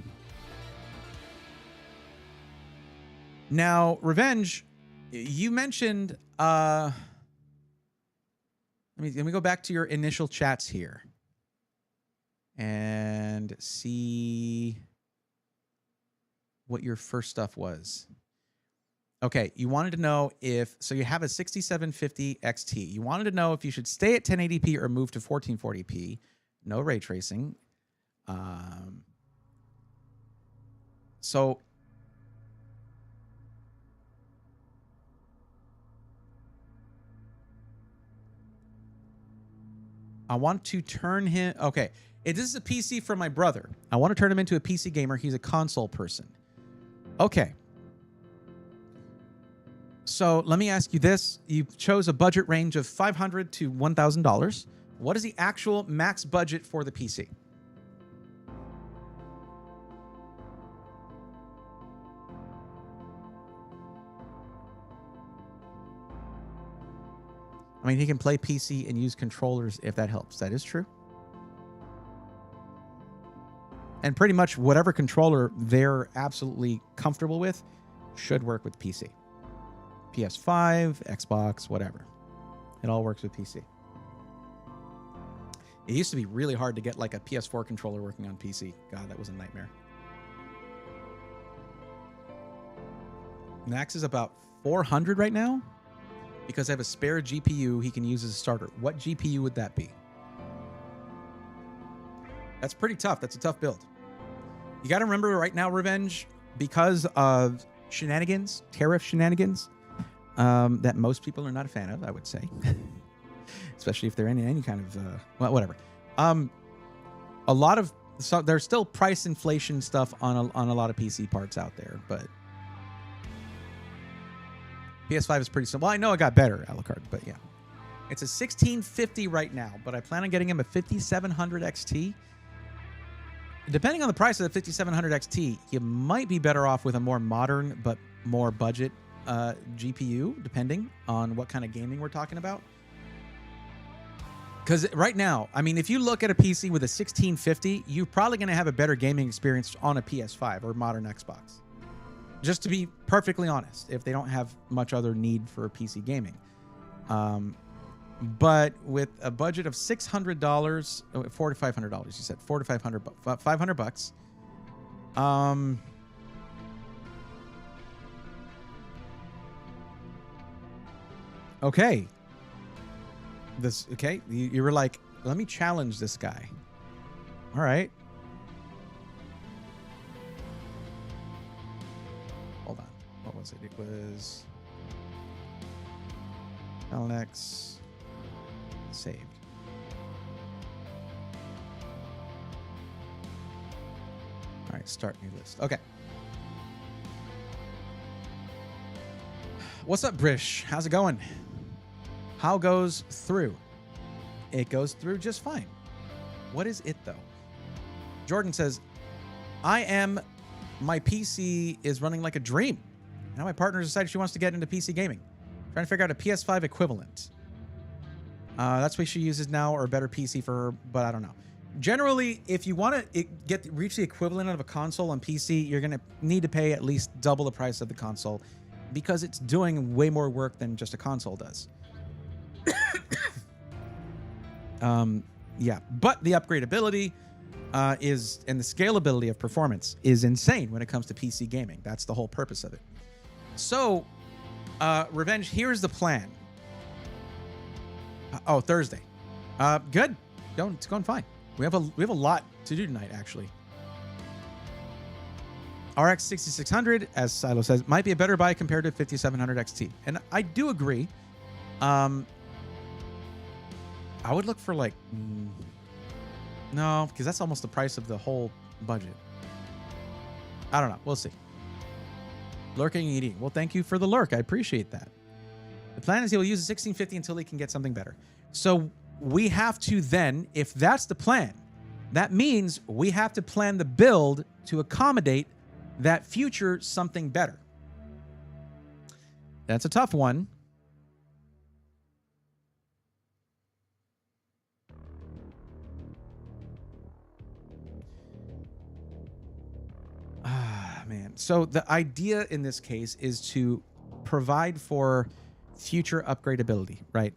Now, Revenge, you mentioned... let me go back to your initial chats here. And see what your first stuff was. Okay, you wanted to know if... So you have a 6750 XT. You wanted to know if you should stay at 1080p or move to 1440p. No ray tracing. So... I want to turn him... Okay, this is a PC for my brother. I want to turn him into a PC gamer. He's a console person. Okay. So let me ask you this. You chose a budget range of $500 to $1,000. What is the actual max budget for the PC? I mean, he can play PC and use controllers if that helps. That is true. And pretty much whatever controller they're absolutely comfortable with should work with PC. PS5, Xbox, whatever. It all works with PC. It used to be really hard to get like a PS4 controller working on PC. God, that was a nightmare. Max is about 400 right now because I have a spare GPU he can use as a starter. What GPU would that be? That's pretty tough. That's a tough build. You got to remember right now, Revenge, because of shenanigans, tariff shenanigans, that most people are not a fan of, I would say. Especially if they're in any kind of, well, whatever. A lot of, so there's still price inflation stuff on a lot of PC parts out there, but PS5 is pretty simple. Well, I know it got better, Alucard, but yeah. It's a 1650 right now, but I plan on getting him a 5700 XT. Depending on the price of the 5700 XT, you might be better off with a more modern but more budget GPU, depending on what kind of gaming we're talking about. Because right now, I mean, if you look at a PC with a 1650, you're probably going to have a better gaming experience on a PS5 or modern Xbox. Just to be perfectly honest, if they don't have much other need for PC gaming. But with a budget of $600, $400 to $500, you said $400 to $500, $500. Okay. Okay. You were like, let me challenge this guy. All right. Hold on. What was it? It was LNX saved. All right, start new list. Okay. What's up, Brish? How's it going? How goes through? It goes through just fine. What is it, though? Jordan says, my PC is running like a dream. Now my partner decided she wants to get into PC gaming. Trying to figure out a PS5 equivalent. That's what she uses now, or a better PC for her, but I don't know. Generally, if you want to reach the equivalent of a console on PC, you're going to need to pay at least double the price of the console because it's doing way more work than just a console does. Yeah, but the upgradability and the scalability of performance is insane when it comes to PC gaming. That's the whole purpose of it. So, Revenge, here's the plan. Thursday. Good. It's going fine. We have a lot to do tonight, actually. RX 6600, as Silo says, might be a better buy compared to 5700 XT, and I do agree. I would look for like no, because that's almost the price of the whole budget. I don't know. We'll see. Lurking and eating. Well, thank you for the lurk. I appreciate that. The plan is he will use the 1650 until he can get something better. So we have to then, if that's the plan, that means we have to plan the build to accommodate that future something better. That's a tough one. Man. So the idea in this case is to provide for future upgradability, right?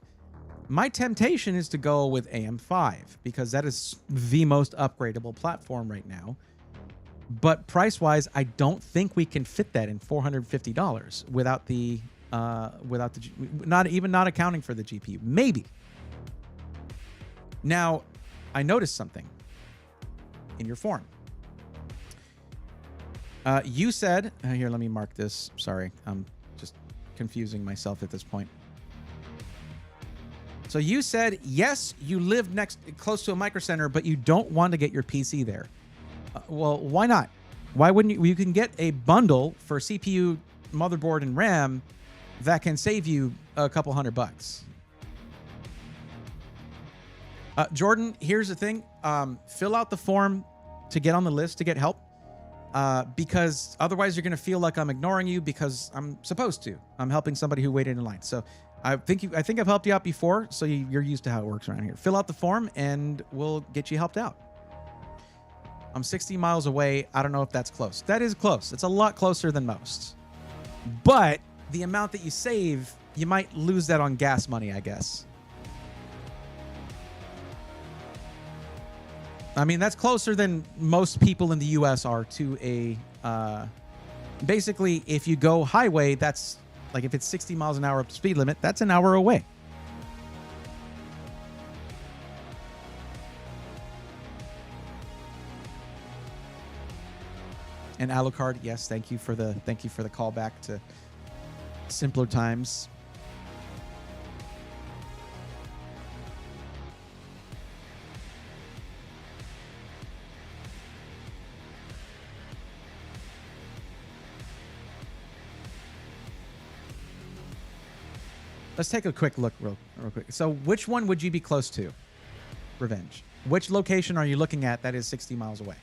My temptation is to go with AM5 because that is the most upgradable platform right now. But price-wise, I don't think we can fit that in $450 without not accounting for the GPU. Maybe. Now, I noticed something in your form. You said, here, let me mark this. Sorry, I'm just confusing myself at this point. So you said, yes, you live close to a micro center, but you don't want to get your PC there. Well, why not? Why wouldn't you? You can get a bundle for CPU, motherboard, and RAM that can save you a couple $100. Jordan, here's the thing. Fill out the form to get on the list to get help. Because otherwise you're going to feel like I'm ignoring you because I'm supposed to. I'm helping somebody who waited in line. So I think I've helped you out before, so you're used to how it works around here. Fill out the form and we'll get you helped out. I'm 60 miles away. I don't know if that's close. That is close. It's a lot closer than most. But the amount that you save, you might lose that on gas money, I guess. I mean, that's closer than most people in the U.S. are to a... basically, if you go highway, that's... Like, if it's 60 miles an hour up speed limit, that's an hour away. And Alucard, yes, thank you for the callback to simpler times. Let's take a quick look real quick. So which one would you be close to? Revenge. Which location are you looking at that is 60 miles away?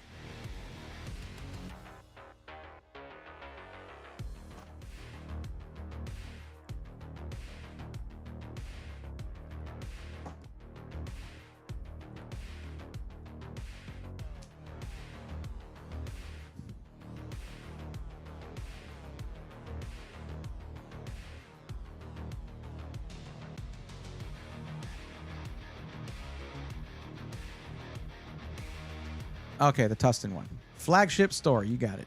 Okay, the Tustin one. Flagship store, you got it.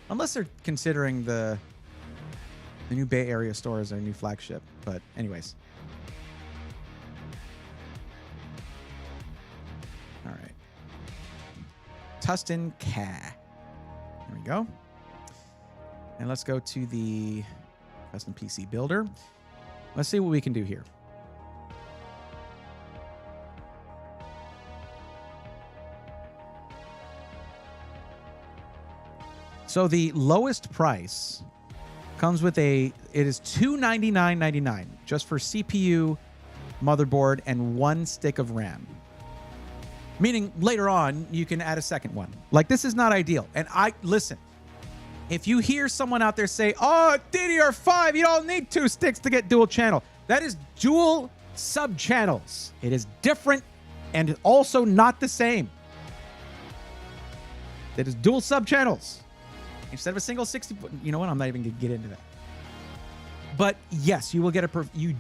Unless they're considering the new Bay Area store as their new flagship. But anyways. All right. Tustin Ka. There we go. And let's go to the custom PC builder. Let's see what we can do here. So the lowest price comes with it is $299.99 just for CPU, motherboard, and 1 stick of RAM. Meaning later on, you can add a second one. Like, this is not ideal. And listen, if you hear someone out there say, oh, DDR5, you don't need 2 sticks to get dual channel. That is dual sub channels. It is different and also not the same. It is dual sub channels. Instead of a single 60, you know what? I'm not even going to get into that. But yes, you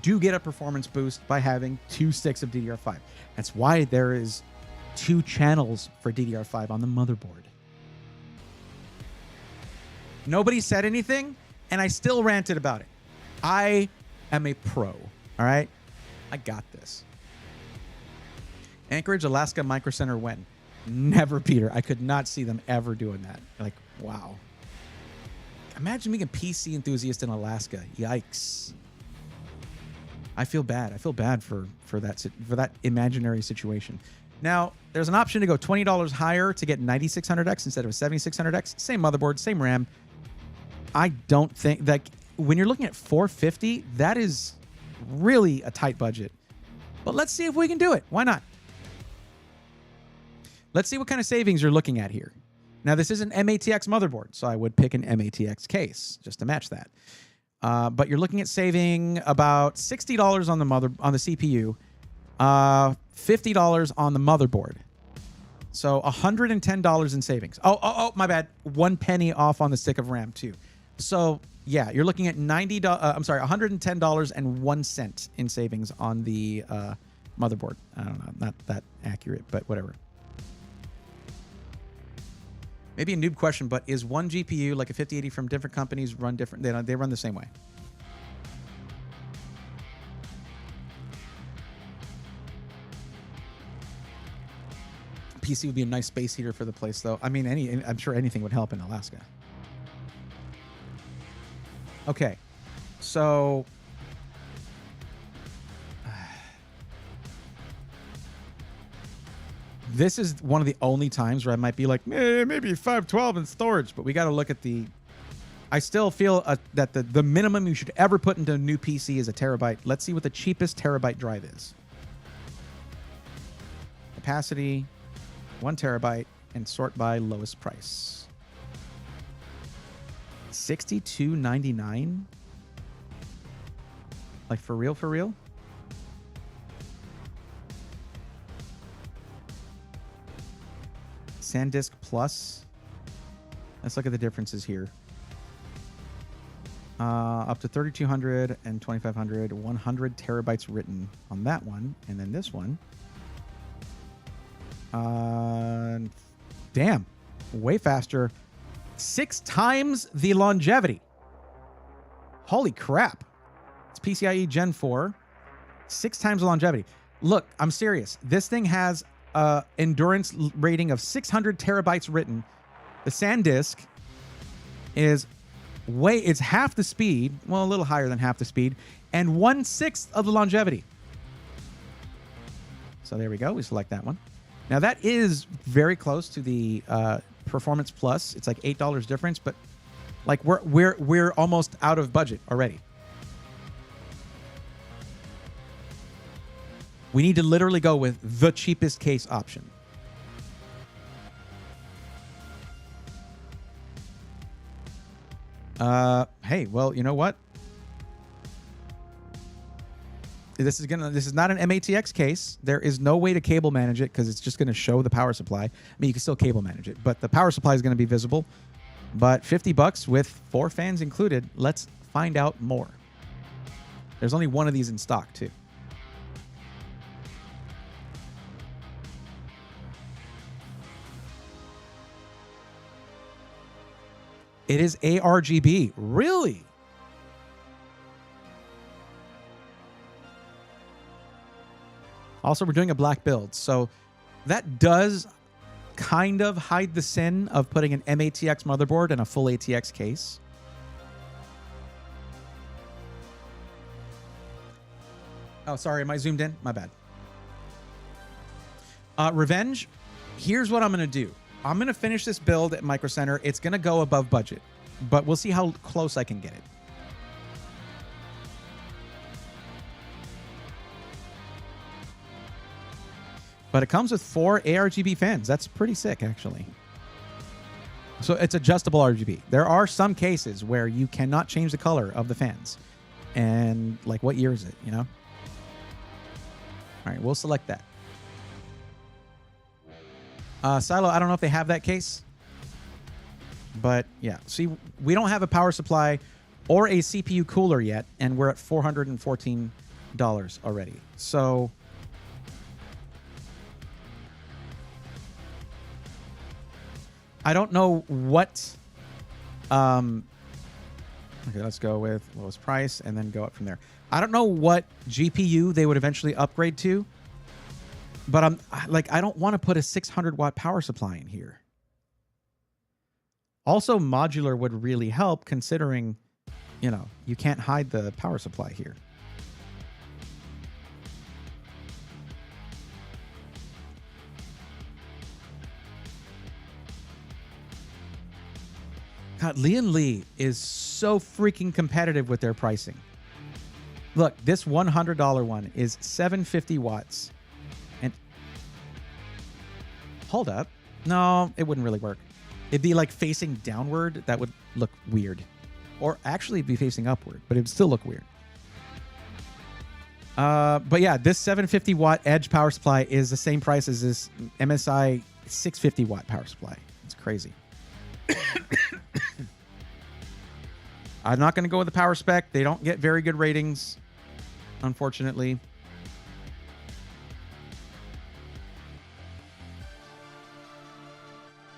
do get a performance boost by having 2 sticks of DDR5. That's why there is 2 channels for DDR5 on the motherboard. Nobody said anything, and I still ranted about it. I am a pro, all right? I got this. Anchorage, Alaska Micro Center when? Never, Peter. I could not see them ever doing that. Like, wow. Imagine being a PC enthusiast in Alaska. Yikes. I feel bad. I feel bad for that imaginary situation. Now, there's an option to go $20 higher to get 9600X instead of a 7600X. Same motherboard, same RAM. I don't think that when you're looking at $450, that is really a tight budget. But let's see if we can do it. Why not? Let's see what kind of savings you're looking at here. Now, this is an MATX motherboard, so I would pick an MATX case just to match that. But you're looking at saving about $60 on the CPU, $50 on the motherboard. So $110 in savings. Oh, my bad. 1 penny off on the stick of RAM too. So yeah, you're looking at $110.01 in savings on the motherboard. I don't know, not that accurate, but whatever. Maybe a noob question, but is one GPU like a 5080 from different companies run different? They run the same way. PC would be a nice space heater for the place, though. I mean, I'm sure anything would help in Alaska. Okay, so this is one of the only times where I might be like, maybe 512 in storage, but we got to look at I still feel that the minimum you should ever put into a new PC is a terabyte. Let's see what the cheapest terabyte drive is. Capacity, 1 terabyte, and sort by lowest price. $62.99? Like, for real, for real? SanDisk Plus. Let's look at the differences here. Up to 3200 and 2500, 100 terabytes written on that one. And then this one. Damn. Way faster. 6 times the longevity. Holy crap. It's PCIe Gen 4. 6 times the longevity. Look, I'm serious. This thing has endurance rating of 600 terabytes written. The SanDisk is it's half the speed, well, a little higher than half the speed, and 1/6 of the longevity. So there we go. We select that one. Now that is very close to the Performance Plus. It's like $8 difference, but like we're almost out of budget already. We need to literally go with the cheapest case option. Hey, well, you know what? This is not an MATX case. There is no way to cable manage it because it's just going to show the power supply. I mean, you can still cable manage it, but the power supply is going to be visible. But $50 with 4 fans included. Let's find out more. There's only one of these in stock too. It is ARGB. Really? Also, we're doing a black build, so that does kind of hide the sin of putting an MATX motherboard in a full ATX case. Oh, sorry. Am I zoomed in? My bad. Revenge. Here's what I'm going to do. I'm going to finish this build at Micro Center. It's going to go above budget, but we'll see how close I can get it. But it comes with 4 ARGB fans. That's pretty sick, actually. So it's adjustable RGB. There are some cases where you cannot change the color of the fans. And, like, what year is it, you know? All right, we'll select that. Silo, I don't know if they have that case. But, yeah. See, we don't have a power supply or a CPU cooler yet, and we're at $414 already. So... I don't know what... okay, let's go with lowest price and then go up from there. I don't know what GPU they would eventually upgrade to, but I don't want to put a 600-watt power supply in here. Also, modular would really help considering, you know, you can't hide the power supply here. God, Lee is so freaking competitive with their pricing. Look, this $100 one is 750 watts. And hold up. No, it wouldn't really work. It'd be like facing downward. That would look weird. Or actually it'd be facing upward, but it would still look weird. But yeah, this 750 watt Edge power supply is the same price as this MSI 650 watt power supply. It's crazy. I'm not going to go with the power spec. They don't get very good ratings, unfortunately.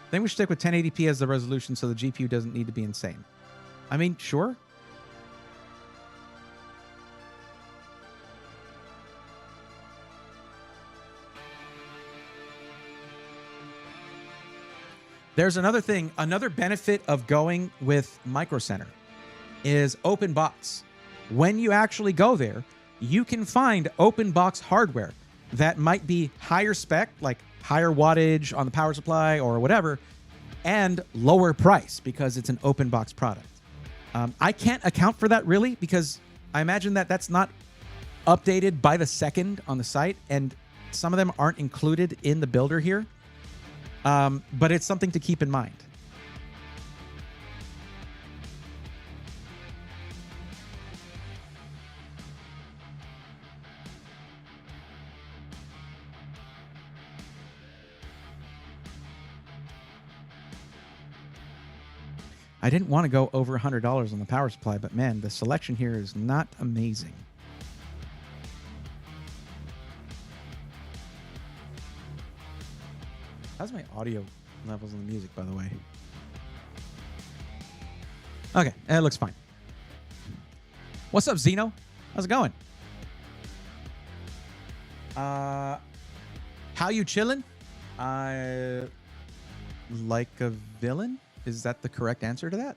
I think we should stick with 1080p as the resolution so the GPU doesn't need to be insane. I mean, sure. There's another thing, another benefit of going with Micro Center is open box. When you actually go there, you can find open box hardware that might be higher spec, like higher wattage on the power supply or whatever, and lower price because it's an open box product. I can't account for that really because I imagine that that's not updated by the second on the site, and some of them aren't included in the builder here. But it's something to keep in mind. I didn't want to go over $100 on the power supply, but man, the selection here is not amazing. How's my audio levels on the music, by the way? Okay, it looks fine. What's up, Zeno? How's it going? How you chillin'? Like a villain? Is that the correct answer to that?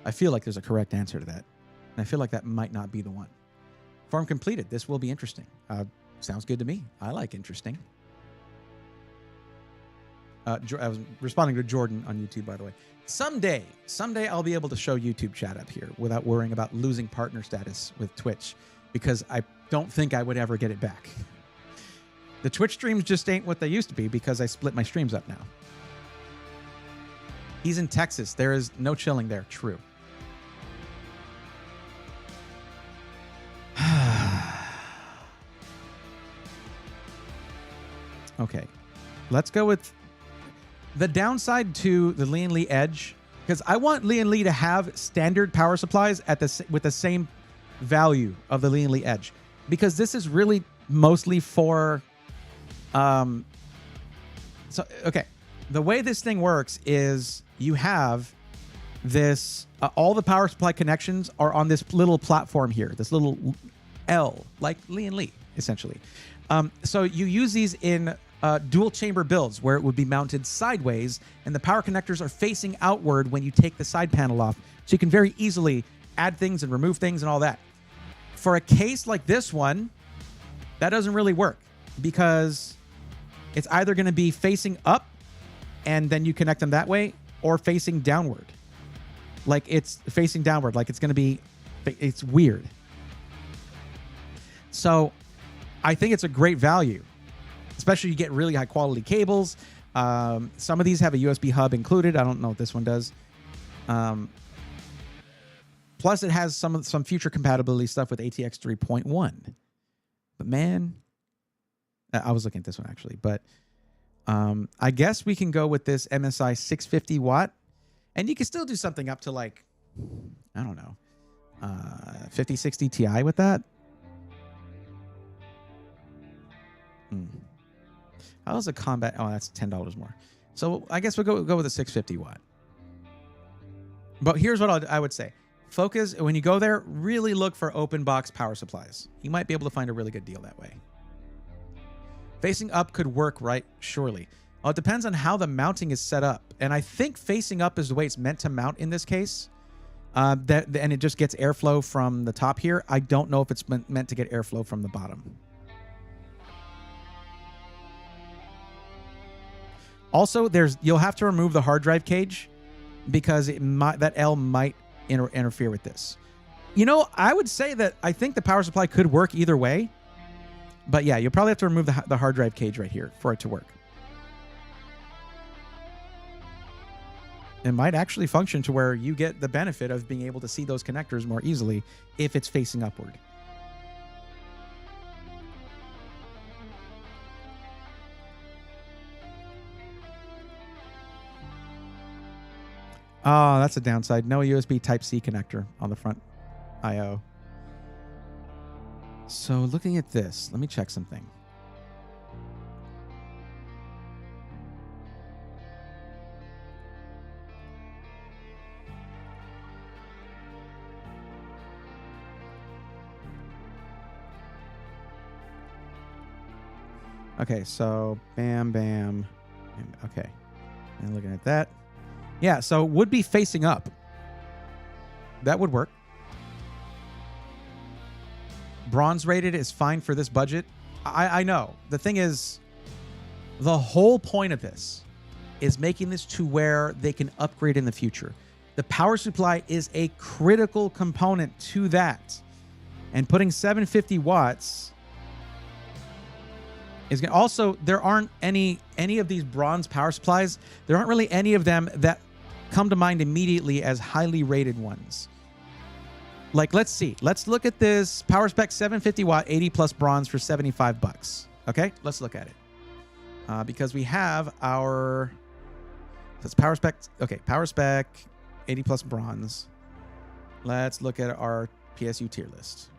I feel like there's a correct answer to that. And I feel like that might not be the one. Farm completed. This will be interesting. Sounds good to me. I like interesting. I was responding to Jordan on YouTube, by the way. Someday I'll be able to show YouTube chat up here without worrying about losing partner status with Twitch, because I don't think I would ever get it back. The Twitch streams just ain't what they used to be because I split my streams up now. He's in Texas. There is no chilling there. True. Okay. Let's go with the downside to the Lian Li Edge, because I want Lian Li to have standard power supplies at with the same value of the Lian Li Edge, because this is really mostly for okay, the way this thing works is you have this all the power supply connections are on this little platform here, this little L, like Lee and Lee, essentially. So you use these in dual chamber builds where it would be mounted sideways and the power connectors are facing outward when you take the side panel off. So you can very easily add things and remove things and all that. For a case like this one, that doesn't really work because it's either going to be facing up and then you connect them that way, or facing downward. Like it's facing downward, like it's going to be, it's weird. So I think it's a great value, especially you get really high quality cables. Some of these have a USB hub included. I don't know if this one does. Plus it has some future compatibility stuff with ATX 3.1. But man, I was looking at this one actually, but I guess we can go with this MSI 650 watt, and you can still do something up to like, I don't know, 5060 Ti with that. How's a combat? Oh, that's $10 more. So I guess we'll go with a 650 watt. But here's what I would say. Focus, when you go there, really look for open box power supplies. You might be able to find a really good deal that way. Facing up could work, right? Surely. Well, it depends on how the mounting is set up. And I think facing up is the way it's meant to mount in this case. And it just gets airflow from the top here. I don't know if it's meant to get airflow from the bottom. Also, you'll have to remove the hard drive cage because that L might interfere with this. You know, I would say that I think the power supply could work either way. But yeah, you'll probably have to remove the hard drive cage right here for it to work. It might actually function to where you get the benefit of being able to see those connectors more easily if it's facing upward. Oh, that's a downside. No USB Type-C connector on the front I/O. So looking at this, let me check something. Okay, so bam, bam. Okay, and looking at that. Yeah, so it would be facing up. That would work. Bronze rated is fine for this budget. I know. The thing is, the whole point of this is making this to where they can upgrade in the future. The power supply is a critical component to that. And putting 750 watts is going to also, there aren't any of these bronze power supplies. There aren't really any of them that come to mind immediately as highly rated ones. Like, let's see. Let's look at this power spec 750 watt 80 plus bronze for $75. Okay, let's look at it. Because we have our, that's power spec. Okay, power spec 80 plus bronze. Let's look at our PSU tier list.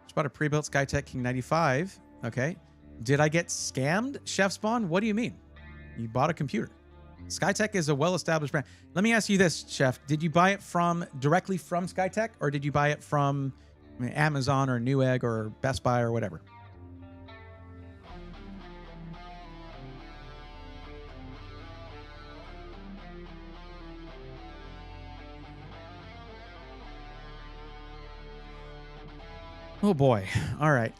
Just bought a pre-built Skytech King 95. Okay. Did I get scammed, Chef Spawn? What do you mean? You bought a computer. Skytech is a well-established brand. Let me ask you this, Chef. Did you buy it directly from Skytech, or did you buy it from Amazon or Newegg or Best Buy or whatever? Oh boy. All right.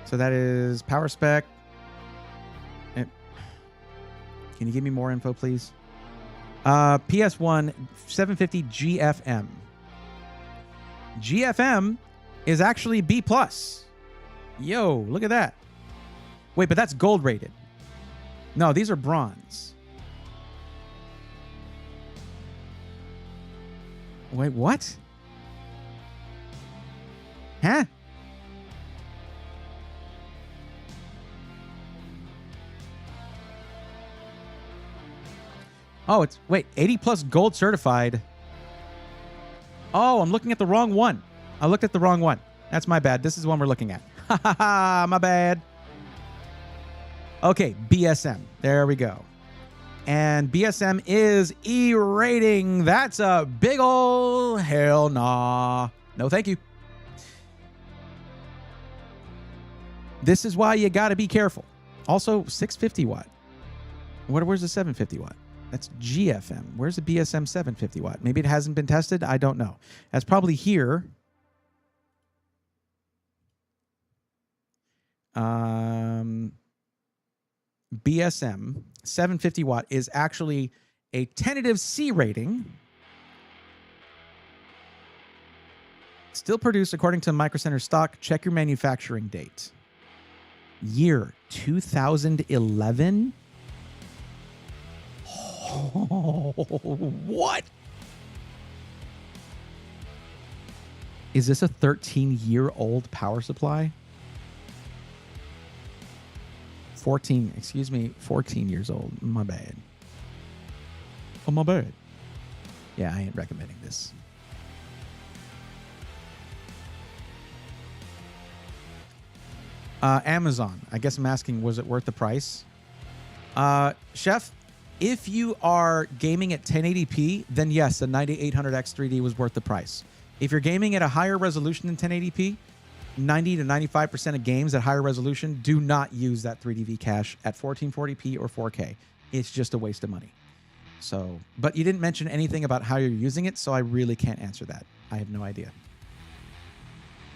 So that is power spec. Can you give me more info, please? PS1 750 GFM. GFM is actually B+. Yo, look at that. Wait, but that's gold rated. No, these are bronze. Wait, what? Huh? Oh, it's, wait, 80 plus gold certified. Oh, I'm looking at the wrong one. I looked at the wrong one. That's my bad. This is the one we're looking at. Ha ha ha, my bad. Okay, BSM. There we go. And BSM is E-rating. That's a big ol' hell nah. No, thank you. This is why you got to be careful. Also, 650 watt. Where's the 750 watt? That's GFM. Where's the BSM 750 watt? Maybe it hasn't been tested. I don't know. That's probably here. BSM 750 watt is actually a tentative C rating. Still produced according to Micro Center stock. Check your manufacturing date. Year 2011. Oh, what? Is this a 13-year-old power supply? 14 years old. My bad. Oh, my bad. Yeah, I ain't recommending this. Amazon. I guess I'm asking, was it worth the price? Chef, if you are gaming at 1080p, then yes, the 9800X 3D was worth the price. If you're gaming at a higher resolution than 1080p, 90 to 95% of games at higher resolution do not use that 3D cache at 1440p or 4K. It's just a waste of money. So, but you didn't mention anything about how you're using it, so I really can't answer that. I have no idea.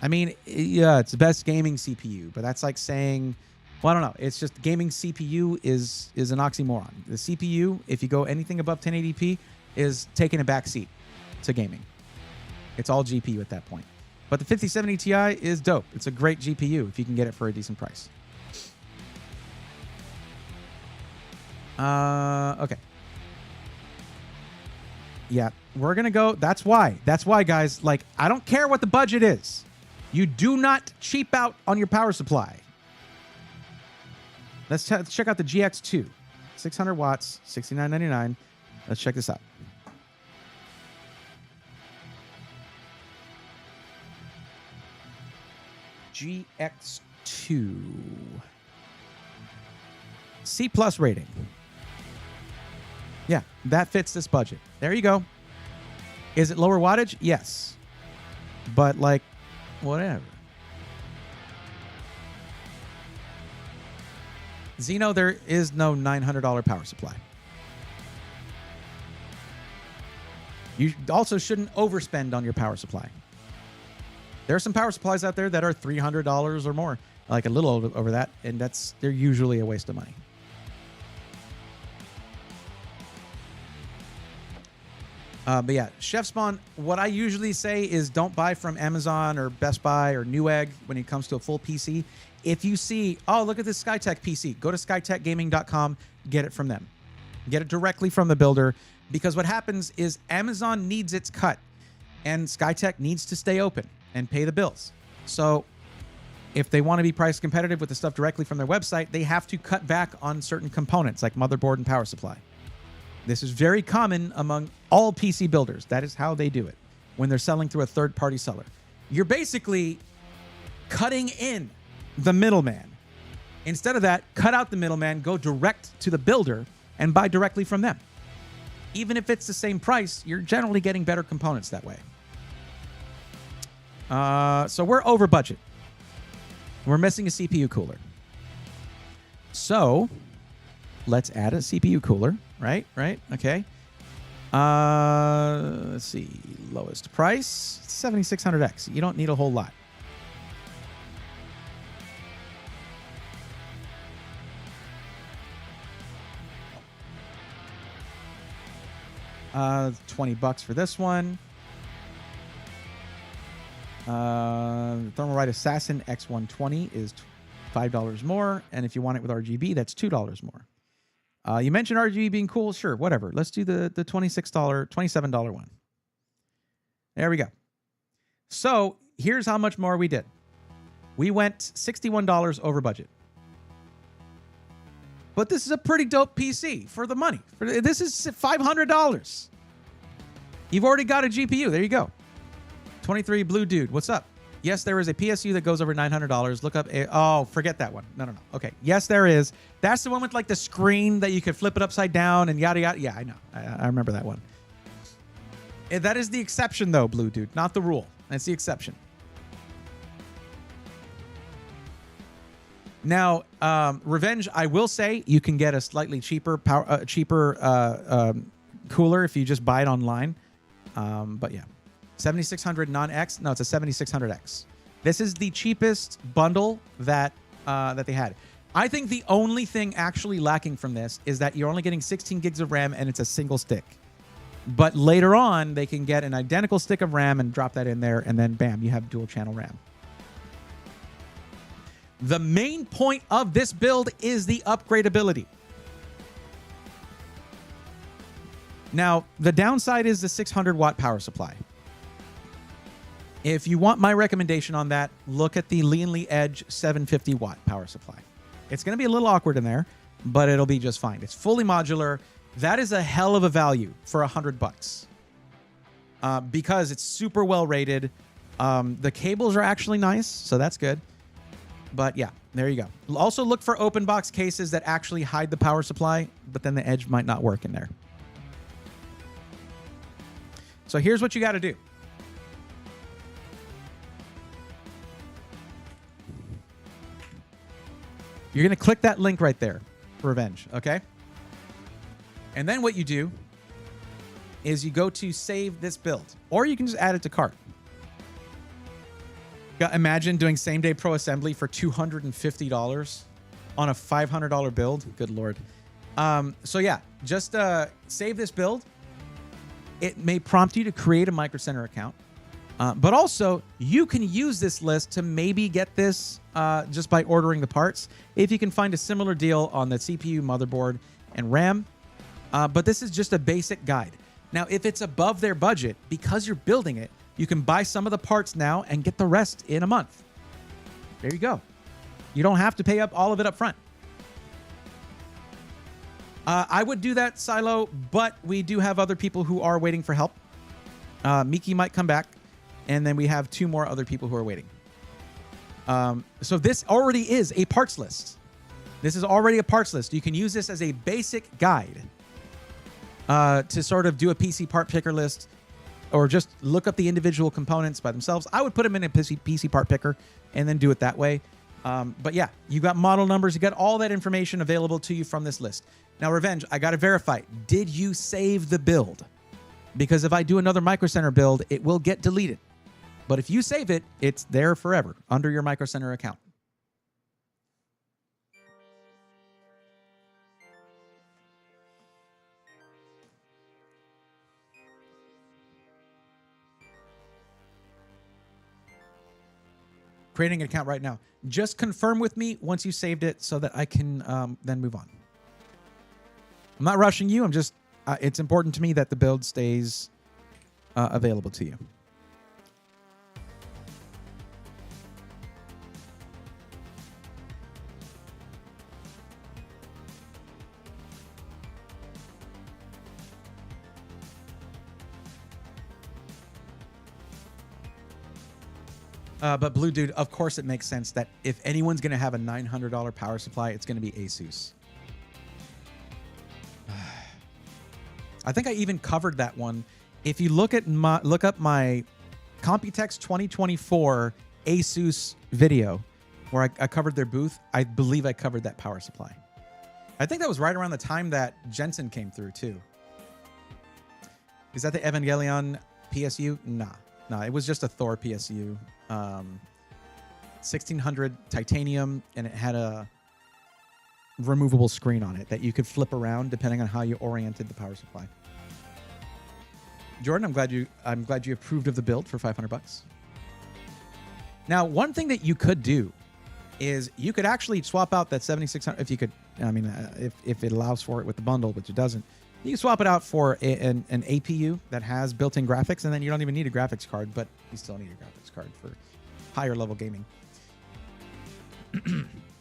I mean, yeah, it's the best gaming CPU, but that's like saying, well, I don't know. It's just gaming CPU is an oxymoron. The CPU, if you go anything above 1080p, is taking a back seat to gaming. It's all GPU at that point. But the 5070 Ti is dope. It's a great GPU if you can get it for a decent price. Okay. Yeah, we're going to go. That's why, guys. Like, I don't care what the budget is. You do not cheap out on your power supply. Let's check out the GX2. 600 watts, $69.99. Let's check this out. GX2. C+ rating. Yeah, that fits this budget. There you go. Is it lower wattage? Yes. But, like, whatever. Xeno, there is no $900 power supply. You also shouldn't overspend on your power supply. There are some power supplies out there that are $300 or more, like a little over that, and they're usually a waste of money. But yeah, Chef Spawn, what I usually say is don't buy from Amazon or Best Buy or Newegg when it comes to a full PC. If you see, oh, look at this Skytech PC, go to skytechgaming.com, get it from them. Get it directly from the builder, because what happens is Amazon needs its cut and Skytech needs to stay open and pay the bills. So if they want to be price competitive with the stuff directly from their website, they have to cut back on certain components like motherboard and power supply. This is very common among all PC builders. That is how they do it when they're selling through a third-party seller. You're basically cutting in the middleman. Instead of that, cut out the middleman, go direct to the builder, and buy directly from them. Even if it's the same price, you're generally getting better components that way. So we're over budget. We're missing a CPU cooler. So let's add a CPU cooler. Right? Okay. Let's see. Lowest price, 7600X. You don't need a whole lot. $20 for this one. Thermalright Assassin X120 is $5 more. And if you want it with RGB, that's $2 more. You mentioned RGB being cool. Sure, whatever. Let's do the $27 one. There we go. So here's how much more we did. We went $61 over budget. But this is a pretty dope PC for the money. This is $500. You've already got a GPU. There you go. 23 Blue Dude, what's up? Yes, there is a PSU that goes over $900. Look up oh, forget that one. No. Okay. Yes, there is. That's the one with like the screen that you could flip it upside down and yada yada. Yeah, I know. I remember that one. That is the exception though, Blue Dude, not the rule. That's the exception. Now, Revenge, I will say you can get a slightly cheaper cooler if you just buy it online. But yeah, 7600 non-X. No, it's a 7600X. This is the cheapest bundle that they had. I think the only thing actually lacking from this is that you're only getting 16 gigs of RAM and it's a single stick. But later on, they can get an identical stick of RAM and drop that in there, and then bam, you have dual channel RAM. The main point of this build is the upgradability. Now, the downside is the 600 watt power supply. If you want my recommendation on that, look at the Leanly Edge 750 watt power supply. It's going to be a little awkward in there, but it'll be just fine. It's fully modular. That is a hell of a value for $100 because it's super well rated. The cables are actually nice, so that's good. But yeah, there you go. Also look for open box cases that actually hide the power supply, but then the edge might not work in there. So here's what you got to do. You're going to click that link right there, Revenge, okay? And then what you do is you go to save this build, or you can just add it to cart. Imagine doing same-day pro assembly for $250 on a $500 build. Good Lord. So yeah, just save this build. It may prompt you to create a Micro Center account. But also, you can use this list to maybe get this just by ordering the parts, if you can find a similar deal on the CPU, motherboard, and RAM. But this is just a basic guide. Now, if it's above their budget, because you're building it, you can buy some of the parts now and get the rest in a month. There you go. You don't have to pay up all of it up front. I would do that, Silo, but we do have other people who are waiting for help. Miki might come back, and then we have 2 more other people who are waiting. So this already is a parts list. This is already a parts list. You can use this as a basic guide to sort of do a PC part picker list, or just look up the individual components by themselves. I would put them in a PC part picker and then do it that way. But yeah, you got model numbers. You got all that information available to you from this list. Now, Revenge, I got to verify. Did you save the build? Because if I do another Micro Center build, it will get deleted. But if you save it, it's there forever under your Micro Center account. Creating an account right now. Just confirm with me once you saved it so that I can then move on. I'm not rushing you. I'm just, it's important to me that the build stays available to you. But Blue Dude, of course it makes sense that if anyone's going to have a $900 power supply, it's going to be Asus. I think I even covered that one. If you look up my Computex 2024 Asus video where I covered their booth, I believe I covered that power supply. I think that was right around the time that Jensen came through too. Is that the Evangelion PSU? Nah, it was just a Thor PSU. 1600 titanium, and it had a removable screen on it that you could flip around depending on how you oriented the power supply. Jordan, I'm glad you approved of the build for $500. Now, one thing that you could do is you could actually swap out that 7600 if you could. I mean, if it allows for it with the bundle, which it doesn't. You can swap it out for an APU that has built-in graphics, and then you don't even need a graphics card, but you still need a graphics card for higher level gaming.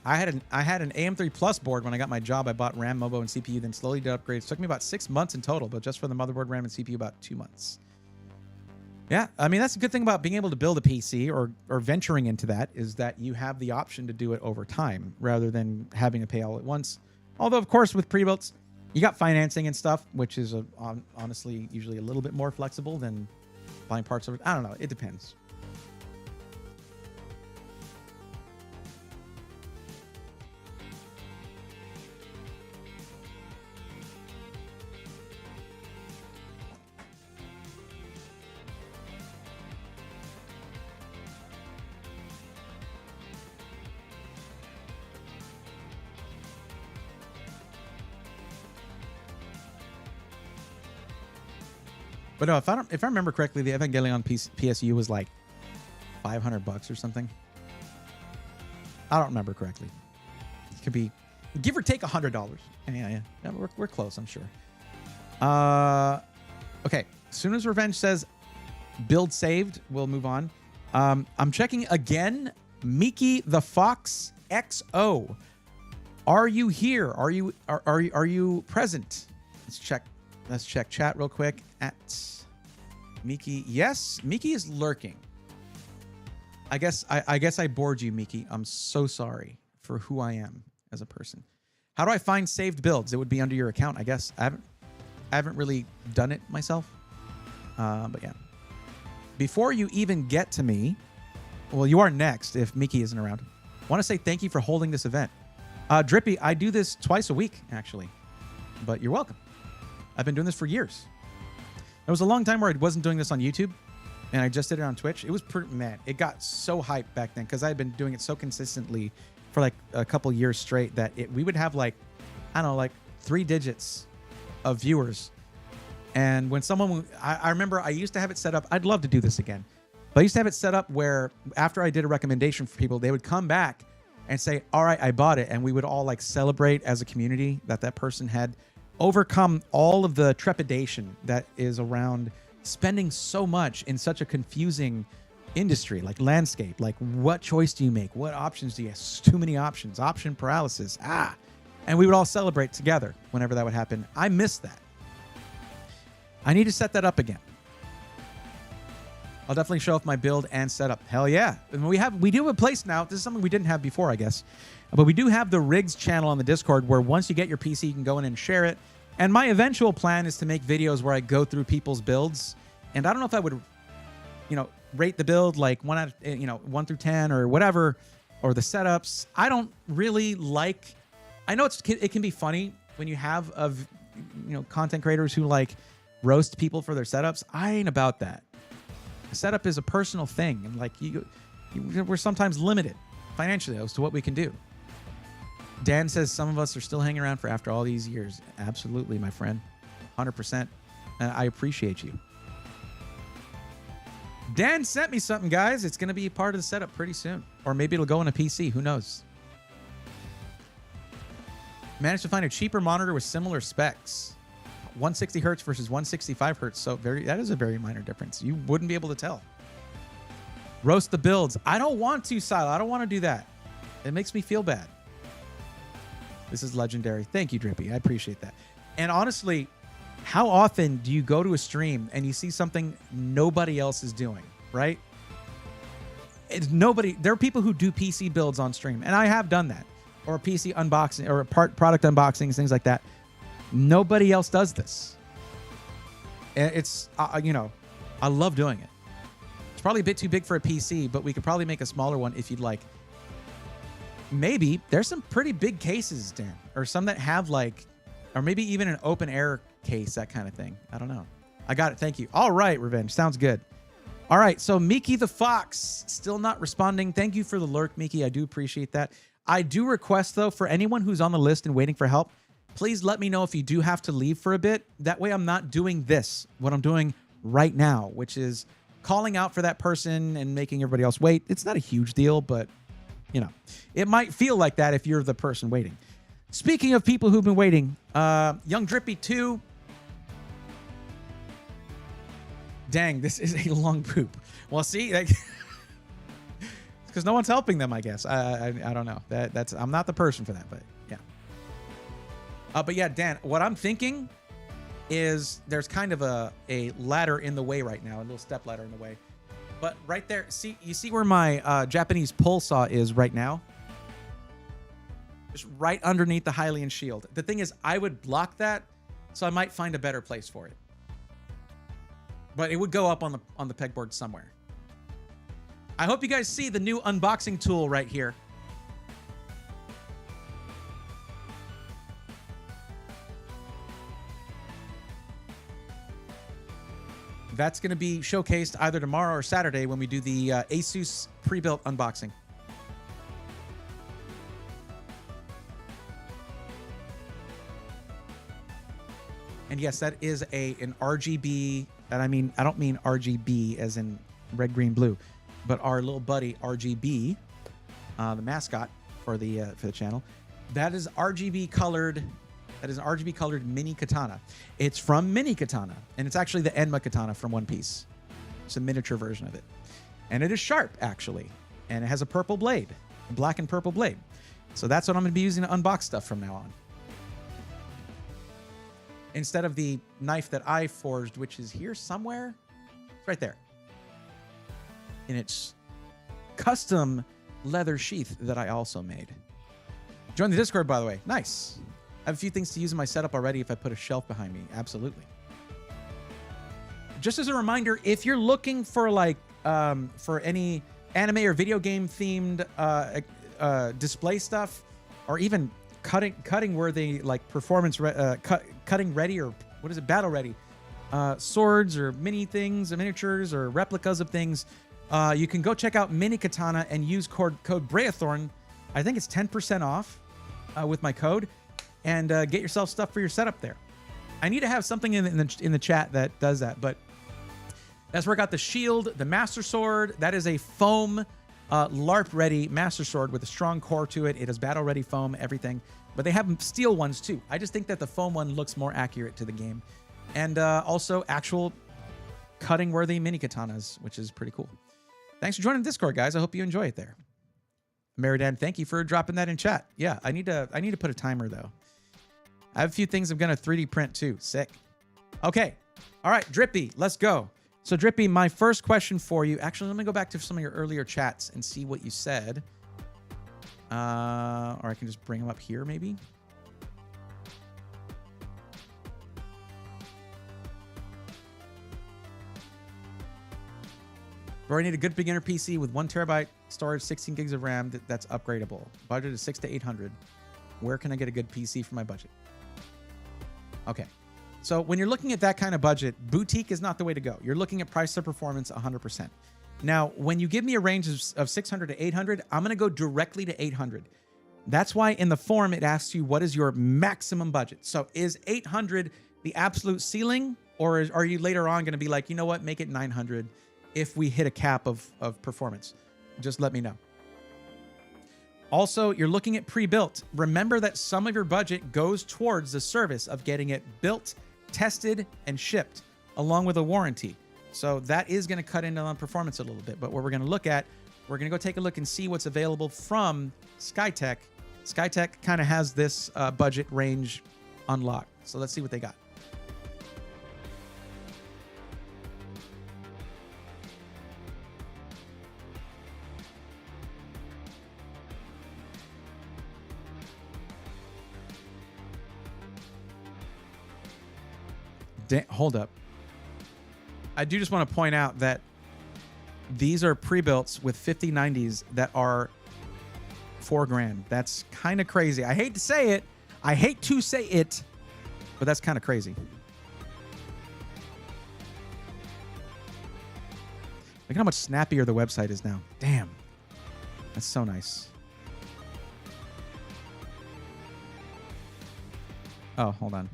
I had an AM3 Plus board when I got my job. I bought RAM, MOBO, and CPU, then slowly did upgrades. It took me about 6 months in total, but just for the motherboard, RAM, and CPU, about 2 months. Yeah, I mean, that's a good thing about being able to build a PC or venturing into that is that you have the option to do it over time rather than having to pay all at once. Although, of course, with pre-builts, you got financing and stuff, which is honestly usually a little bit more flexible than buying parts over. I don't know. It depends. But no, if I remember correctly, the Evangelion PSU was like $500 or something. I don't remember correctly. It could be give or take $100. Yeah, we're close, I'm sure. Okay. As soon as Revenge says build saved, we'll move on. I'm checking again. Miki the Fox XO. Are you here? Are you present? Let's check chat real quick at Miki. Yes, Miki is lurking. I guess I bored you, Miki. I'm so sorry for who I am as a person. How do I find saved builds? It would be under your account, I guess. I haven't really done it myself. But yeah. Before you even get to me, well, you are next if Miki isn't around. I want to say thank you for holding this event. Drippy, I do this twice a week, actually. But you're welcome. I've been doing this for years. There was a long time where I wasn't doing this on YouTube, and I just did it on Twitch. It was it got so hyped back then because I had been doing it so consistently for like a couple years straight that we would have like, I don't know, like 3 digits of viewers. And when someone, I remember I used to have it set up. I'd love to do this again, but I used to have it set up where after I did a recommendation for people, they would come back and say, all right, I bought it. And we would all like celebrate as a community that person had overcome all of the trepidation that is around spending so much in such a confusing industry, like landscape. Like, what choice do you make? What options do you have? Too many options, option paralysis. And we would all celebrate together whenever that would happen. I miss that. I need to set that up again. I'll definitely show off my build and setup. Hell yeah. And we do have a place now. This is something we didn't have before, I guess. But we do have the rigs channel on the Discord where once you get your PC, you can go in and share it. And my eventual plan is to make videos where I go through people's builds. And I don't know if I would, rate the build like 1 through 10 or whatever, or the setups. I don't really like, I know it can be funny when you have content creators who like roast people for their setups. I ain't about that. Setup is a personal thing, and like we're sometimes limited financially as to what we can do. Dan says some of us are still hanging around for after all these years. Absolutely, my friend, 100%. I appreciate you. Dan sent me something, guys. It's going to be part of the setup pretty soon, or maybe it'll go in a PC. Who knows? Managed to find a cheaper monitor with similar specs. 160 hertz versus 165 hertz. So that is a very minor difference. You wouldn't be able to tell. Roast the builds. I don't want to, Silo. I don't want to do that. It makes me feel bad. This is legendary. Thank you, Drippy. I appreciate that. And honestly, how often do you go to a stream and you see something nobody else is doing, right? There are people who do PC builds on stream, and I have done that. Or PC unboxing, or product unboxings, things like that. Nobody else does this. It's, I love doing it. It's probably a bit too big for a PC, but we could probably make a smaller one if you'd like. Maybe there's some pretty big cases, Dan, or some that have like, or maybe even an open air case, that kind of thing. I don't know. I got it. Thank you. All right, Revenge. Sounds good. All right. So Miki the Fox still not responding. Thank you for the lurk, Miki. I do appreciate that. I do request though, for anyone who's on the list and waiting for help, please let me know if you do have to leave for a bit. That way I'm not doing what I'm doing right now, which is calling out for that person and making everybody else wait. It's not a huge deal, but, it might feel like that if you're the person waiting. Speaking of people who've been waiting, Young Drippy 2. Dang, this is a long poop. Well, see, because no one's helping them, I guess. I don't know. I'm not the person for that, but yeah. But yeah, Dan, what I'm thinking is there's kind of a ladder in the way right now, a little step ladder in the way. But right there, you see where my Japanese pole saw is right now? Just right underneath the Hylian shield. The thing is, I would block that, so I might find a better place for it. But it would go up on the pegboard somewhere. I hope you guys see the new unboxing tool right here. That's going to be showcased either tomorrow or Saturday when we do the Asus pre-built unboxing. And yes, that is an RGB, and I don't mean RGB as in red, green, blue, but our little buddy RGB, the mascot for the channel. That is RGB colored. That is an RGB colored mini katana. It's from Mini Katana, and it's actually the Enma katana from One Piece. It's a miniature version of it, and it is sharp actually, and it has a purple blade, a black and purple blade. So that's what I'm going to be using to unbox stuff from now on. Instead of the knife that I forged, which is here somewhere. It's right there. In its custom leather sheath that I also made. Join the Discord, by the way. Nice. I have a few things to use in my setup already if I put a shelf behind me. Absolutely. Just as a reminder, if you're looking for for any anime or video game themed display stuff, or even cutting worthy, like performance cutting ready, or what is it, battle ready, swords or mini things or miniatures or replicas of things, you can go check out Mini Katana and use code Breathorn. I think it's 10% off with my code, and get yourself stuff for your setup there. I need to have something in the chat that does that, but that's where I got the shield, the Master Sword. That is a foam LARP ready Master Sword with a strong core to it. It is battle ready foam, everything. But they have steel ones too. I just think that the foam one looks more accurate to the game. And also actual cutting worthy mini katanas, which is pretty cool. Thanks for joining Discord, guys. I hope you enjoy it there. Meridan, thank you for dropping that in chat. Yeah, I need to put a timer though. I have a few things I'm gonna 3D print too. Sick. Okay. All right, Drippy, let's go. So Drippy, my first question for you, actually, let me go back to some of your earlier chats and see what you said. Or I can just bring them up here, maybe. Bro, I need a good beginner PC with 1 terabyte storage, 16 gigs of RAM that's upgradable. Budget is 600 to 800. Where can I get a good PC for my budget? Okay. So when you're looking at that kind of budget, boutique is not the way to go. You're looking at price to performance 100%. Now, when you give me a range of 600 to 800, I'm going to go directly to 800. That's why in the form, it asks you, what is your maximum budget? So is 800 the absolute ceiling, or are you later on going to be like, you know what, make it 900 if we hit a cap of performance? Just let me know. Also, you're looking at pre-built. Remember that some of your budget goes towards the service of getting it built, tested, and shipped, along with a warranty. So that is going to cut into on performance a little bit. But what we're going to look at, we're going to go take a look and see what's available from Skytech. Skytech kind of has this budget range unlocked. So let's see what they got. Hold up. I do just want to point out that these are pre-builts with 5090s that are $4,000. That's kind of crazy. I hate to say it. But that's kind of crazy. Look at how much snappier the website is now. Damn. That's so nice. Oh, hold on.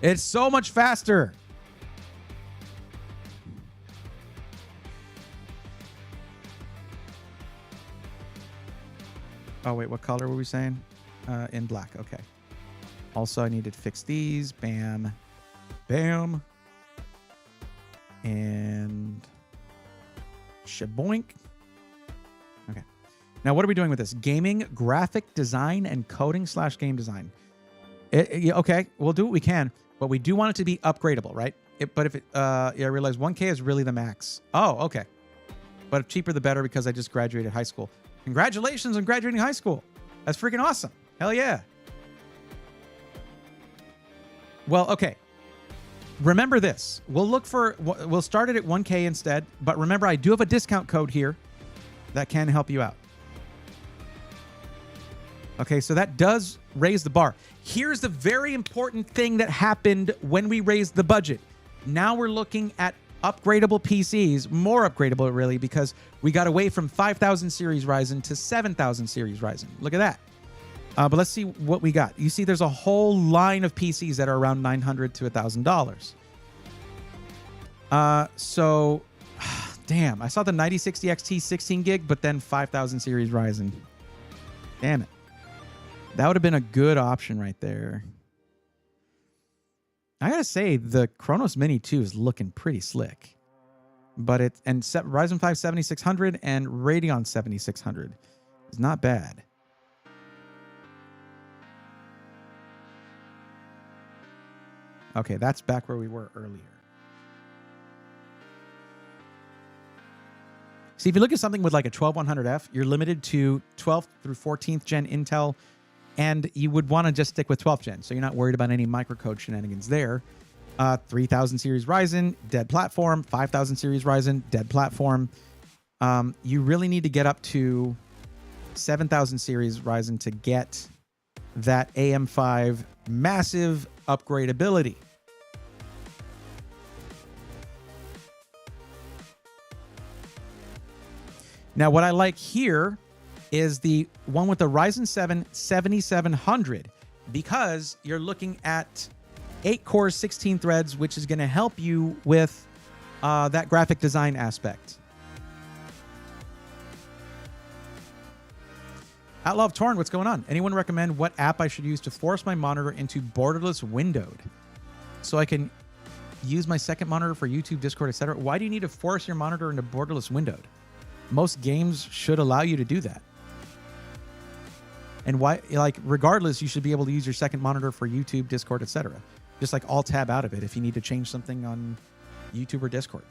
It's so much faster. Oh, wait, what color were we saying? In black, okay. Also, I need to fix these. Bam. Bam. And shaboink. Okay. Now, what are we doing with this? Gaming, graphic design, and coding / game design. Yeah, okay, we'll do what we can, but we do want it to be upgradable, right? But if it, yeah, I realize 1K is really the max. Oh, okay. But if cheaper, the better, because I just graduated high school. Congratulations on graduating high school. That's freaking awesome. Hell yeah. Well, okay. Remember this. We'll start it at 1K instead, but remember, I do have a discount code here that can help you out. Okay, so that does raise the bar. Here's the very important thing that happened when we raised the budget. Now we're looking at upgradable PCs, more upgradable really, because we got away from 5000 series Ryzen to 7000 series Ryzen. Look at that. But let's see what we got. You see, there's a whole line of PCs that are around $900 to $1,000. So, damn, I saw the 9060 XT 16 gig, but then 5000 series Ryzen. Damn it. That would have been a good option right there. I gotta say, the Chronos Mini 2 is looking pretty slick. But Ryzen 5 7600 and Radeon 7600 is not bad. Okay, that's back where we were earlier. See, if you look at something with like a 12100F, you're limited to 12th through 14th gen Intel, and you would want to just stick with 12th gen, so you're not worried about any microcode shenanigans there. 3000 series Ryzen, dead platform. 5000 series Ryzen, dead platform. You really need to get up to 7000 series Ryzen to get that AM5 massive upgradability. Now, what I like here is the one with the Ryzen 7 7700, because you're looking at 8 cores, 16 threads, which is going to help you with that graphic design aspect. Outlaw of Torn, what's going on? Anyone recommend what app I should use to force my monitor into borderless windowed so I can use my second monitor for YouTube, Discord, etc.? Why do you need to force your monitor into borderless windowed? Most games should allow you to do that. And why, like, regardless, you should be able to use your second monitor for YouTube, Discord, etc. Just like alt tab out of it if you need to change something on YouTube or Discord.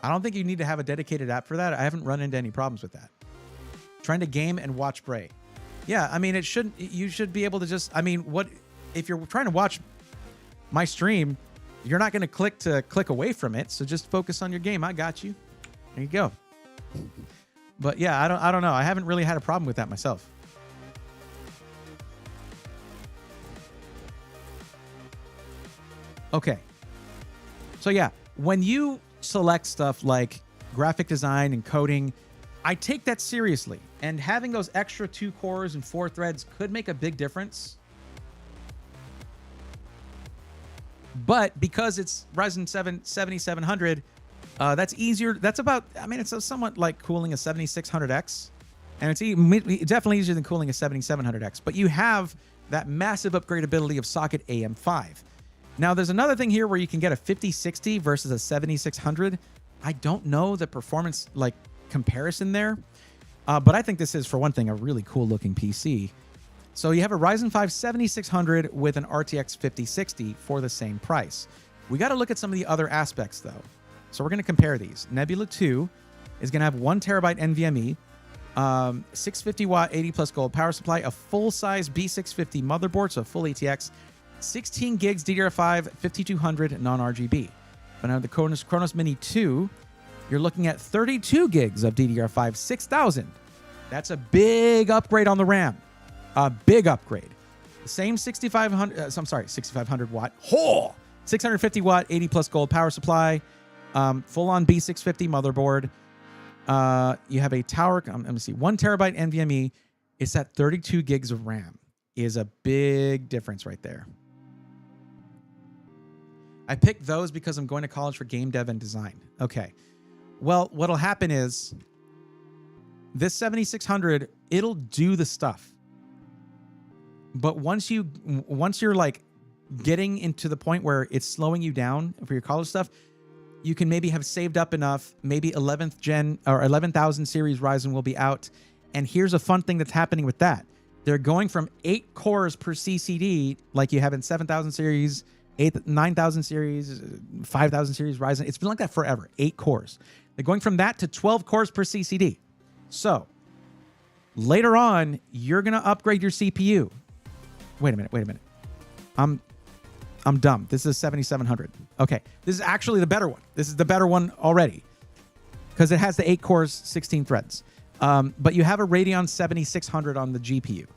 I don't think you need to have a dedicated app for that. I haven't run into any problems with that. Trying to game and watch Bray. Yeah, I mean, you should be able to just, I mean, what if you're trying to watch my stream, you're not going to click away from it, so just focus on your game. I got you. There you go. But yeah, I don't know. I haven't really had a problem with that myself. Okay. So yeah, when you select stuff like graphic design and coding, I take that seriously. And having those extra 2 cores and 4 threads could make a big difference. But because it's Ryzen 7 7700, that's easier. That's about, I mean, it's somewhat like cooling a 7600X. And it's definitely easier than cooling a 7700X. But you have that massive upgradability of socket AM5. Now, there's another thing here where you can get a 5060 versus a 7600. I don't know the performance like comparison there. But I think this is, for one thing, a really cool looking PC. So you have a Ryzen 5 7600 with an RTX 5060 for the same price. We got to look at some of the other aspects though. So we're going to compare these. Nebula 2 is going to have 1 terabyte NVMe, 650 watt 80 plus gold power supply, a full size B650 motherboard, so full ATX, 16 gigs DDR5, 5200 non-RGB. But now the Chronos Mini 2, you're looking at 32 gigs of DDR5, 6000. That's a big upgrade on the RAM. A big upgrade. The same 6500 watt, 650 watt, 80 plus gold power supply, full on B650 motherboard. You have a tower, let me see, 1 terabyte NVMe. It's at 32 gigs of RAM. Is a big difference right there. I picked those because I'm going to college for game dev and design. Okay. Well, what'll happen is this 7600, it'll do the stuff. But once you're like getting into the point where it's slowing you down for your college stuff, you can maybe have saved up enough. Maybe 11th gen or 11,000 series Ryzen will be out. And here's a fun thing that's happening with that. They're going from 8 cores per CCD, like you have in 7000 series, 9000 series, 5000 series Ryzen. It's been like that forever. 8 cores. They're going from that to 12 cores per CCD. So later on, you're going to upgrade your CPU. Wait a minute. I'm dumb. This is 7700. Okay. This is actually the better one. This is the better one already because it has the 8 cores, 16 threads. But you have a Radeon 7600 on the GPU.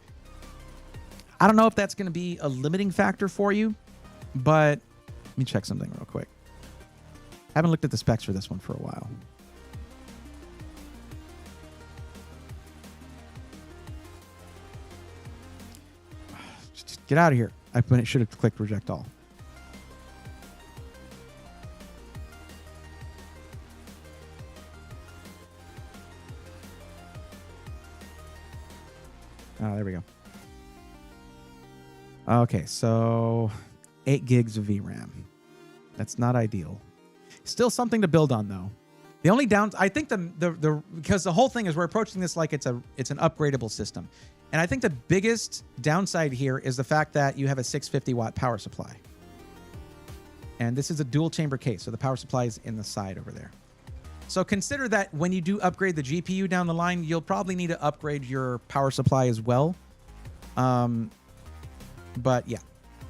I don't know if that's going to be a limiting factor for you, but let me check something real quick. I haven't looked at the specs for this one for a while. Just get out of here. I should have clicked reject all. Oh, there we go. Okay, so 8 gigs of VRAM. That's not ideal. Still something to build on, though. The only I think the because the whole thing is we're approaching this like it's an upgradable system, and I think the biggest downside here is the fact that you have a 650 watt power supply, and this is a dual chamber case, so the power supply is in the side over there. So consider that when you do upgrade the GPU down the line, you'll probably need to upgrade your power supply as well. But yeah,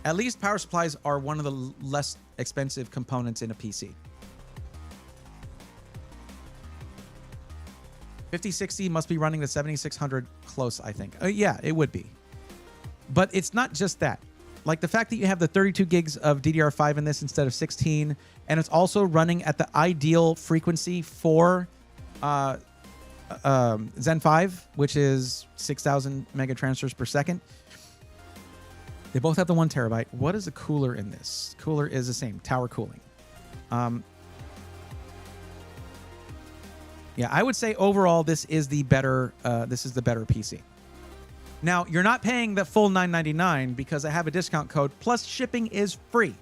at least power supplies are one of the less expensive components in a PC. 5060 must be running the 7600 close, I think. Yeah, it would be. But it's not just that. Like the fact that you have the 32 gigs of DDR5 in this instead of 16, and it's also running at the ideal frequency for Zen 5, which is 6,000 megatransfers per second. They both have the 1 terabyte. What is the cooler in this? Cooler is the same, tower cooling. Yeah, I would say overall this is the better PC. Now, you're not paying the full $999 because I have a discount code, plus shipping is free.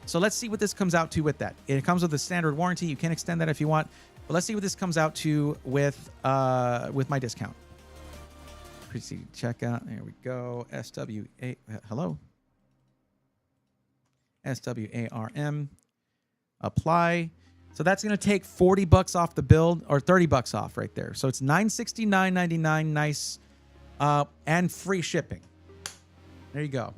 So let's see what this comes out to with that. It comes with a standard warranty. You can extend that if you want. But let's see what this comes out to with my discount. Proceed checkout. There we go. SWA. Hello. SWARM. Apply. So that's going to take $40 off the build, or $30 off right there. So it's $969.99. Nice. And free shipping. There you go.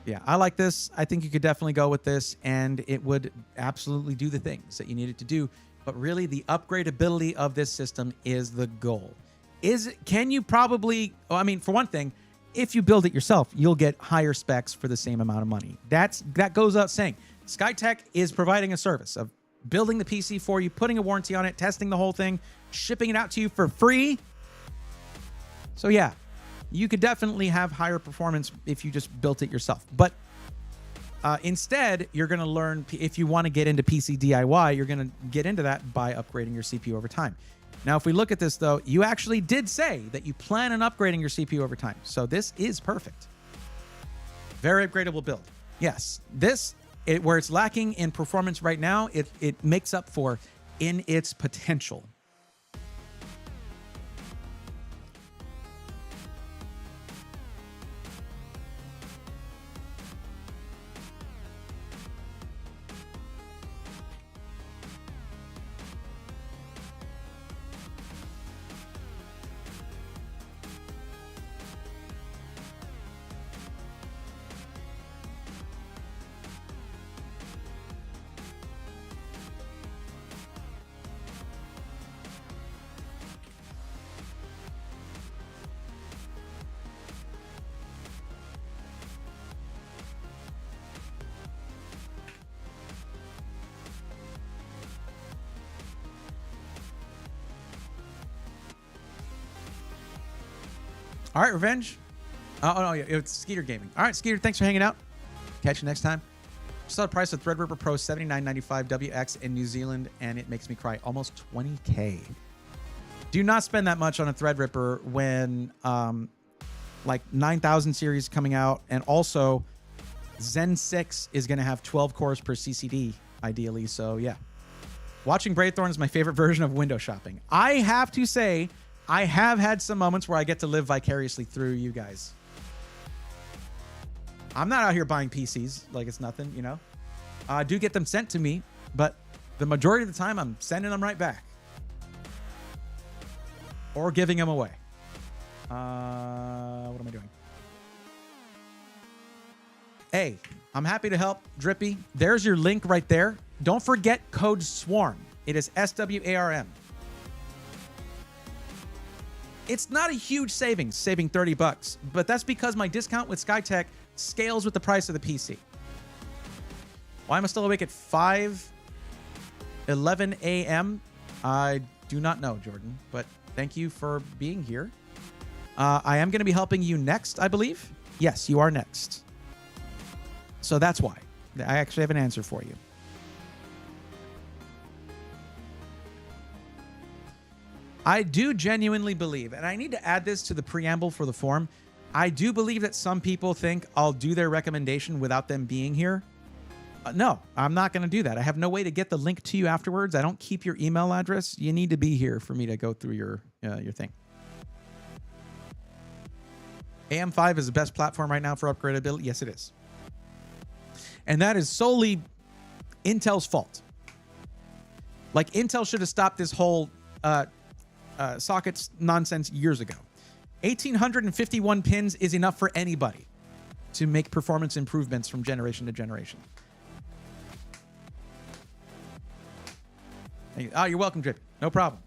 Yeah, I like this. I think you could definitely go with this, and it would absolutely do the things that you need it to do. But really, the upgradability of this system is the goal. Can you probably, I mean, for one thing, if you build it yourself, you'll get higher specs for the same amount of money. That goes without saying. Skytech is providing a service of building the PC for you, putting a warranty on it, testing the whole thing, shipping it out to you for free. So yeah, you could definitely have higher performance if you just built it yourself. But instead, you're going to learn, if you want to get into PC DIY, you're going to get into that by upgrading your CPU over time. Now, if we look at this, though, you actually did say that you plan on upgrading your CPU over time. So this is perfect. Very upgradable build. Yes, where it's lacking in performance right now, it makes up for in its potential. All right, Revenge. Oh, no, yeah, it's Skeeter Gaming. All right, Skeeter, thanks for hanging out. Catch you next time. Saw the price of Threadripper Pro $79.95 WX in New Zealand, and it makes me cry. Almost $20K. Do not spend that much on a Threadripper when like 9000 series coming out, and also Zen 6 is going to have 12 cores per CCD, ideally. So, yeah. Watching Braithorn is my favorite version of window shopping. I have to say, I have had some moments where I get to live vicariously through you guys. I'm not out here buying PCs like it's nothing, you know. I do get them sent to me, but the majority of the time I'm sending them right back. Or giving them away. What am I doing? Hey, I'm happy to help, Drippy. There's your link right there. Don't forget code SWARM. It is SWARM. It's not a huge saving 30 bucks, but that's because my discount with Skytech scales with the price of the PC. Why am I still awake at 5:11 a.m.? I do not know, Jordan, but thank you for being here. I am going to be helping you next, I believe. Yes, you are next. So that's why. I actually have an answer for you. I do genuinely believe, and I need to add this to the preamble for the forum, I do believe that some people think I'll do their recommendation without them being here. No, I'm not going to do that. I have no way to get the link to you afterwards. I don't keep your email address. You need to be here for me to go through your thing. AM5 is the best platform right now for upgradability. Yes, it is. And that is solely Intel's fault. Like, Intel should have stopped this whole sockets nonsense years ago. 1,851 pins is enough for anybody to make performance improvements from generation to generation. Oh, you're welcome, Drip. No problem.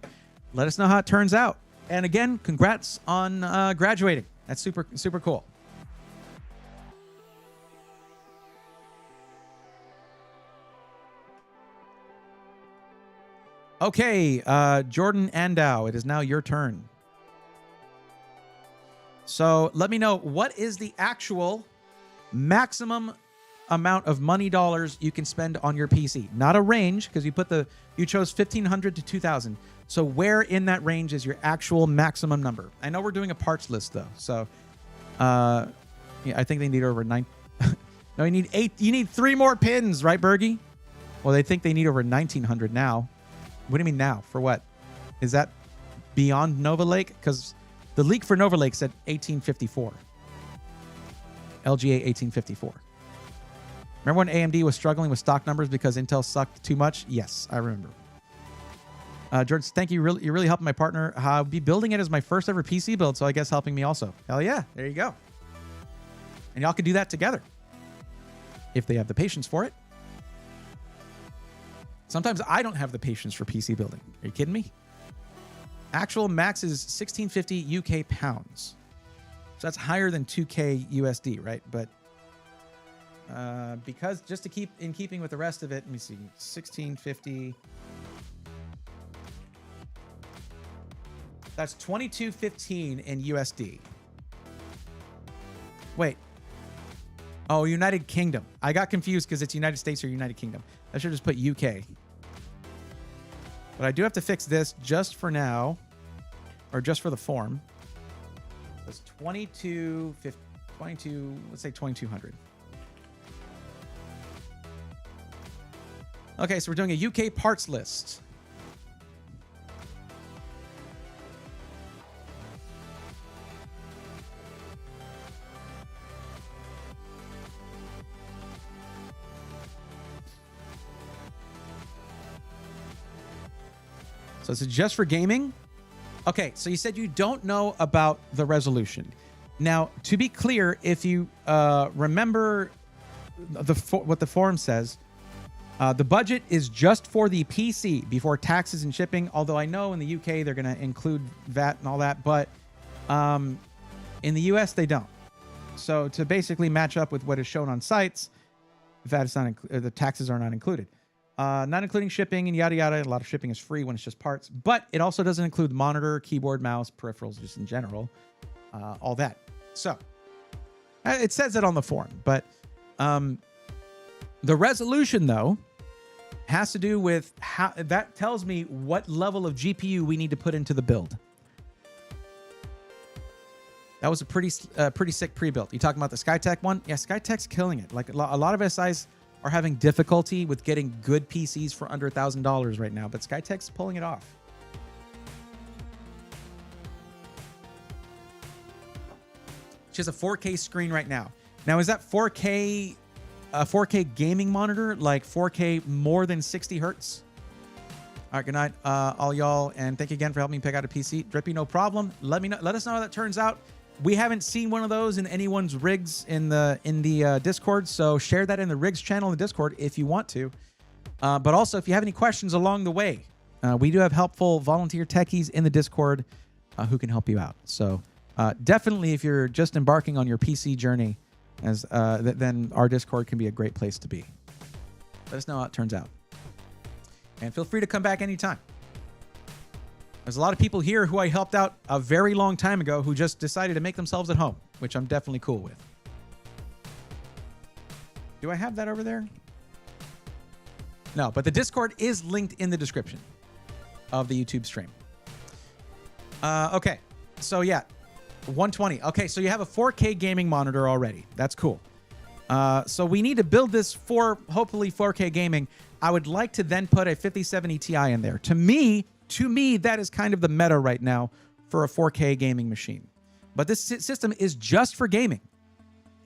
Let us know how it turns out. And again, congrats on graduating. That's super, super cool. Okay, Jordan Andow, it is now your turn. So let me know, what is the actual maximum amount of money dollars you can spend on your PC? Not a range, because you chose 1,500 to 2,000. So where in that range is your actual maximum number? I know we're doing a parts list though, so yeah, I think they need over 9. No, you need 8. You need 3 more pins, right, Bergie? Well, they think they need over 1,900 now. What do you mean now? For what? Is that beyond Nova Lake? Because the leak for Nova Lake said 1854. LGA 1854. Remember when AMD was struggling with stock numbers because Intel sucked too much? Yes, I remember. George, thank you. You're really helping my partner. I'll be building it as my first ever PC build, so I guess helping me also. Hell yeah. There you go. And y'all could do that together if they have the patience for it. Sometimes I don't have the patience for PC building. Are you kidding me? Actual max is 1650 UK pounds. So that's higher than 2K USD, right? But because just to keep in keeping with the rest of it, let me see, 1650. That's 2215 in USD. Wait. Oh, United Kingdom. I got confused because it's United States or United Kingdom. I should just put UK. But I do have to fix this just for now, or just for the form. It's 22, let's say 2200. Okay, so we're doing a UK parts list. So this is just for gaming. Okay, so you said you don't know about the resolution. Now, to be clear, if you remember what the forum says, the budget is just for the PC before taxes and shipping, although I know in the UK they're going to include VAT and all that, but in the US they don't. So to basically match up with what is shown on sites, VAT is not the taxes are not included. Not including shipping and yada yada. A lot of shipping is free when it's just parts, but it also doesn't include monitor, keyboard, mouse, peripherals, just in general, all that. So it says it on the forum, but the resolution though has to do with how that tells me what level of GPU we need to put into the build. That was a pretty sick pre-built. You talking about the Skytech one? Yeah, Skytech's killing it. Like a lot of SIs are having difficulty with getting good PCs for under $1,000 right now, but Skytech's pulling it off. She has a 4K screen right now. Now, is that 4K, a 4K gaming monitor, like 4K more than 60 hertz? All right, good night, all y'all, and thank you again for helping me pick out a PC. Drippy, no problem. Let us know how that turns out. We haven't seen one of those in anyone's rigs in the Discord, so share that in the rigs channel in the Discord if you want to. But also, if you have any questions along the way, we do have helpful volunteer techies in the Discord who can help you out. So definitely, if you're just embarking on your PC journey, then our Discord can be a great place to be. Let us know how it turns out. And feel free to come back anytime. There's a lot of people here who I helped out a very long time ago who just decided to make themselves at home, which I'm definitely cool with. Do I have that over there? No, but the Discord is linked in the description of the YouTube stream. Okay, so yeah, 120. Okay, so you have a 4K gaming monitor already. That's cool. So we need to build this for hopefully 4K gaming. I would like to then put a 5070 Ti in there. To me, that is kind of the meta right now for a 4K gaming machine. But this system is just for gaming.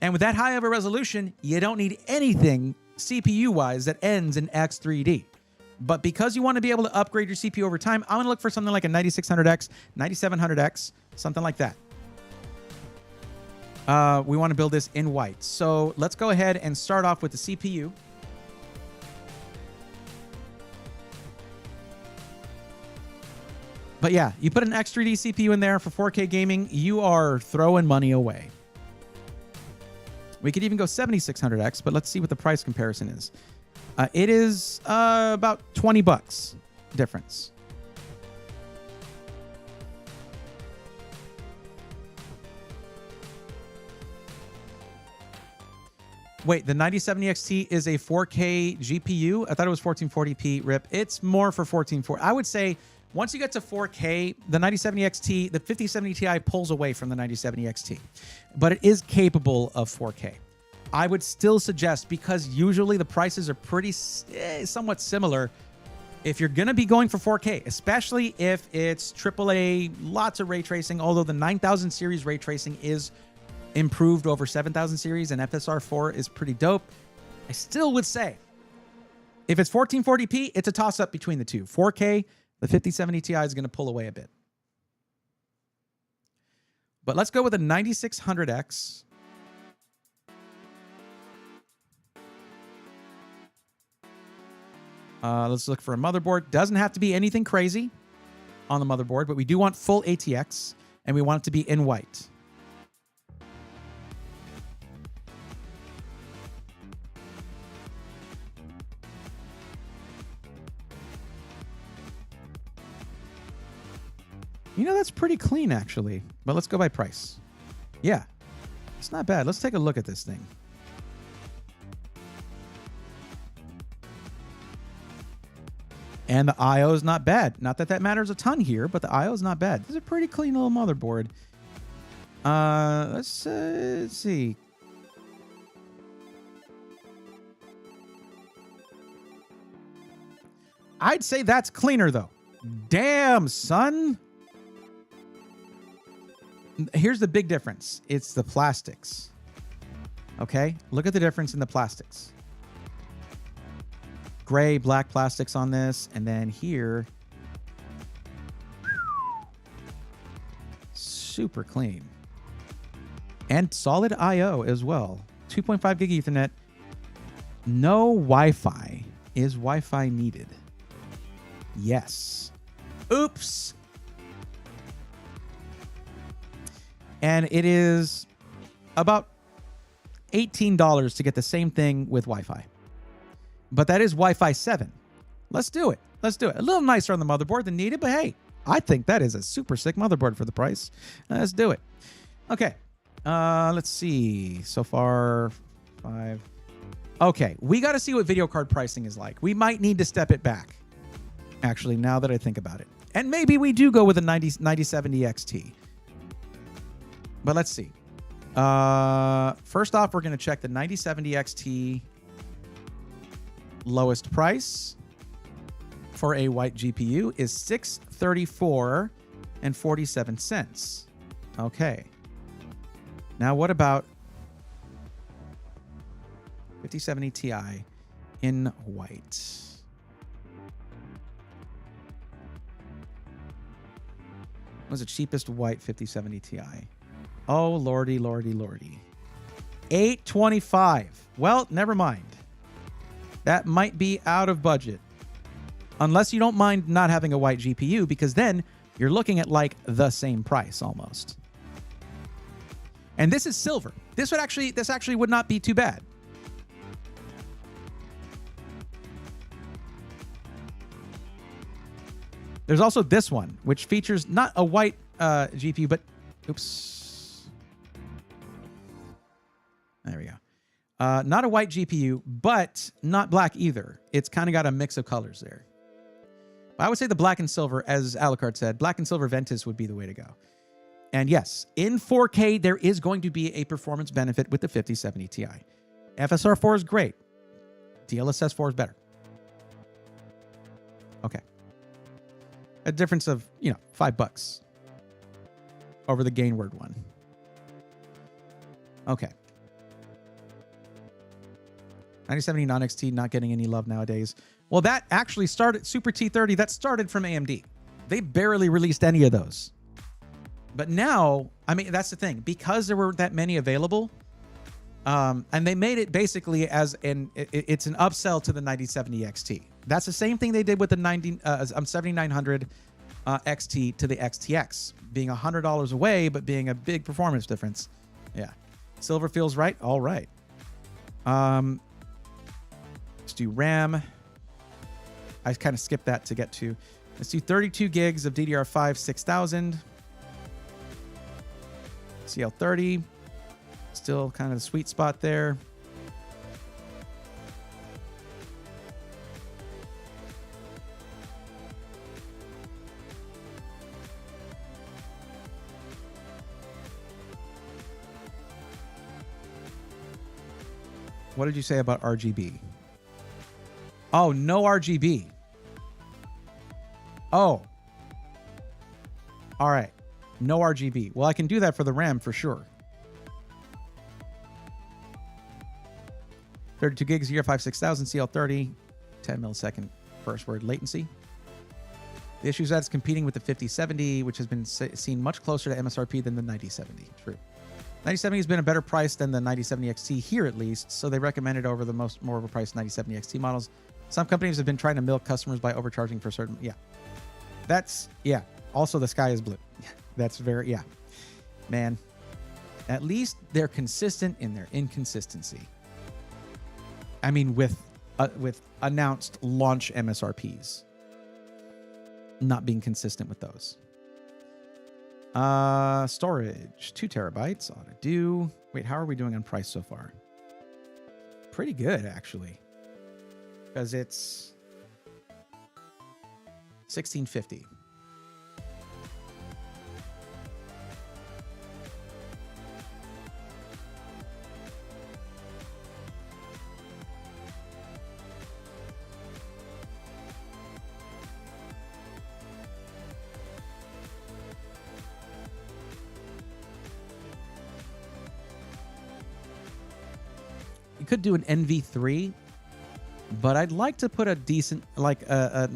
And with that high of a resolution, you don't need anything CPU-wise that ends in X3D. But because you want to be able to upgrade your CPU over time, I'm going to look for something like a 9600X, 9700X, something like that. We want to build this in white. So let's go ahead and start off with the CPU. But yeah, you put an X3D CPU in there for 4K gaming, you are throwing money away. We could even go 7600X, but let's see what the price comparison is. It is about 20 bucks difference. Wait, the 9070 XT is a 4K GPU? I thought it was 1440p, RIP. It's more for 1440. I would say once you get to 4K, the 9070 XT, the 5070 Ti pulls away from the 9070 XT. But it is capable of 4K. I would still suggest, because usually the prices are pretty somewhat similar, if you're going to be going for 4K, especially if it's AAA, lots of ray tracing, although the 9000 series ray tracing is improved over 7000 series and FSR4 is pretty dope, I still would say if it's 1440p, it's a toss-up between the two. 4K, the 5070 Ti is going to pull away a bit. But let's go with a 9600X. Let's look for a motherboard. Doesn't have to be anything crazy on the motherboard, but we do want full ATX, and we want it to be in white. You know, that's pretty clean, actually. But let's go by price. Yeah, it's not bad. Let's take a look at this thing. And the I/O is not bad. Not that that matters a ton here, but the I/O is not bad. This is a pretty clean little motherboard. Let's see. I'd say that's cleaner, though. Damn, son. Here's the big difference. It's the plastics. Okay? Look at the difference in the plastics. Gray, black plastics on this. And then here, super clean. And solid I/O as well. 2.5 gig Ethernet. No Wi-Fi. Is Wi-Fi needed? Yes. Oops. And it is about $18 to get the same thing with Wi-Fi. But that is Wi-Fi 7. Let's do it. Let's do it. A little nicer on the motherboard than needed, but hey, I think that is a super sick motherboard for the price. Let's do it. Okay. Let's see. So far, 5. Okay. We got to see what video card pricing is like. We might need to step it back, actually, now that I think about it. And maybe we do go with a 9070 XT. But let's see. First off, we're going to check the 9070 XT lowest price for a white GPU is $634.47. Okay. Now, what about 5070 Ti in white? What was the cheapest white 5070 Ti? Oh, lordy, lordy, lordy. $825. Well, never mind. That might be out of budget. Unless you don't mind not having a white GPU, because then you're looking at like the same price almost. And this is silver. This actually would not be too bad. There's also this one, which features not a white GPU, but oops. There we go. Not a white GPU, but not black either. It's kind of got a mix of colors there. I would say the black and silver, as Alucard said, black and silver Ventus would be the way to go. And yes, in 4K, there is going to be a performance benefit with the 5070 Ti. FSR4 is great. DLSS4 is better. Okay. A difference of, $5 over the Gainward one. Okay. 9070 non-XT not getting any love nowadays. Well, that actually started, Super T30, that started from AMD. They barely released any of those. But now, I mean, that's the thing. Because there were that many available, and they made it basically it's an upsell to the 9070 XT. That's the same thing they did with the 7900 XT to the XTX, being $100 away, but being a big performance difference. Yeah. Silver feels right. All right. Let's do RAM. I kind of skipped that to get to. Let's do 32 gigs of DDR5 6000. CL30. Still kind of the sweet spot there. What did you say about RGB? Oh, no RGB. Oh. All right. No RGB. Well, I can do that for the RAM for sure. 32 gigs, DDR5 6000, CL30, 10 millisecond first word latency. The issue is that it's competing with the 5070, which has been seen much closer to MSRP than the 9070. True. 9070 has been a better price than the 9070 XT here, at least, so they recommend it over the more overpriced 9070 XT models. Some companies have been trying to milk customers by overcharging for certain. Yeah. That's, yeah. Also, the sky is blue. That's very, yeah. Man, at least they're consistent in their inconsistency. I mean, with announced launch MSRPs. Not being consistent with those. Storage, 2 terabytes, ought to do. Wait, how are we doing on price so far? Pretty good, actually. Because it's $16.50. You could do an NV3, but I'd like to put a decent, like a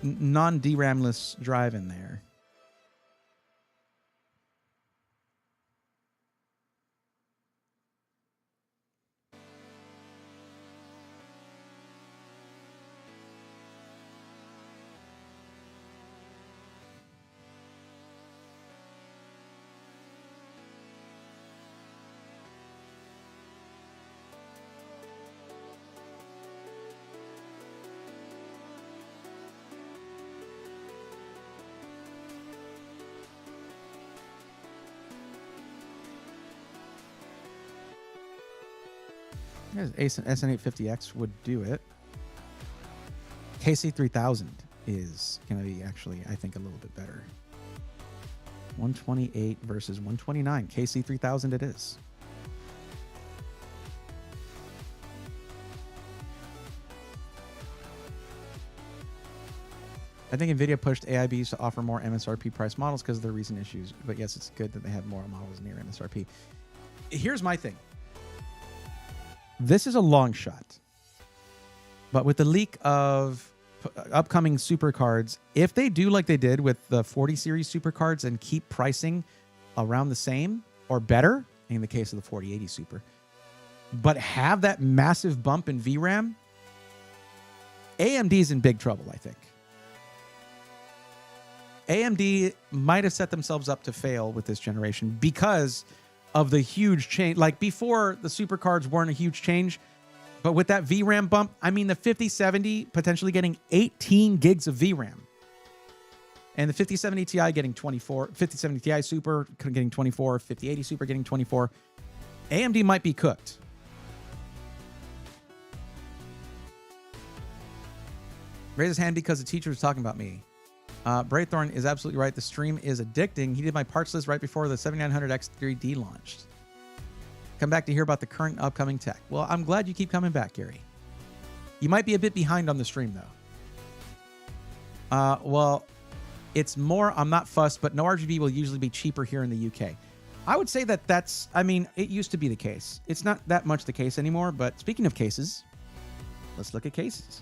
non-DRAM-less drive in there. SN850X would do it. KC3000 is going to be actually, I think, a little bit better. 128 versus 129. KC3000 it is. I think NVIDIA pushed AIBs to offer more MSRP price models because of their recent issues. But yes, it's good that they have more models near MSRP. Here's my thing. This is a long shot. But with the leak of upcoming super cards, if they do like they did with the 40 series super cards and keep pricing around the same or better, in the case of the 4080 super, but have that massive bump in VRAM, AMD's in big trouble, I think. AMD might have set themselves up to fail with this generation because of the huge change. Like before, the super cards weren't a huge change, but with that VRAM bump, I mean the 5070 potentially getting 18 gigs of VRAM. And the 5070 Ti getting 24, 5070 Ti Super getting 24, 5080 Super getting 24. AMD might be cooked. Raise his hand because the teacher was talking about me. Braythorn is absolutely right. The stream is addicting. He did my parts list right before the 7900X3D launched. Come back to hear about the current upcoming tech. Well, I'm glad you keep coming back, Gary. You might be a bit behind on the stream, though. Well, it's more, I'm not fussed, but no RGB will usually be cheaper here in the UK. I would say that that's, I mean, it used to be the case. It's not that much the case anymore, but speaking of cases, let's look at cases.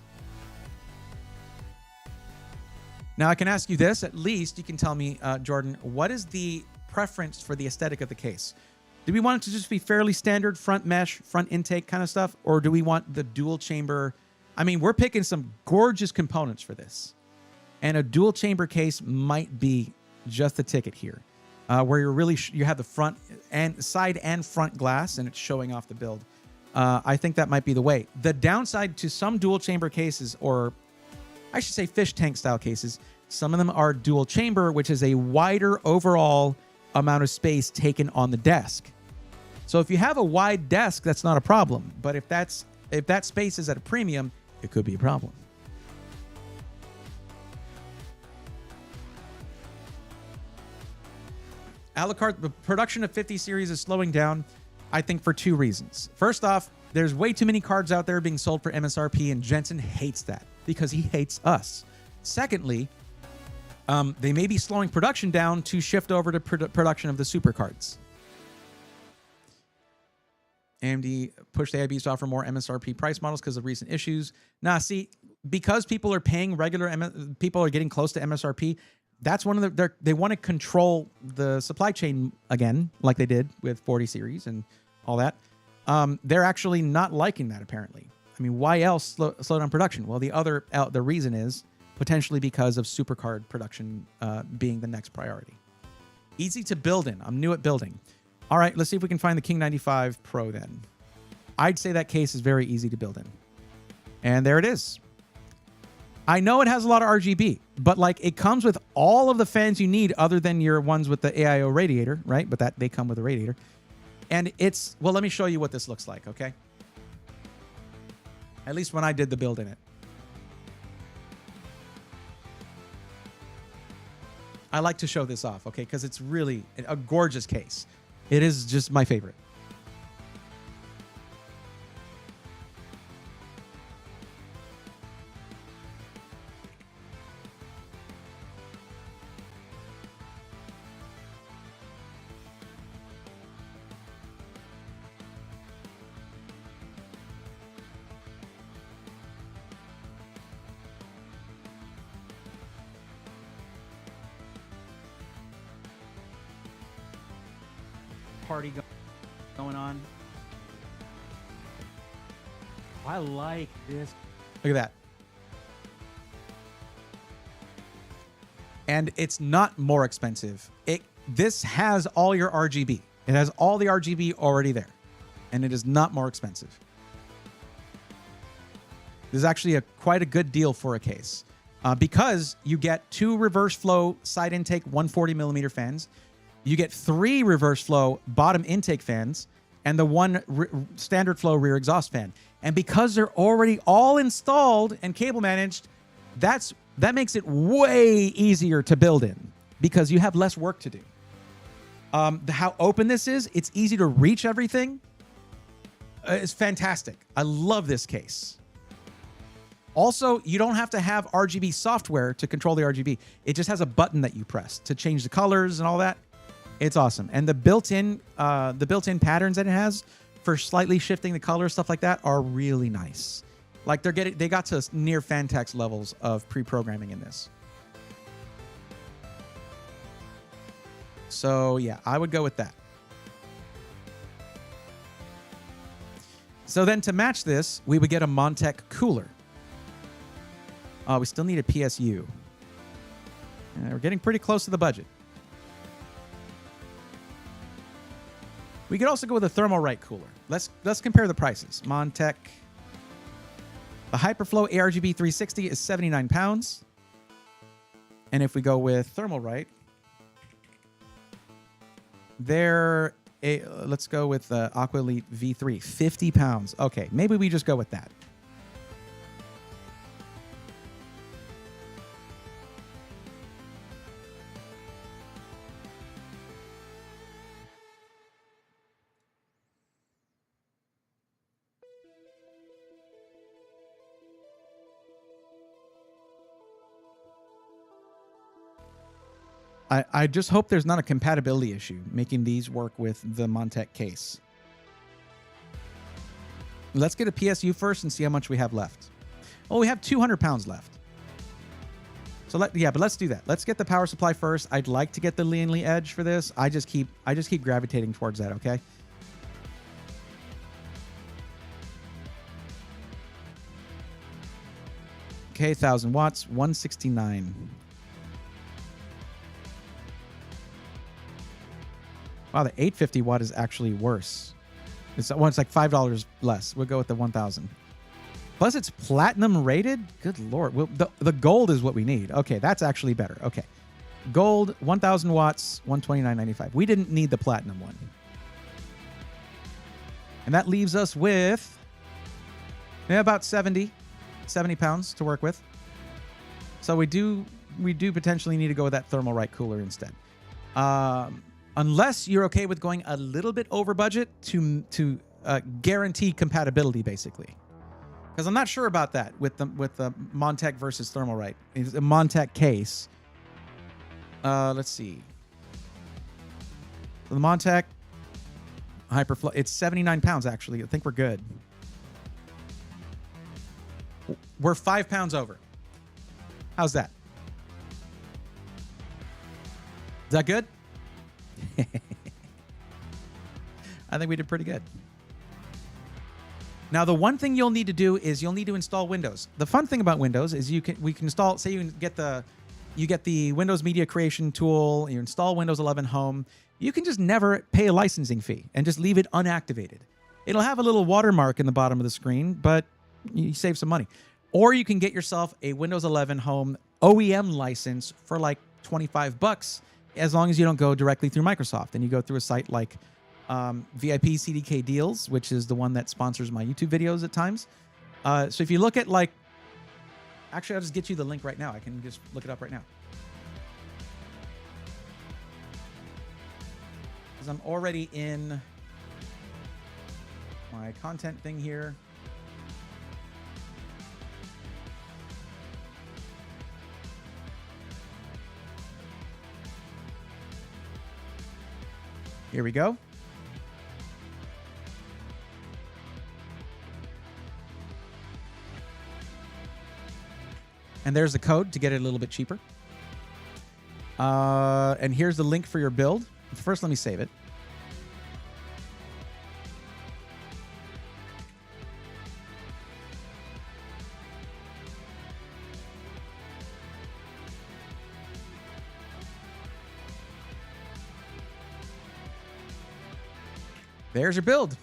Now, I can ask you this, at least you can tell me, Jordan, what is the preference for the aesthetic of the case? Do we want it to just be fairly standard front mesh, front intake kind of stuff? Or do we want the dual chamber? I mean, we're picking some gorgeous components for this. And a dual chamber case might be just the ticket here, where you're really, you have the front and side and front glass and it's showing off the build. I think that might be the way. The downside to some dual chamber cases, or I should say fish tank style cases, some of them are dual chamber, which is a wider overall amount of space taken on the desk. So if you have a wide desk, that's not a problem. But if that space is at a premium, it could be a problem. Alucard, the production of 50 series is slowing down, I think, for two reasons. First off, there's way too many cards out there being sold for MSRP, and Jensen hates that because he hates us. Secondly, they may be slowing production down to shift over to production of the super cards. AMD pushed AIBs to offer more MSRP price models because of recent issues. Nah, see, because people are paying people are getting close to MSRP, that's one of they want to control the supply chain again, like they did with 40 series and all that. They're actually not liking that, apparently. I mean, why else slow down production? Well, the reason is potentially because of supercard production being the next priority. Easy to build in. I'm new at building. All right, let's see if we can find the King 95 Pro then. I'd say that case is very easy to build in. And there it is. I know it has a lot of RGB, but like it comes with all of the fans you need other than your ones with the AIO radiator, right? But that they come with a radiator. And it's, well, let me show you what this looks like, okay? At least when I did the build in it. I like to show this off, okay? Because it's really a gorgeous case. It is just my favorite. Party going on. I like this. Look at that. And it's not more expensive. This has all your RGB. It has all the RGB already there. And it is not more expensive. This is actually quite a good deal for a case. Because you get 2 reverse flow side intake 140 millimeter fans. You get 3 reverse flow bottom intake fans and the 1 standard flow rear exhaust fan. And because they're already all installed and cable managed, that makes it way easier to build in because you have less work to do. How open this is, it's easy to reach everything. It's fantastic. I love this case. Also, you don't have to have RGB software to control the RGB. It just has a button that you press to change the colors and all that. It's awesome. And the built-in patterns that it has for slightly shifting the color, stuff like that, are really nice. Like they got to near Fantex levels of pre-programming in this. So yeah, I would go with that. So then to match this, we would get a Montech cooler. We still need a PSU. We're getting pretty close to the budget. We could also go with a Thermalright cooler. Let's compare the prices. Montech. The Hyperflow ARGB 360 is 79 pounds. And if we go with Thermalright, let's go with Aqua Elite V3, 50 pounds. Okay, maybe we just go with that. I just hope there's not a compatibility issue making these work with the Montech case. Let's get a PSU first and see how much we have left. Oh, we have 200 pounds left. So but let's do that. Let's get the power supply first. I'd like to get the Lianli Edge for this. I just keep gravitating towards that, okay? Okay, 1,000 watts, 169. Wow, the 850 watt is actually worse. It's like $5 less. We'll go with the 1,000. Plus, it's platinum rated. Good Lord. Well, the gold is what we need. Okay, that's actually better. Okay. Gold, 1,000 watts, 129.95. We didn't need the platinum one. And that leaves us with about 70 pounds to work with. So we do potentially need to go with that Thermalright cooler instead. Unless you're okay with going a little bit over budget to guarantee compatibility, basically. Because I'm not sure about that with the Montech versus Thermalright. It's a Montech case. Let's see. The Montech Hyperflow, it's 79 pounds actually. I think we're good. We're 5 pounds over. How's that? Is that good? I think we did pretty good. Now, the one thing you'll need to do is you'll need to install Windows. The fun thing about Windows is we can install. Say you get the Windows Media Creation tool. You install Windows 11 Home. You can just never pay a licensing fee and just leave it unactivated. It'll have a little watermark in the bottom of the screen, but you save some money. Or you can get yourself a Windows 11 Home OEM license for like $25, as long as you don't go directly through Microsoft and you go through a site like VIP CDK Deals, which is the one that sponsors my YouTube videos at times. So if you look at actually, I'll just get you the link right now. I can just look it up right now. Because I'm already in my content thing here. Here we go. And there's the code to get it a little bit cheaper. And here's the link for your build. First, let me save it. There's your build.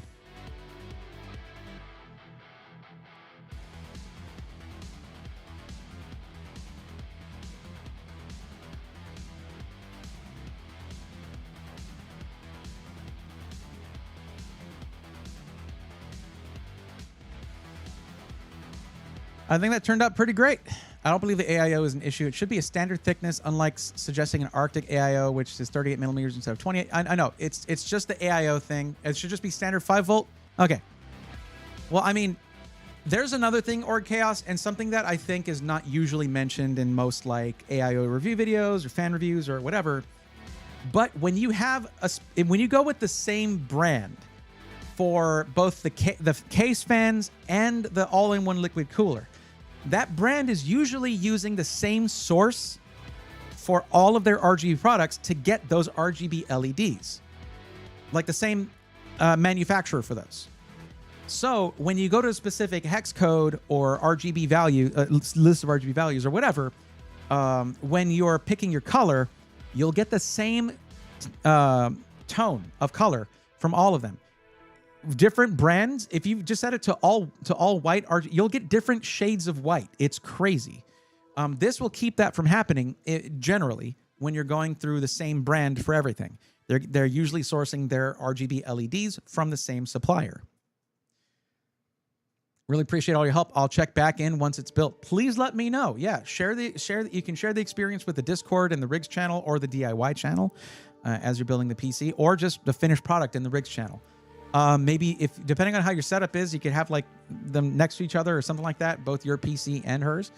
I think that turned out pretty great. I don't believe the AIO is an issue. It should be a standard thickness, unlike suggesting an Arctic AIO, which is 38 millimeters instead of 28. I know, it's just the AIO thing. It should just be standard 5 volt. Okay. Well, I mean, There's another thing, Org Chaos, and something that I think is not usually mentioned in most like AIO review videos or fan reviews or whatever. But when you have when you go with the same brand for both the case fans and the all-in-one liquid cooler, that brand is usually using the same source for all of their RGB products to get those RGB LEDs, like the same manufacturer for those. So when you go to a specific hex code or RGB value, list of RGB values or whatever, when you're picking your color, you'll get the same tone of color from all of them. Different brands, if you just set it to all white, you'll get different shades of white. It's crazy. This will keep that from happening generally when you're going through the same brand for everything. They're usually sourcing their RGB LEDs from the same supplier. Really appreciate all your help. I'll check back in once it's built. Please let me know. Yeah, you can share the experience with the Discord and the Rigs channel or the DIY channel as you're building the PC, or just the finished product in the Rigs channel. Maybe if depending on how your setup is, you could have like them next to each other or something like that, both your PC and hers,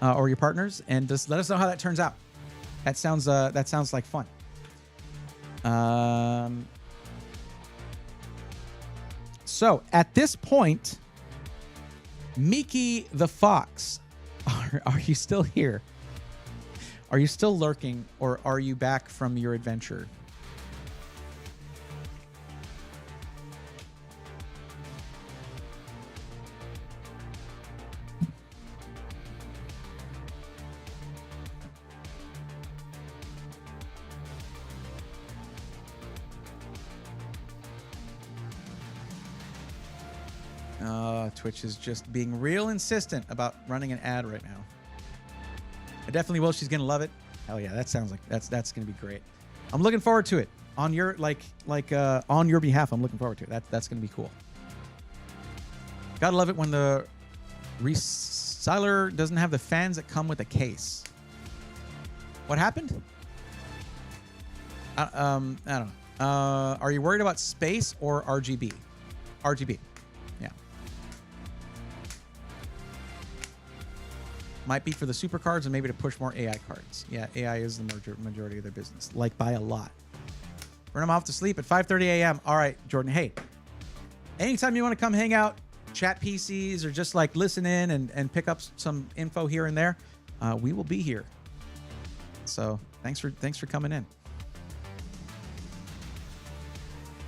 or your partners, and just let us know how that turns out. That sounds like fun. So at this point, Miki the Fox, are you still here? Are you still lurking, or are you back from your adventure? Twitch is just being real insistent about running an ad right now. I definitely will. She's gonna love it. Hell yeah, that sounds like that's gonna be great. I'm looking forward to it. On your on your behalf, I'm looking forward to it. That's gonna be cool. Gotta love it when the reseller doesn't have the fans that come with a case. What happened? I don't know. Are you worried about space or RGB? RGB. Yeah. Might be for the super cards and maybe to push more AI cards. Yeah, AI is the majority of their business, like by a lot. Run them off to sleep at 5:30 a.m. All right, Jordan. Hey, anytime you want to come hang out, chat PCs, or just like listen in and pick up some info here and there, we will be here. So thanks for coming in.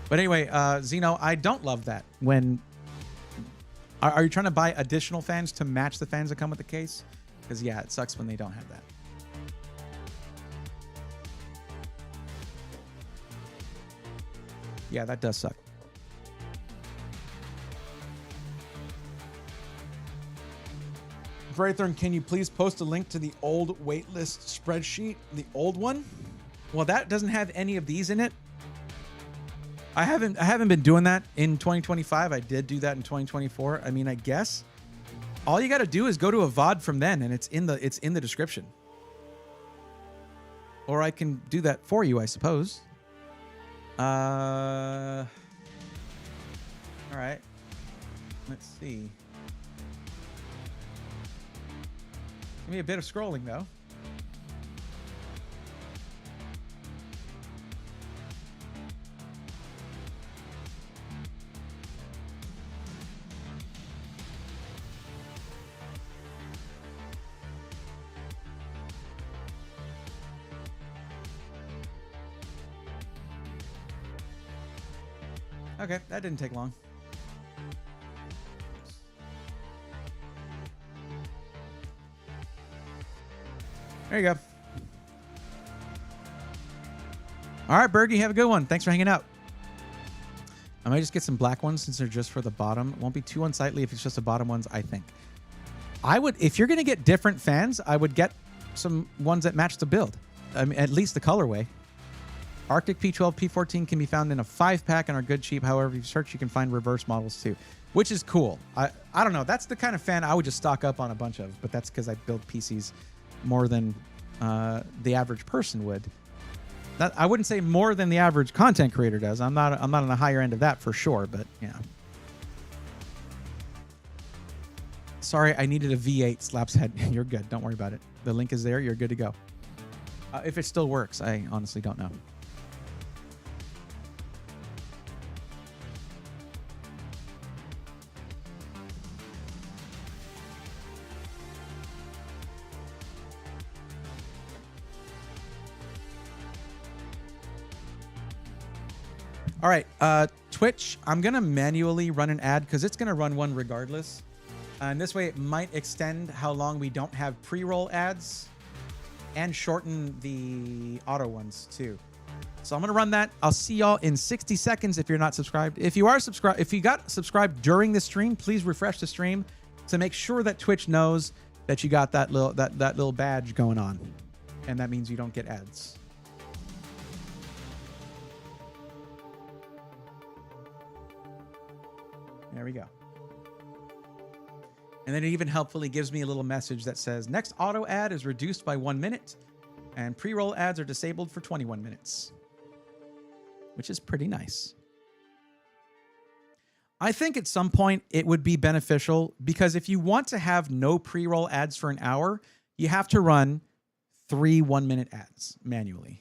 But anyway, Zeno, I don't love that. When are you trying to buy additional fans to match the fans that come with the case? Because yeah, it sucks when they don't have that. Yeah, that does suck. Braithorn, can you please post a link to the old waitlist spreadsheet? The old one? Well, that doesn't have any of these in it. I haven't been doing that in 2025. I did do that in 2024. I mean, I guess all you got to do is go to a VOD from then, and it's in the description. Or I can do that for you, I suppose. All right. Let's see. Give me a bit of scrolling though. Okay, that didn't take long. There you go. All right, Bergie, have a good one. Thanks for hanging out. I might just get some black ones since they're just for the bottom. It won't be too unsightly if it's just the bottom ones, I think. I would, if you're going to get different fans, I would get some ones that match the build. I mean, at least the colorway. Arctic P12, P14 can be found in a 5-pack and are good cheap. However, if you search, you can find reverse models too, which is cool. I don't know. That's the kind of fan I would just stock up on a bunch of, but that's because I build PCs more than the average person would. I wouldn't say more than the average content creator does. I'm not on the higher end of that for sure, but yeah. Sorry, I needed a V8 slaps head. You're good. Don't worry about it. The link is there. You're good to go. If it still works, I honestly don't know. All right, Twitch, I'm going to manually run an ad because it's going to run one regardless. And this way it might extend how long we don't have pre-roll ads and shorten the auto ones too. So I'm going to run that. I'll see y'all in 60 seconds if you're not subscribed. If you are subscribed, if you got subscribed during the stream, please refresh the stream to make sure that Twitch knows that you got that little badge going on. And that means you don't get ads. There we go. And then it even helpfully gives me a little message that says, next auto ad is reduced by 1 minute and pre-roll ads are disabled for 21 minutes, which is pretty nice. I think at some point it would be beneficial because if you want to have no pre-roll ads for an hour, you have to run 3 1-minute ads manually.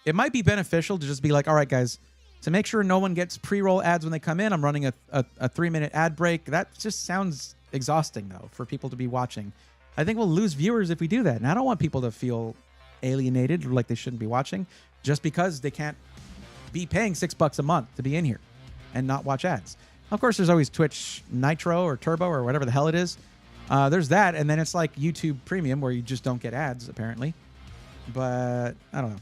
It might be beneficial to just be like, all right, guys, to make sure no one gets pre-roll ads when they come in, I'm running a 3-minute ad break. That just sounds exhausting, though, for people to be watching. I think we'll lose viewers if we do that. And I don't want people to feel alienated or like they shouldn't be watching just because they can't be paying $6 a month to be in here and not watch ads. Of course, there's always Twitch Nitro or Turbo or whatever the hell it is. There's that. And then it's like YouTube Premium where you just don't get ads, apparently. But I don't know.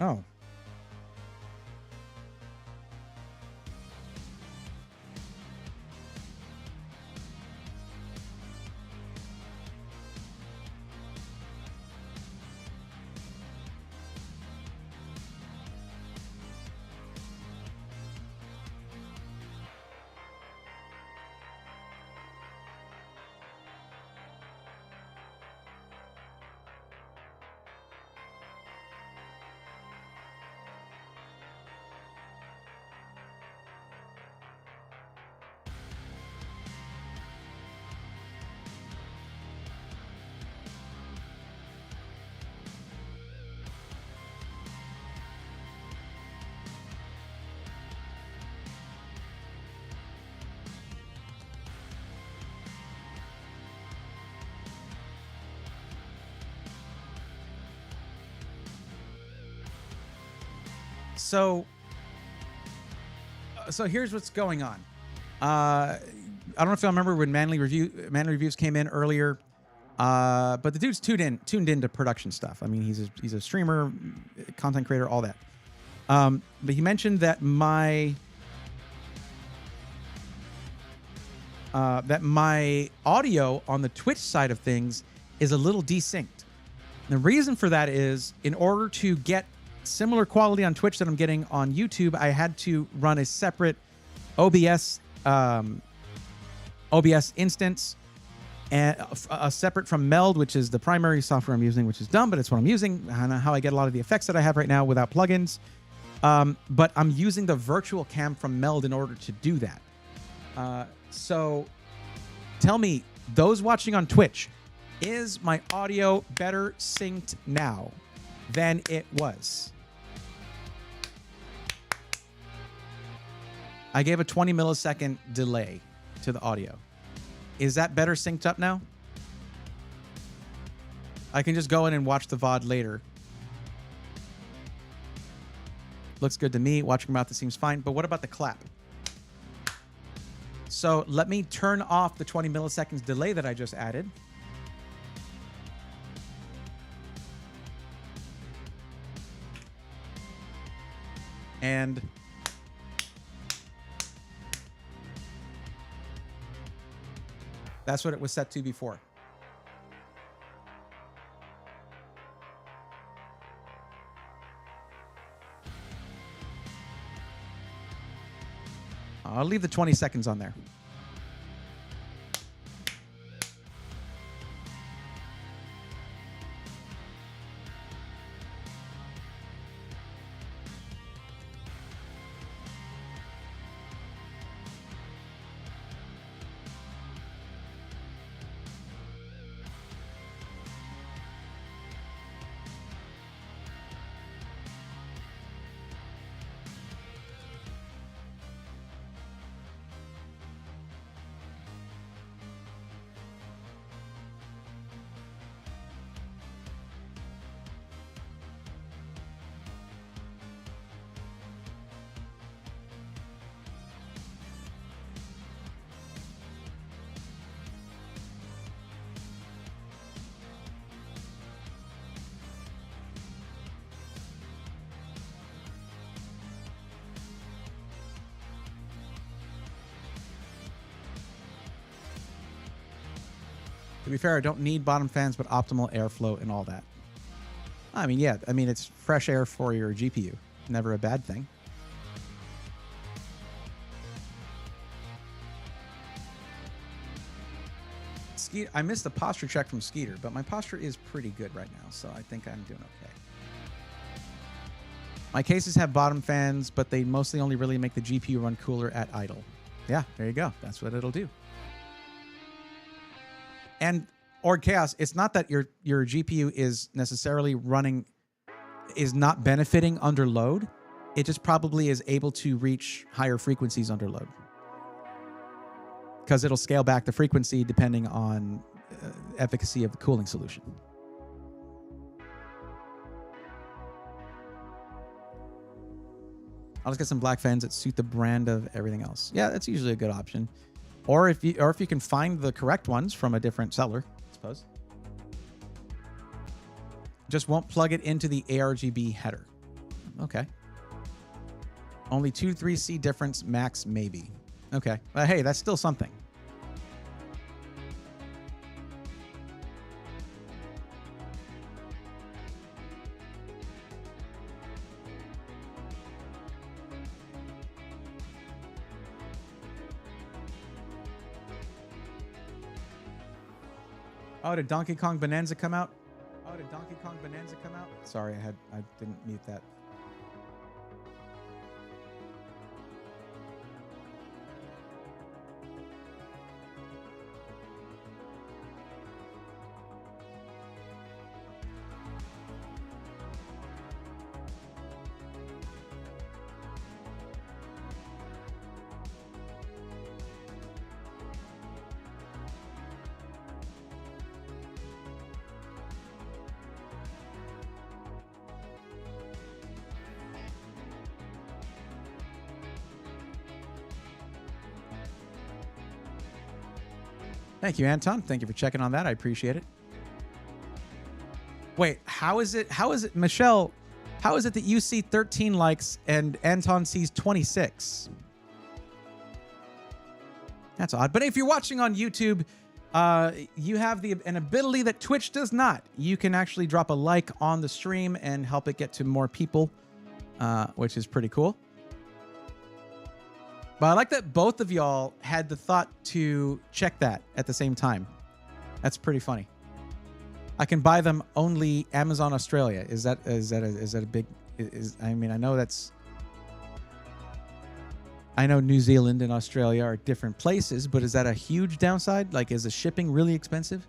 Oh. So here's what's going on. I don't know if you remember when Manly Reviews came in earlier, but the dude's tuned into production stuff. I mean, he's a streamer, content creator, all that. But he mentioned that my audio on the Twitch side of things is a little desynced. The reason for that is in order to get similar quality on Twitch that I'm getting on YouTube, I had to run a separate OBS instance and a separate from Meld, which is the primary software I'm using, which is dumb, but it's what I'm using. I know how I get a lot of the effects that I have right now without plugins. But I'm using the virtual cam from Meld in order to do that. So tell me, those watching on Twitch, is my audio better synced now than it was? I gave a 20 millisecond delay to the audio. Is that better synced up now? I can just go in and watch the VOD later. Looks good to me. Watching about this seems fine. But what about the clap? So let me turn off the 20 milliseconds delay that I just added. And that's what it was set to before. I'll leave the 20 seconds on there. To be fair, I don't need bottom fans, but optimal airflow and all that. I mean, yeah. I mean, it's fresh air for your GPU. Never a bad thing. I missed the posture check from Skeeter, but my posture is pretty good right now, so I think I'm doing okay. My cases have bottom fans, but they mostly only really make the GPU run cooler at idle. Yeah, there you go. That's what it'll do. And Org Chaos, it's not that your GPU is necessarily is not benefiting under load. It just probably is able to reach higher frequencies under load, because it'll scale back the frequency depending on efficacy of the cooling solution. I'll just get some black fans that suit the brand of everything else. Yeah, that's usually a good option. Or if you can find the correct ones from a different seller, I suppose. Just won't plug it into the ARGB header. Okay. Only 2 to 3C difference max, maybe. Okay. Hey, that's still something. Oh, did Donkey Kong Bonanza come out? Sorry, I didn't mute that. Thank you, Anton. Thank you for checking on that. I appreciate it. Wait, how is it, Michelle, how is it that you see 13 likes and Anton sees 26? That's odd. But if you're watching on YouTube, you have an ability that Twitch does not. You can actually drop a like on the stream and help it get to more people, which is pretty cool. But I like that both of y'all had the thought to check that at the same time. That's pretty funny. I can buy them only Amazon Australia. Is that a big? I mean, I know New Zealand and Australia are different places, but is that a huge downside? Like, is the shipping really expensive?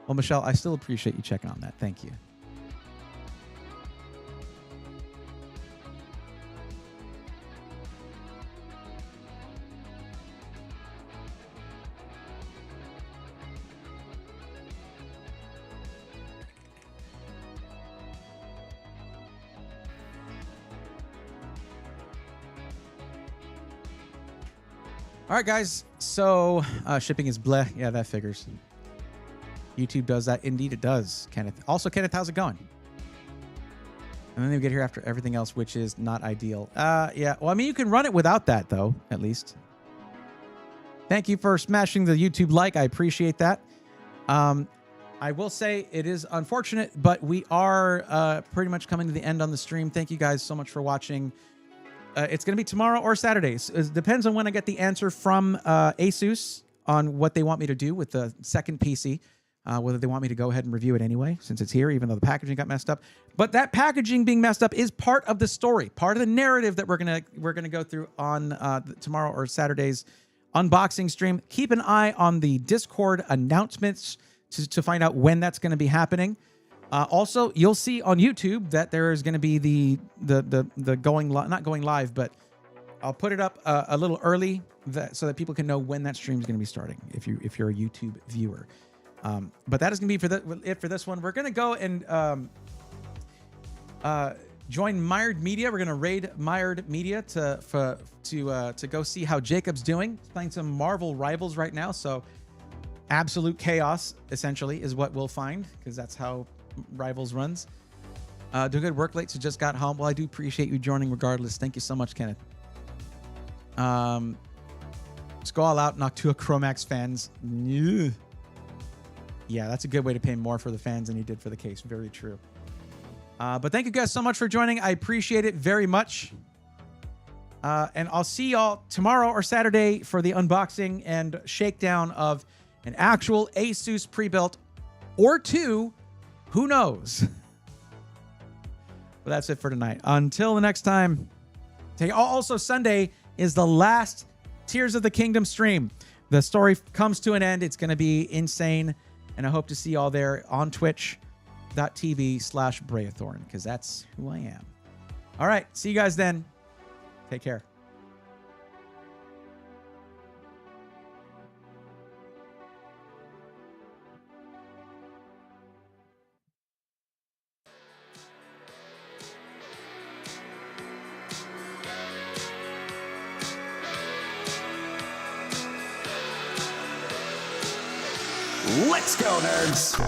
Well, Michelle, I still appreciate you checking on that. Thank you. All right, guys. So shipping is bleh. Yeah, that figures. YouTube does that. Indeed, it does, Kenneth. Also, Kenneth, how's it going? And then they get here after everything else, which is not ideal. Yeah. Well, I mean, you can run it without that, though, at least. Thank you for smashing the YouTube like. I appreciate that. I will say it is unfortunate, but we are pretty much coming to the end on the stream. Thank you guys so much for watching. It's going to be tomorrow or Saturdays. It depends on when I get the answer from Asus on what they want me to do with the second PC, whether they want me to go ahead and review it anyway, since it's here, even though the packaging got messed up. But that packaging being messed up is part of the story, part of the narrative that we're gonna go through on tomorrow or Saturday's unboxing stream. Keep an eye on the Discord announcements to find out when that's going to be happening. Also, you'll see on YouTube that there is going to be the not going live, but I'll put it up a little early so that people can know when that stream is going to be starting. If you're a YouTube viewer, but that is going to be for this one. We're going to go and join Mired Media. We're going to raid Mired Media to go see how Jacob's doing. He's playing some Marvel Rivals right now, so absolute chaos essentially is what we'll find, because that's how Rivals runs. Doing good work late, so just got home. Well, I do appreciate you joining regardless. Thank you so much, Kenneth. Let's go all out, Noctua Chromax fans. Yeah, that's a good way to pay more for the fans than you did for the case. Very true. But thank you guys so much for joining. I appreciate it very much. And I'll see y'all tomorrow or Saturday for the unboxing and shakedown of an actual Asus pre-built or two. Who knows? But that's it for tonight. Until the next time. Also, Sunday is the last Tears of the Kingdom stream. The story comes to an end. It's going to be insane. And I hope to see y'all there on twitch.tv/Braethorn, because that's who I am. All right. See you guys then. Take care. Let's go, nerds!